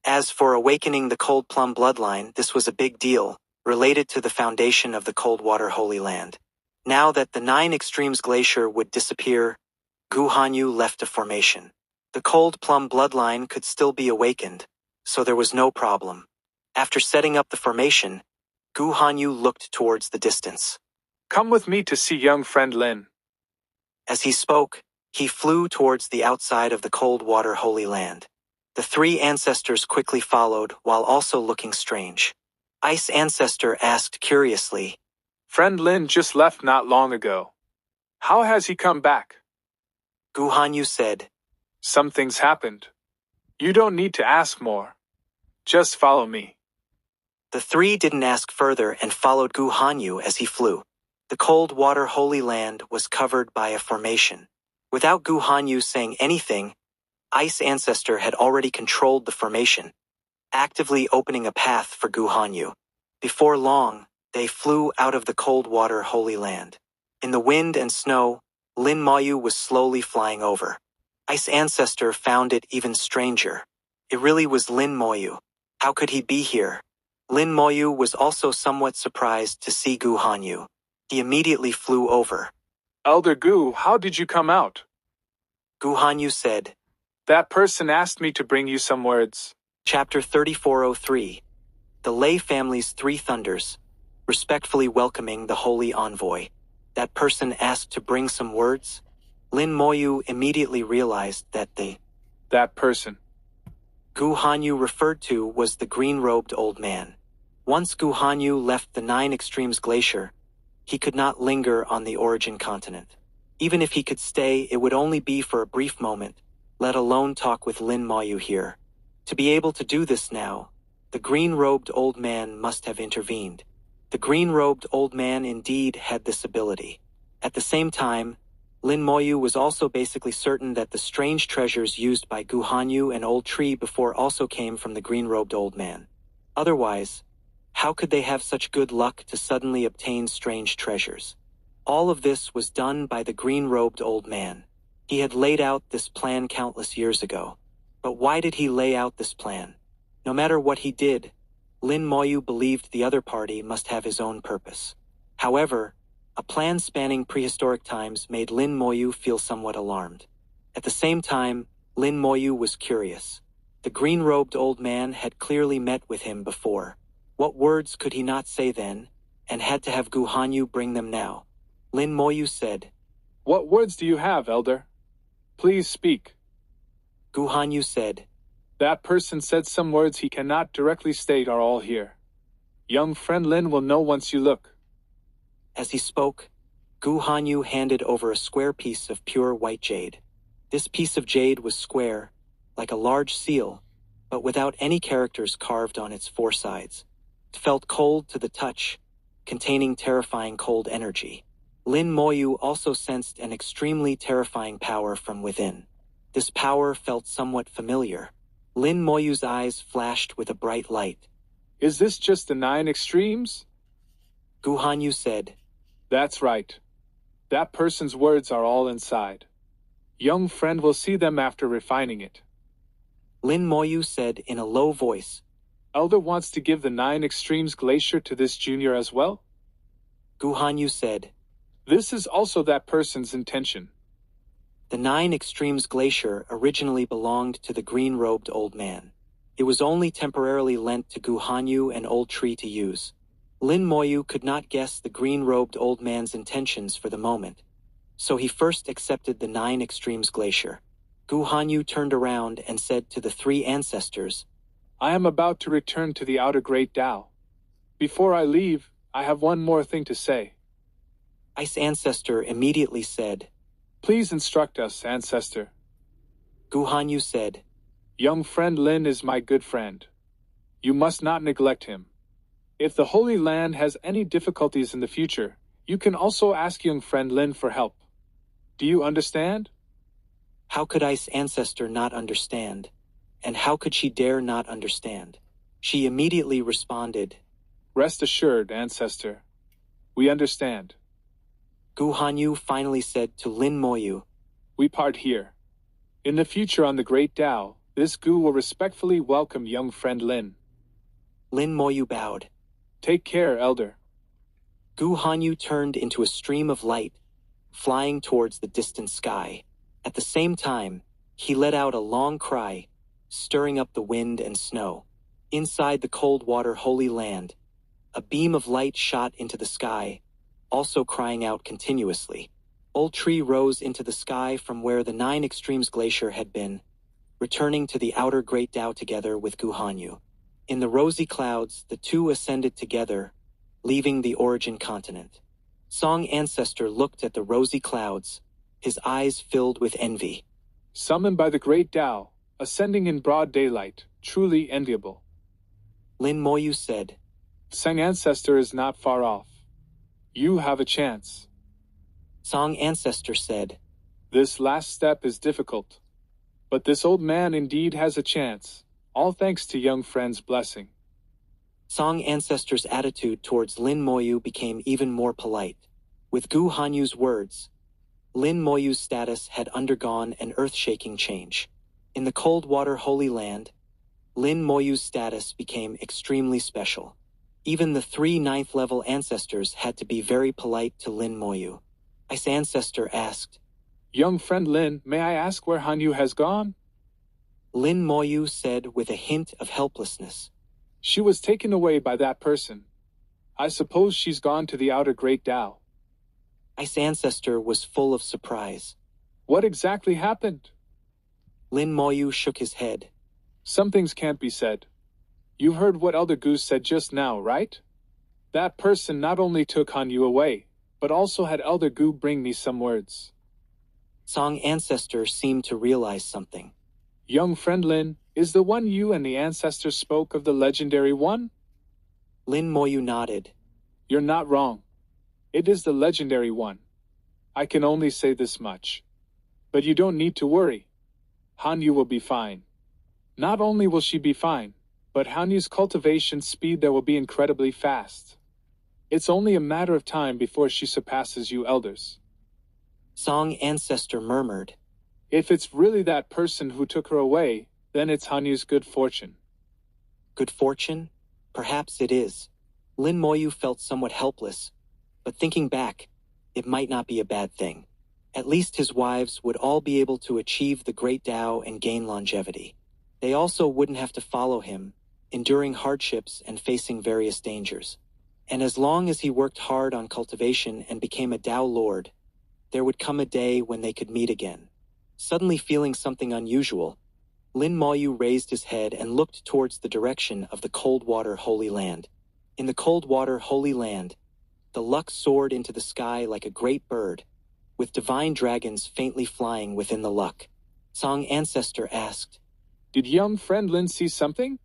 As for awakening the Cold Plum bloodline, this was a big deal, related to the foundation of the Coldwater Holy Land. Now that the 9 Extremes Glacier would disappear, Gu Hanyu left a formation. The Cold Plum bloodline could still be awakened, so there was no problem. After setting up the formation, Gu Hanyu looked towards the distance. Come with me to see young friend Lin. As he spoke, he flew towards the outside of the Coldwater Holy Land. The 3 ancestors quickly followed while also looking strange. Ice Ancestor asked curiously, Friend Lin just left not long ago. How has he come back? Gu Hanyu said, Something's happened. You don't need to ask more. Just follow me. The 3 didn't ask further and followed Gu Hanyu as he flew. The Coldwater Holy Land was covered by a formation. Without Gu Hanyu saying anything, Ice Ancestor had already controlled the formation, actively opening a path for Gu Hanyu. Before long, they flew out of the Coldwater Holy Land. In the wind and snow, Lin Moyu was slowly flying over. Ice Ancestor found it even stranger. It really was Lin Moyu. How could he be here? Lin Moyu was also somewhat surprised to see Gu Hanyu. He immediately flew over. Elder Gu, how did you come out? Gu Hanyu said, That person asked me to bring you some words. Chapter 3403. The Lei family's 3 thunders, respectfully welcoming the holy envoy. That person asked to bring some words? Lin Moyu immediately realized that that person Gu Hanyu referred to was the green-robed old man. Once Gu Hanyu left the 9 Extremes Glacier, he could not linger on the origin continent. Even if he could stay, it would only be for a brief moment, let alone talk with Lin Moyu here. To be able to do this now, the green-robed old man must have intervened. The green-robed old man indeed had this ability. At the same time, Lin Moyu was also basically certain that the strange treasures used by Gu Hanyu and Old Tree before also came from the green-robed old man. Otherwise, how could they have such good luck to suddenly obtain strange treasures? All of this was done by the green-robed old man. He had laid out this plan countless years ago. But why did he lay out this plan? No matter what he did, Lin Moyu believed the other party must have his own purpose. However, a plan spanning prehistoric times made Lin Moyu feel somewhat alarmed. At the same time, Lin Moyu was curious. The green-robed old man had clearly met with him before. What words could he not say then, and had to have Gu Hanyu bring them now? Lin Moyu said, What words do you have, Elder? Please speak. Gu Hanyu said, That person said some words he cannot directly state are all here. Young friend Lin will know once you look. As he spoke, Gu Hanyu handed over a square piece of pure white jade. This piece of jade was square, like a large seal, but without any characters carved on its 4 sides. It felt cold to the touch, containing terrifying cold energy. Lin Moyu also sensed an extremely terrifying power from within. This power felt somewhat familiar. Lin Moyu's eyes flashed with a bright light. Is this just the 9 Extremes? Gu Hanyu said, That's right. That person's words are all inside. Young friend will see them after refining it. Lin Moyu said in a low voice, Elder wants to give the 9 Extremes Glacier to this junior as well? Gu Hanyu said, This is also that person's intention. The 9 Extremes Glacier originally belonged to the green-robed old man. It was only temporarily lent to Gu Hanyu and Old Tree to use. Lin Moyu could not guess the green-robed old man's intentions for the moment, so he first accepted the 9 Extremes Glacier. Gu Hanyu turned around and said to the 3 ancestors, I am about to return to the outer Great Tao. Before I leave, I have one more thing to say. Ice Ancestor immediately said, Please instruct us, Ancestor. Gu Hanyu said, Young friend Lin is my good friend. You must not neglect him. If the Holy Land has any difficulties in the future, you can also ask young friend Lin for help. Do you understand? How could Ice Ancestor not understand? And how could she dare not understand? She immediately responded, Rest assured, Ancestor. We understand. Gu Hanyu finally said to Lin Moyu, We part here. In the future on the Great Tao, this Gu will respectfully welcome young friend Lin. Lin Moyu bowed. Take care, elder. Gu Hanyu turned into a stream of light, flying towards the distant sky. At the same time, he let out a long cry, stirring up the wind and snow. Inside the cold water holy land, a beam of light shot into the sky, also crying out continuously. Old Tree rose into the sky from where the 9 Extremes Glacier had been, returning to the outer Great Tao together with Gu Hanyu. In the rosy clouds, the two ascended together, leaving the origin continent. Song Ancestor looked at the rosy clouds, his eyes filled with envy. Summoned by the Great Tao, ascending in broad daylight, truly enviable. Lin Moyu said, Song Ancestor is not far off. You have a chance. Song Ancestor said, This last step is difficult. But this old man indeed has a chance, all thanks to young friend's blessing. Song Ancestor's attitude towards Lin Moyu became even more polite. With Gu Hanyu's words, Lin Moyu's status had undergone an earth-shaking change. In the cold water holy land, Lin Moyu's status became extremely special. Even the 3 9th-level ancestors had to be very polite to Lin Moyu. Ice Ancestor asked, Young friend Lin, may I ask where Hanyu has gone? Lin Moyu said with a hint of helplessness. She was taken away by that person. I suppose she's gone to the outer Great Tao. Ice Ancestor was full of surprise. What exactly happened? Lin Moyu shook his head. Some things can't be said. You heard what Elder Goose said just now, right? That person not only took Hanyu away, but also had Elder Gu bring me some words. Song Ancestor seemed to realize something. Young friend Lin, is the one you and the ancestors spoke of the legendary one? Lin Moyu nodded. You're not wrong. It is the legendary one. I can only say this much. But you don't need to worry. Hanyu will be fine. Not only will she be fine, but Hanyu's cultivation speed there will be incredibly fast. It's only a matter of time before she surpasses you elders. Song Ancestor murmured. If it's really that person who took her away, then it's Hanyu's good fortune. Good fortune? Perhaps it is. Lin Moyu felt somewhat helpless, but thinking back, it might not be a bad thing. At least his wives would all be able to achieve the Great Tao and gain longevity. They also wouldn't have to follow him, enduring hardships and facing various dangers. And as long as he worked hard on cultivation and became a Tao Lord, there would come a day when they could meet again. Suddenly feeling something unusual, Lin Moyu raised his head and looked towards the direction of the cold water holy land. In the cold water holy land, the luck soared into the sky like a great bird, with divine dragons faintly flying within the luck. Song Ancestor asked, Did young friend Lin see something?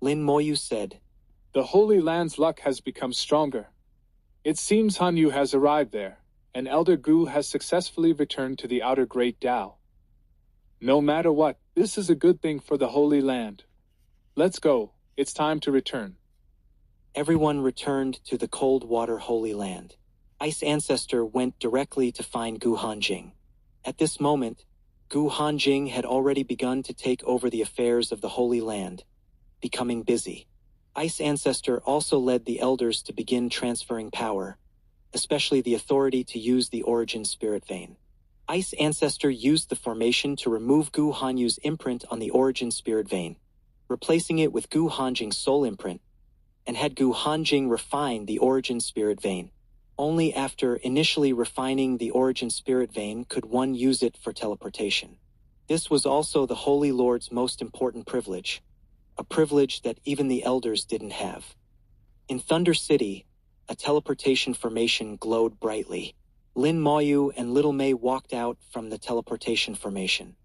Lin Moyu said, The Holy Land's luck has become stronger. It seems Hanyu has arrived there, and Elder Gu has successfully returned to the outer Great Tao. No matter what, this is a good thing for the Holy Land. Let's go, it's time to return. Everyone returned to the cold water holy land. Ice Ancestor went directly to find Gu Hanjing. At this moment, Gu Hanjing had already begun to take over the affairs of the Holy Land, becoming busy. Ice Ancestor also led the elders to begin transferring power, especially the authority to use the Origin Spirit Vein. Ice Ancestor used the formation to remove Gu Hanyu's imprint on the Origin Spirit Vein, replacing it with Gu Hanjing's soul imprint, and had Gu Hanjing refine the Origin Spirit Vein. Only after initially refining the Origin Spirit Vein could one use it for teleportation. This was also the Holy Lord's most important privilege, a privilege that even the elders didn't have. In Thunder City, a teleportation formation glowed brightly. Lin Moyu and Little May walked out from the teleportation formation.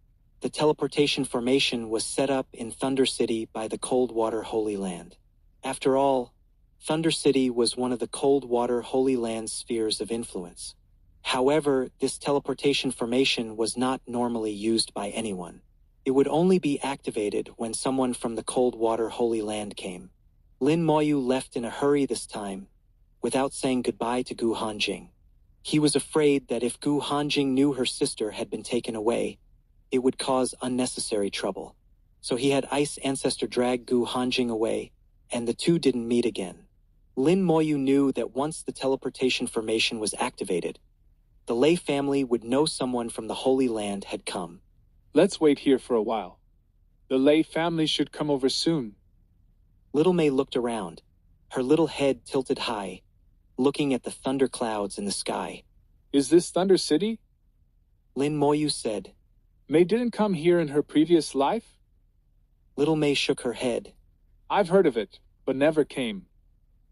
The teleportation formation was set up in Thunder City by the Cold Water Holy Land. After all, Thunder City was one of the Cold Water Holy Land's spheres of influence. However, this teleportation formation was not normally used by anyone. It would only be activated when someone from the Cold Water Holy Land came. Lin Moyu left in a hurry this time, without saying goodbye to Gu Hanjing. He was afraid that if Gu Hanjing knew her sister had been taken away, it would cause unnecessary trouble. So he had Ice Ancestor drag Gu Hanjing away, and the two didn't meet again. Lin Moyu knew that once the teleportation formation was activated, the Lei family would know someone from the Holy Land had come. Let's wait here for a while. The Lei family should come over soon. Little Mei looked around, her little head tilted high, looking at the thunder clouds in the sky. Is this Thunder City? Lin Moyu said. Mei didn't come here in her previous life? Little Mei shook her head. I've heard of it, but never came.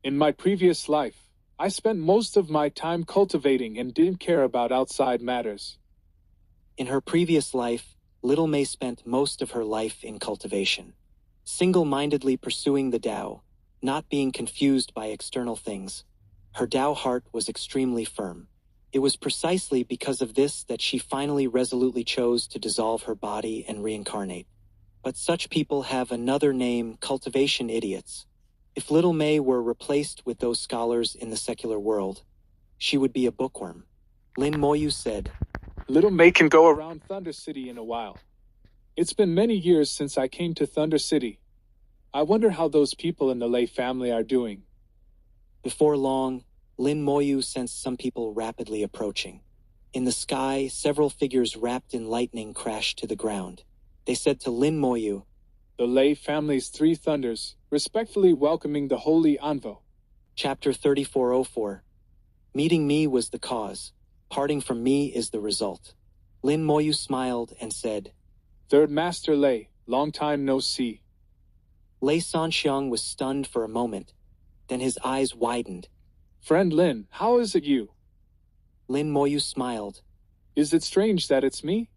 In my previous life, I spent most of my time cultivating and didn't care about outside matters. In her previous life, Little Mei spent most of her life in cultivation, single-mindedly pursuing the Tao, not being confused by external things. Her Tao heart was extremely firm. It was precisely because of this that she finally resolutely chose to dissolve her body and reincarnate. But such people have another name, cultivation idiots. If Little Mei were replaced with those scholars in the secular world, she would be a bookworm. Lin Moyu said, Little Mei can go around Thunder City in a while. It's been many years since I came to Thunder City. I wonder how those people in the Lei family are doing. Before long, Lin Moyu sensed some people rapidly approaching. In the sky, several figures wrapped in lightning crashed to the ground. They said to Lin Moyu, The Lei family's three thunders, respectfully welcoming the Holy Anvo. Chapter 3404. Meeting me was the cause. Parting from me is the result. Lin Moyu smiled and said, Third Master Lei, long time no see. Lei Sanxiang was stunned for a moment. Then his eyes widened. Friend Lin, how is it you? Lin Moyu smiled. Is it strange that it's me?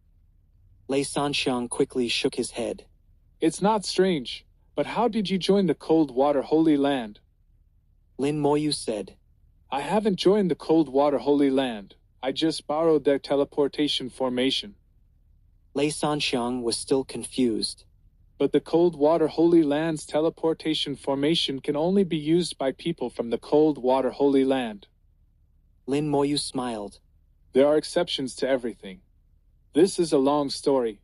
Lei Sanxiang quickly shook his head. It's not strange, but how did you join the Cold Water Holy Land? Lin Moyu said, I haven't joined the Cold Water Holy Land. I just borrowed their teleportation formation. Lei Sanxiang was still confused. But the Cold Water Holy Land's teleportation formation can only be used by people from the Cold Water Holy Land. Lin Moyu smiled. There are exceptions to everything. This is a long story.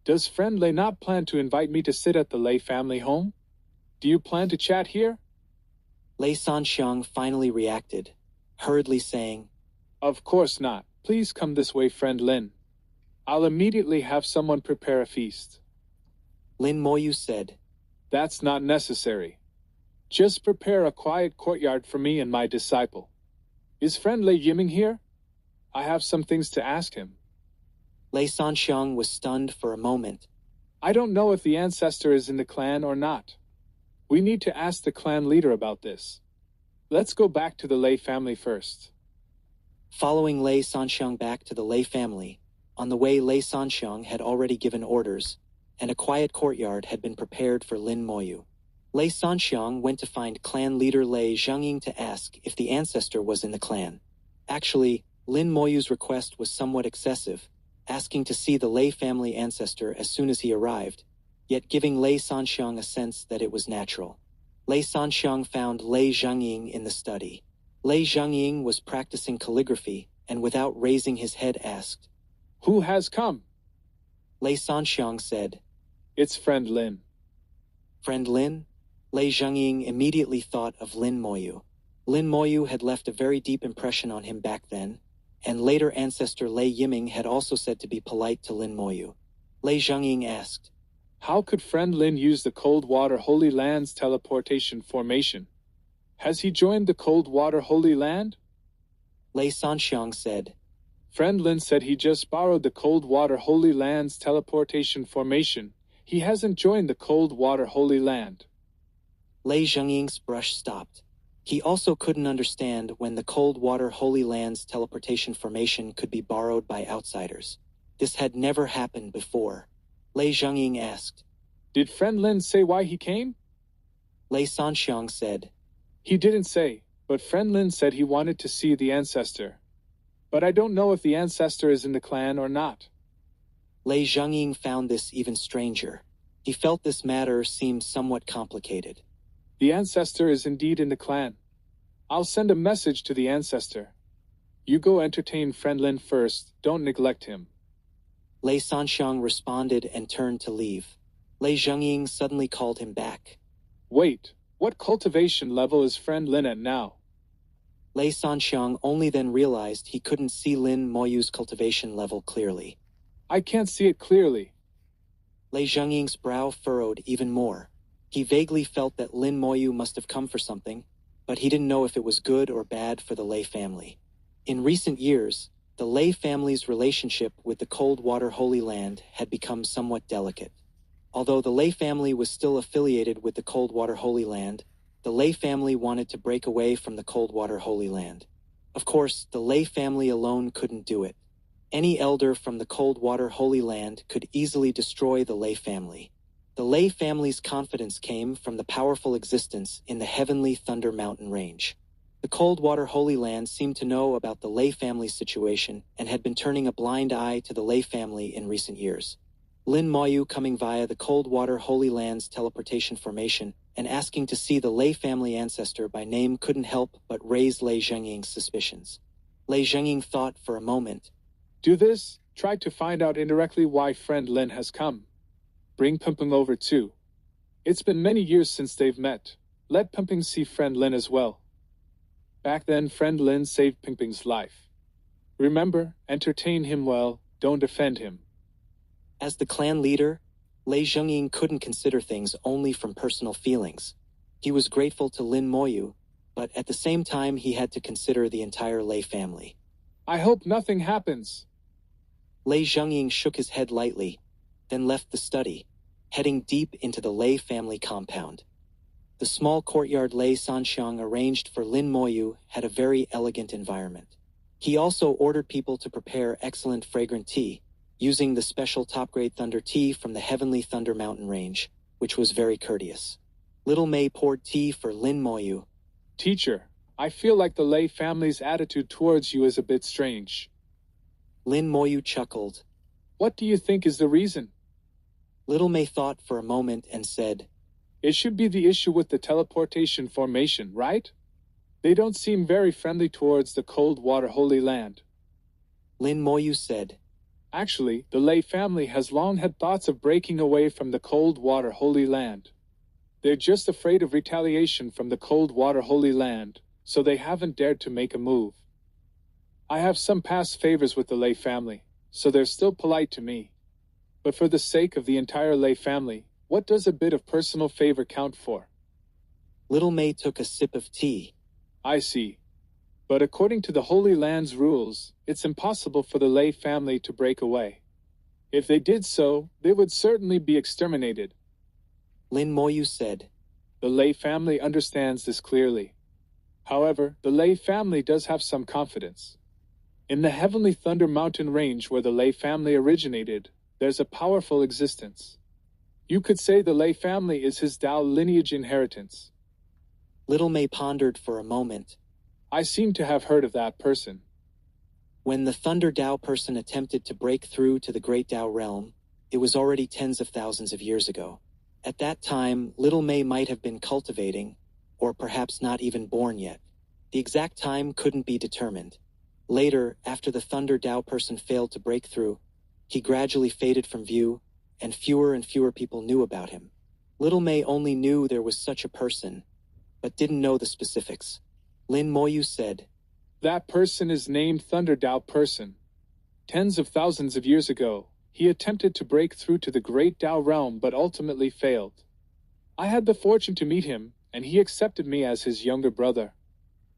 Does friend Lei not plan to invite me to sit at the Lei family home? Do you plan to chat here? Lei Sanxiang finally reacted, hurriedly saying, Of course not. Please come this way, friend Lin. I'll immediately have someone prepare a feast. Lin Moyu said, That's not necessary. Just prepare a quiet courtyard for me and my disciple. Is friend Lei Yiming here? I have some things to ask him. Lei Sanxiang was stunned for a moment. I don't know if the ancestor is in the clan or not. We need to ask the clan leader about this. Let's go back to the Lei family first. Following Lei Sanxiang back to the Lei family, on the way Lei Sanxiang had already given orders, and a quiet courtyard had been prepared for Lin Moyu. Lei Sanxiang went to find clan leader Lei Zhengying to ask if the ancestor was in the clan. Actually, Lin Moyu's request was somewhat excessive, asking to see the Lei family ancestor as soon as he arrived, yet giving Lei Sanxiang a sense that it was natural. Lei Sanxiang found Lei Zhengying in the study. Lei Zhengying was practicing calligraphy, and without raising his head asked, Who has come? Lei Sanxiang said, It's friend Lin. Friend Lin? Lei Zhengying immediately thought of Lin Moyu. Lin Moyu had left a very deep impression on him back then, and later ancestor Lei Yiming had also said to be polite to Lin Moyu. Lei Zhengying asked, How could friend Lin use the Cold Water Holy Land's teleportation formation? Has he joined the Cold Water Holy Land? Lei Sanxiang said, Friend Lin said he just borrowed the Cold Water Holy Land's teleportation formation. He hasn't joined the Cold Water Holy Land. Lei Zhengying's brush stopped. He also couldn't understand when the Cold Water Holy Land's teleportation formation could be borrowed by outsiders. This had never happened before. Lei Zhengying asked, Did friend Lin say why he came? Lei Sanxiang said, He didn't say, but friend Lin said he wanted to see the ancestor. But I don't know if the ancestor is in the clan or not. Lei Zhengying found this even stranger. He felt this matter seemed somewhat complicated. The ancestor is indeed in the clan. I'll send a message to the ancestor. You go entertain friend Lin first, don't neglect him. Lei Sanxiang responded and turned to leave. Lei Zhengying suddenly called him back. Wait, what cultivation level is friend Lin at now? Lei Sanxiang only then realized he couldn't see Lin Moyu's cultivation level clearly. I can't see it clearly. Lei Zhengying's brow furrowed even more. He vaguely felt that Lin Moyu must have come for something, but he didn't know if it was good or bad for the Lei family. In recent years, the Lei family's relationship with the Cold Water Holy Land had become somewhat delicate. Although the Lei family was still affiliated with the Cold Water Holy Land, the Lei family wanted to break away from the Cold Water Holy Land. Of course, the Lei family alone couldn't do it. Any elder from the Cold Water Holy Land could easily destroy the Lei family. The Lei family's confidence came from the powerful existence in the Heavenly Thunder Mountain Range. The Cold Water Holy Land seemed to know about the Lei family's situation and had been turning a blind eye to the Lei family in recent years. Lin Moyu coming via the Cold Water Holy Land's teleportation formation and asking to see the Lei family ancestor by name couldn't help but raise Lei Zhengying's suspicions. Lei Zhengying thought for a moment. Do this, try to find out indirectly why friend Lin has come. Bring Pumping over too. It's been many years since they've met. Let Pumping see friend Lin as well. Back then friend Lin saved Pingping's life. Remember, entertain him well, don't offend him. As the clan leader, Lei Zhengying couldn't consider things only from personal feelings. He was grateful to Lin Moyu, but at the same time he had to consider the entire Lei family. I hope nothing happens. Lei Zhengying shook his head lightly, then left the study, heading deep into the Lei family compound. The small courtyard Lei Sanxiang arranged for Lin Moyu had a very elegant environment. He also ordered people to prepare excellent fragrant tea, using the special top-grade thunder tea from the Heavenly Thunder Mountain Range, which was very courteous. Little Mei poured tea for Lin Moyu. Teacher, I feel like the Lei family's attitude towards you is a bit strange. Lin Moyu chuckled. What do you think is the reason? Little Mei thought for a moment and said, It should be the issue with the teleportation formation, right? They don't seem very friendly towards the Cold Water Holy Land. Lin Moyu said, Actually, the Lei family has long had thoughts of breaking away from the Cold Water Holy Land. They're just afraid of retaliation from the Cold Water Holy Land, so they haven't dared to make a move. I have some past favors with the Lei family, so they're still polite to me. But for the sake of the entire Lei family, what does a bit of personal favor count for? Little Mei took a sip of tea. I see. But according to the Holy Land's rules, it's impossible for the Lei family to break away. If they did so, they would certainly be exterminated. Lin Moyu said, The Lei family understands this clearly. However, the Lei family does have some confidence. In the Heavenly Thunder Mountain Range where the Lei family originated, there's a powerful existence. You could say the Lei family is his Dao lineage inheritance. Little Mei pondered for a moment. I seem to have heard of that person. When the Thunder Dao person attempted to break through to the Great Dao realm, it was already tens of thousands of years ago. At that time, Little Mei might have been cultivating, or perhaps not even born yet. The exact time couldn't be determined. Later, after the Thunder Dao person failed to break through, he gradually faded from view, and fewer people knew about him. Little Mei only knew there was such a person, but didn't know the specifics. Lin Moyu said, That person is named Thunder Dao Person. Tens of thousands of years ago, he attempted to break through to the Great Dao realm but ultimately failed. I had the fortune to meet him, and he accepted me as his younger brother.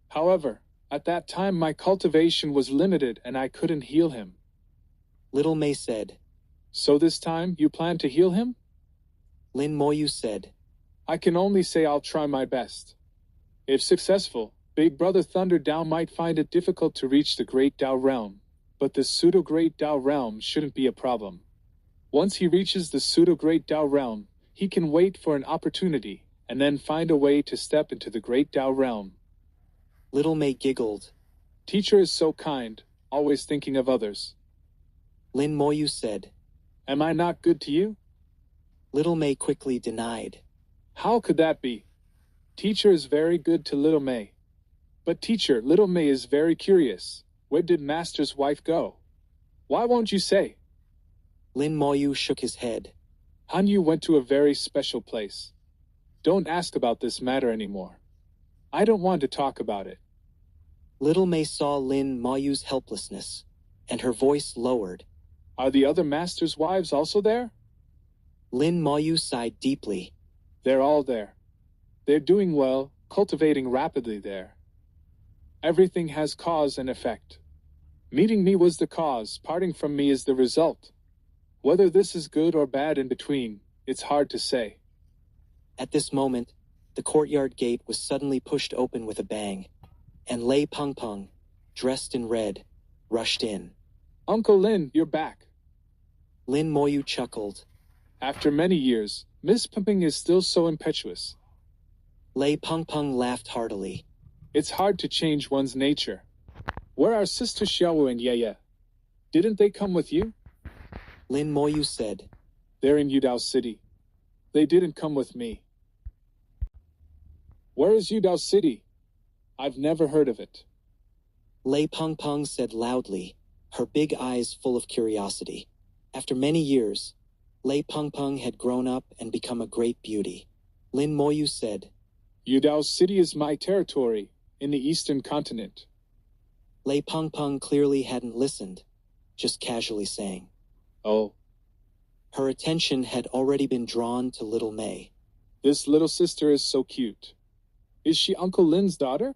However, at that time my cultivation was limited and I couldn't heal him. Little Mei said, So this time, you plan to heal him? Lin Moyu said, I can only say I'll try my best. If successful, Big Brother Thunder Dao might find it difficult to reach the Great Dao realm, but the Pseudo-Great Dao realm shouldn't be a problem. Once he reaches the Pseudo-Great Dao realm, he can wait for an opportunity, and then find a way to step into the Great Dao realm. Little Mei giggled. Teacher is so kind, always thinking of others. Lin Moyu said, Am I not good to you? Little Mei quickly denied. How could that be? Teacher is very good to Little Mei. But teacher, Little Mei is very curious. Where did Master's wife go? Why won't you say? Lin Moyu shook his head. Han Yu went to a very special place. Don't ask about this matter anymore. I don't want to talk about it. Little May saw Lin Moyu's helplessness, and her voice lowered. Are the other masters' wives also there? Lin Moyu sighed deeply. They're all there. They're doing well, cultivating rapidly there. Everything has cause and effect. Meeting me was the cause, parting from me is the result. Whether this is good or bad in between, it's hard to say. At this moment, the courtyard gate was suddenly pushed open with a bang, and Lei Pengpeng, dressed in red, rushed in. Uncle Lin, you're back. Lin Moyu chuckled. After many years, Miss Pengpeng is still so impetuous. Lei Pengpeng laughed heartily. It's hard to change one's nature. Where are Sister Xiaowu and Ye? Didn't they come with you? Lin Moyu said. They're in Yudao City. They didn't come with me. Where is Yudao City? I've never heard of it. Lei Pengpeng said loudly, her big eyes full of curiosity. After many years, Lei Pengpeng had grown up and become a great beauty. Lin Moyu said, Yudao City is my territory, in the eastern continent. Lei Pengpeng clearly hadn't listened, just casually saying. Oh. Her attention had already been drawn to little May. This little sister is so cute. Is she Uncle Lin's daughter?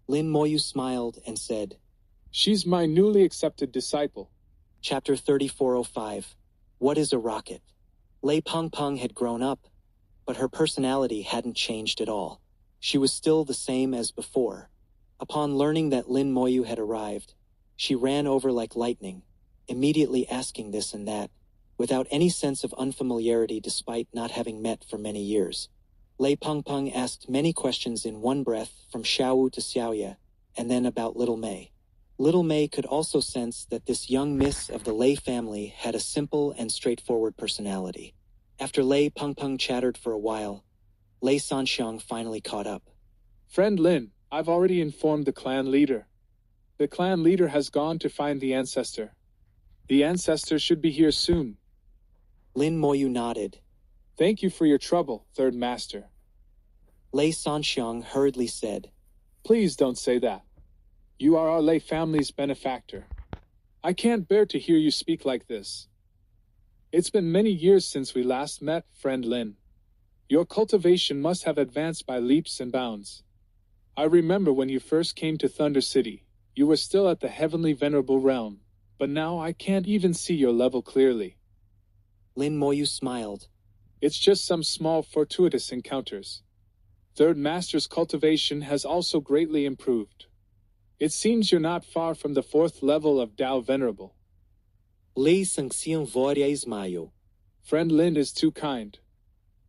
Lin Moyu smiled and said, She's my newly accepted disciple. Chapter 3405. What is a rocket? Lei Pengpeng had grown up, but her personality hadn't changed at all. She was still the same as before. Upon learning that Lin Moyu had arrived, she ran over like lightning, immediately asking this and that, without any sense of unfamiliarity despite not having met for many years. Lei Pengpeng asked many questions in one breath from Xiaowu to Xiaoye, and then about little May. Little May could also sense that this young miss of the Lei family had a simple and straightforward personality. After Lei Pengpeng chattered for a while, Lei Sanxiang finally caught up. Friend Lin, I've already informed the clan leader. The clan leader has gone to find the ancestor. The ancestor should be here soon. Lin Moyu nodded. Thank you for your trouble, third master. Lei Sanxiang hurriedly said, Please don't say that. You are our Lei family's benefactor. I can't bear to hear you speak like this. It's been many years since we last met, friend Lin. Your cultivation must have advanced by leaps and bounds. I remember when you first came to Thunder City, you were still at the heavenly venerable realm, but now I can't even see your level clearly. Lin Moyu smiled. It's just some small fortuitous encounters. Third Master's cultivation has also greatly improved. It seems you're not far from the fourth level of Dao Venerable. Lei Sanxiang Voria Ismayo. Friend Lin is too kind.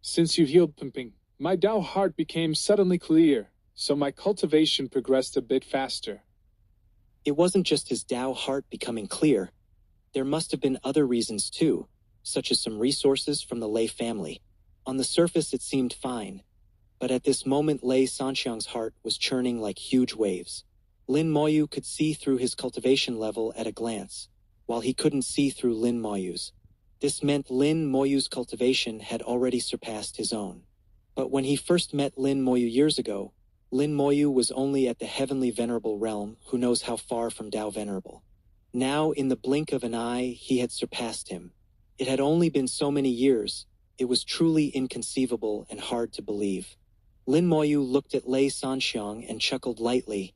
Since you healed Pengpeng, my Dao heart became suddenly clear, so my cultivation progressed a bit faster. It wasn't just his Dao heart becoming clear. There must have been other reasons too, such as some resources from the Lei family. On the surface it seemed fine, but at this moment Lei Sanxiang's heart was churning like huge waves. Lin Moyu could see through his cultivation level at a glance, while he couldn't see through Lin Moyu's. This meant Lin Moyu's cultivation had already surpassed his own. But when he first met Lin Moyu years ago, Lin Moyu was only at the heavenly venerable realm, who knows how far from Dao Venerable. Now, in the blink of an eye, he had surpassed him. It had only been so many years. It was truly inconceivable and hard to believe. Lin Moyu looked at Lei Sanxiang and chuckled lightly.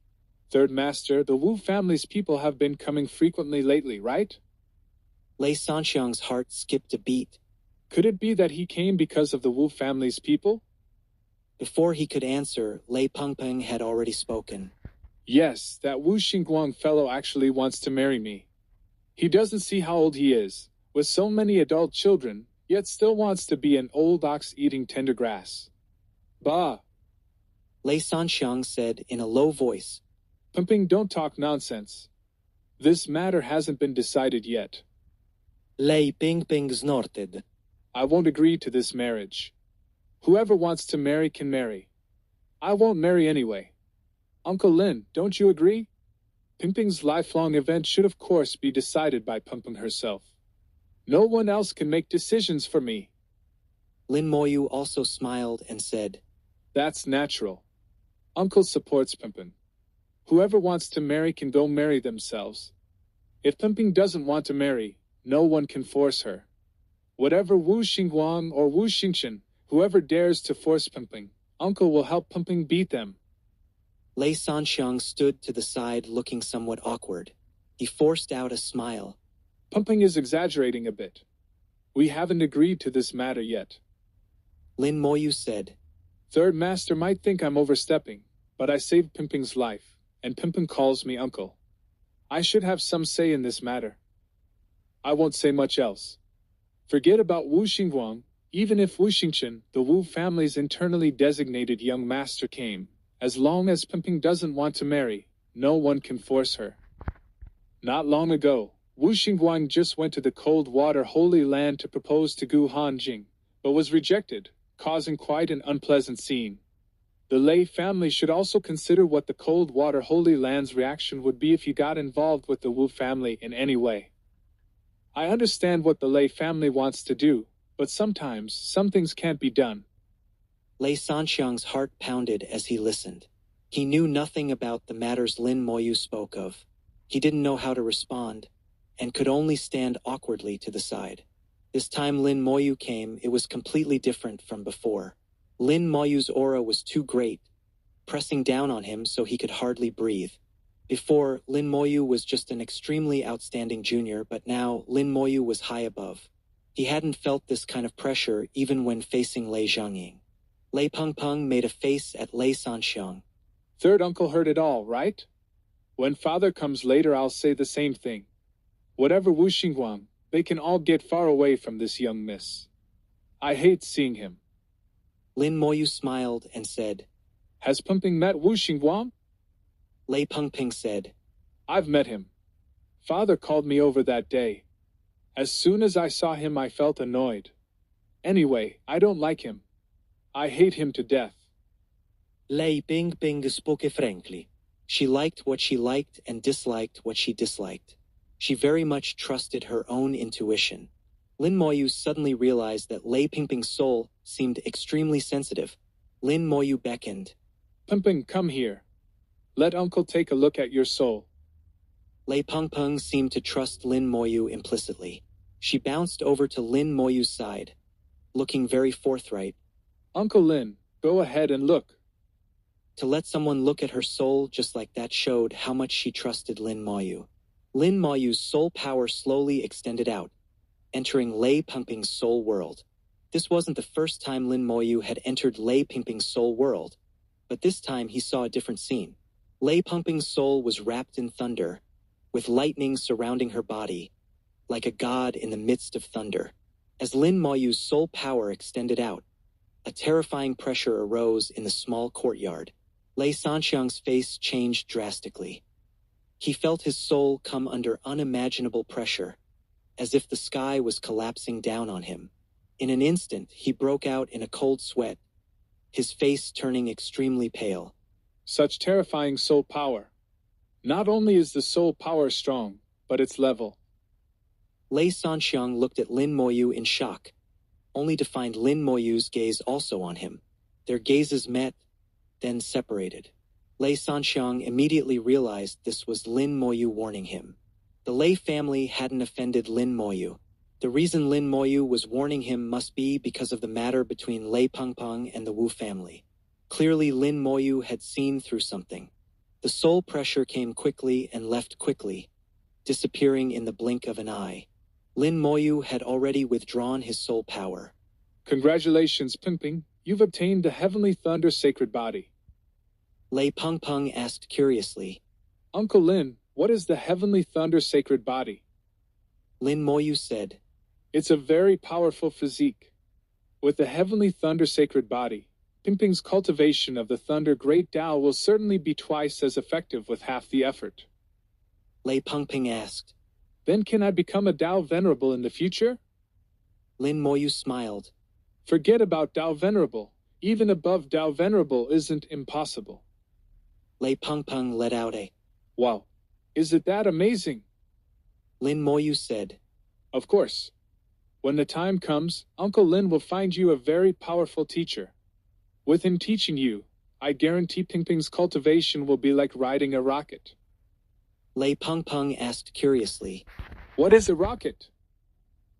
Third Master, the Wu family's people have been coming frequently lately, right? Lei Sanxiang's heart skipped a beat. Could it be that he came because of the Wu family's people? Before he could answer, Lei Pengpeng had already spoken. Yes, that Wu Xingguang fellow actually wants to marry me. He doesn't see how old he is, with so many adult children, yet still wants to be an old ox eating tender grass. Bah! Lei Sanxiang said in a low voice. Pengpeng, don't talk nonsense. This matter hasn't been decided yet. Lei Pengpeng snorted. I won't agree to this marriage. Whoever wants to marry can marry. I won't marry anyway. Uncle Lin, don't you agree? Pengpeng's lifelong event should of course be decided by Pengpeng herself. No one else can make decisions for me. Lin Moyu also smiled and said, That's natural. Uncle supports Pimpin. Whoever wants to marry can go marry themselves. If Pimping doesn't want to marry, no one can force her. Whatever Wu Xingguang or Wu Xingchen, whoever dares to force Pimping, Uncle will help Pimping beat them. Lei Sanxiang stood to the side looking somewhat awkward. He forced out a smile. Pimping is exaggerating a bit. We haven't agreed to this matter yet. Lin Moyu said, Third Master might think I'm overstepping, but I saved Pimping's life, and Pimping calls me uncle. I should have some say in this matter. I won't say much else. Forget about Wu Xingguang. Even if Wu Xingchen, the Wu family's internally designated young master, came, as long as Pimping doesn't want to marry, no one can force her. Not long ago, Wu Xingguang just went to the cold water Holy Land to propose to Gu Hanjing, but was rejected, causing quite an unpleasant scene. The Lei family should also consider what the cold water Holy Land's reaction would be if he got involved with the Wu family in any way. I understand what the Lei family wants to do, but sometimes some things can't be done. Lei Sanxiang's heart pounded as he listened. He knew nothing about the matters Lin Moyu spoke of. He didn't know how to respond, and could only stand awkwardly to the side. This time Lin Moyu came, it was completely different from before. Lin Moyu's aura was too great, pressing down on him so he could hardly breathe. Before, Lin Moyu was just an extremely outstanding junior, but now Lin Moyu was high above. He hadn't felt this kind of pressure even when facing Lei Zhangying. Lei Pengpeng made a face at Lei Sanxiang. Third uncle heard it all, right? When father comes later I'll say the same thing. Whatever Wu Xingguang, they can all get far away from this young miss. I hate seeing him. Lin Moyu smiled and said, Has Pimping met Wu Xingguang? Lei Pengpeng said, I've met him. Father called me over that day. As soon as I saw him I felt annoyed. Anyway, I don't like him. I hate him to death. Lei Pengpeng spoke frankly. She liked what she liked and disliked what she disliked. She very much trusted her own intuition. Lin Moyu suddenly realized that Lei Pengpeng's soul seemed extremely sensitive. Lin Moyu beckoned. Pimping, come here. Let uncle take a look at your soul. Lei Pengpeng seemed to trust Lin Moyu implicitly. She bounced over to Lin Moyu's side, looking very forthright. Uncle Lin, go ahead and look. To let someone look at her soul just like that showed how much she trusted Lin Moyu. Lin Moyu's soul power slowly extended out, entering Lei Pengpeng's soul world. This wasn't the first time Lin Moyu had entered Lei Pengpeng's soul world, but this time he saw a different scene. Lei Pengpeng's soul was wrapped in thunder, with lightning surrounding her body, like a god in the midst of thunder. As Lin Moyu's soul power extended out, a terrifying pressure arose in the small courtyard. Lei Sanxiang's face changed drastically. He felt his soul come under unimaginable pressure, as if the sky was collapsing down on him. In an instant, he broke out in a cold sweat, his face turning extremely pale. Such terrifying soul power. Not only is the soul power strong, but its level. Lei Sanxiang looked at Lin Moyu in shock, only to find Lin Moyu's gaze also on him. Their gazes met, then separated. Lei Sanxiang immediately realized this was Lin Moyu warning him. The Lei family hadn't offended Lin Moyu. The reason Lin Moyu was warning him must be because of the matter between Lei Pengpeng and the Wu family. Clearly Lin Moyu had seen through something. The soul pressure came quickly and left quickly, disappearing in the blink of an eye. Lin Moyu had already withdrawn his soul power. Congratulations, Pimping. You've obtained the Heavenly Thunder Sacred Body. Lei Pengpeng asked curiously. Uncle Lin, what is the Heavenly Thunder Sacred Body? Lin Moyu said, It's a very powerful physique. With the Heavenly Thunder Sacred Body, Pimping's cultivation of the Thunder Great Tao will certainly be twice as effective with half the effort. Lei Pengpeng asked. Then can I become a Tao Venerable in the future? Lin Moyu smiled. Forget about Tao Venerable. Even above Tao Venerable isn't impossible. Lei Pengpeng let out a, Wow. Is it that amazing? Lin Moyu said. Of course. When the time comes, Uncle Lin will find you a very powerful teacher. With him teaching you, I guarantee Pingping's cultivation will be like riding a rocket. Lei Pengpeng asked curiously. What is a rocket?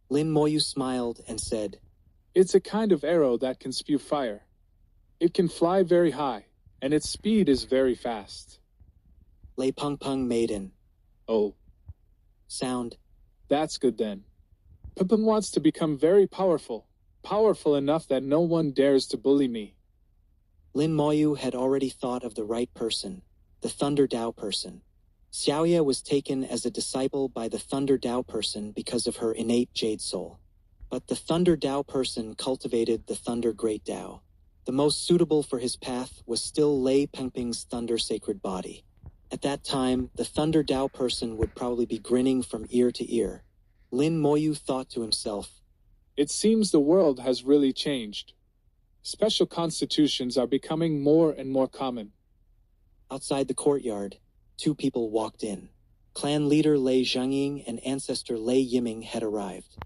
Lin Moyu smiled and said, It's a kind of arrow that can spew fire. It can fly very high, and its speed is very fast. Lei Pengpeng made an Oh, sound. that's good then. Pingping wants to become very powerful, powerful enough that no one dares to bully me. Lin Moyu had already thought of the right person, the Thunder Dao person. Xiaoya was taken as a disciple by the Thunder Dao person because of her innate jade soul. But the Thunder Dao person cultivated the Thunder Great Dao. The most suitable for his path was still Lei Pengping's Thunder Sacred Body. At that time, the Thunder Dao person would probably be grinning from ear to ear. Lin Moyu thought to himself, It seems the world has really changed. Special constitutions are becoming more and more common. Outside the courtyard, two people walked in. Clan leader Lei Zhangying and ancestor Lei Yiming had arrived.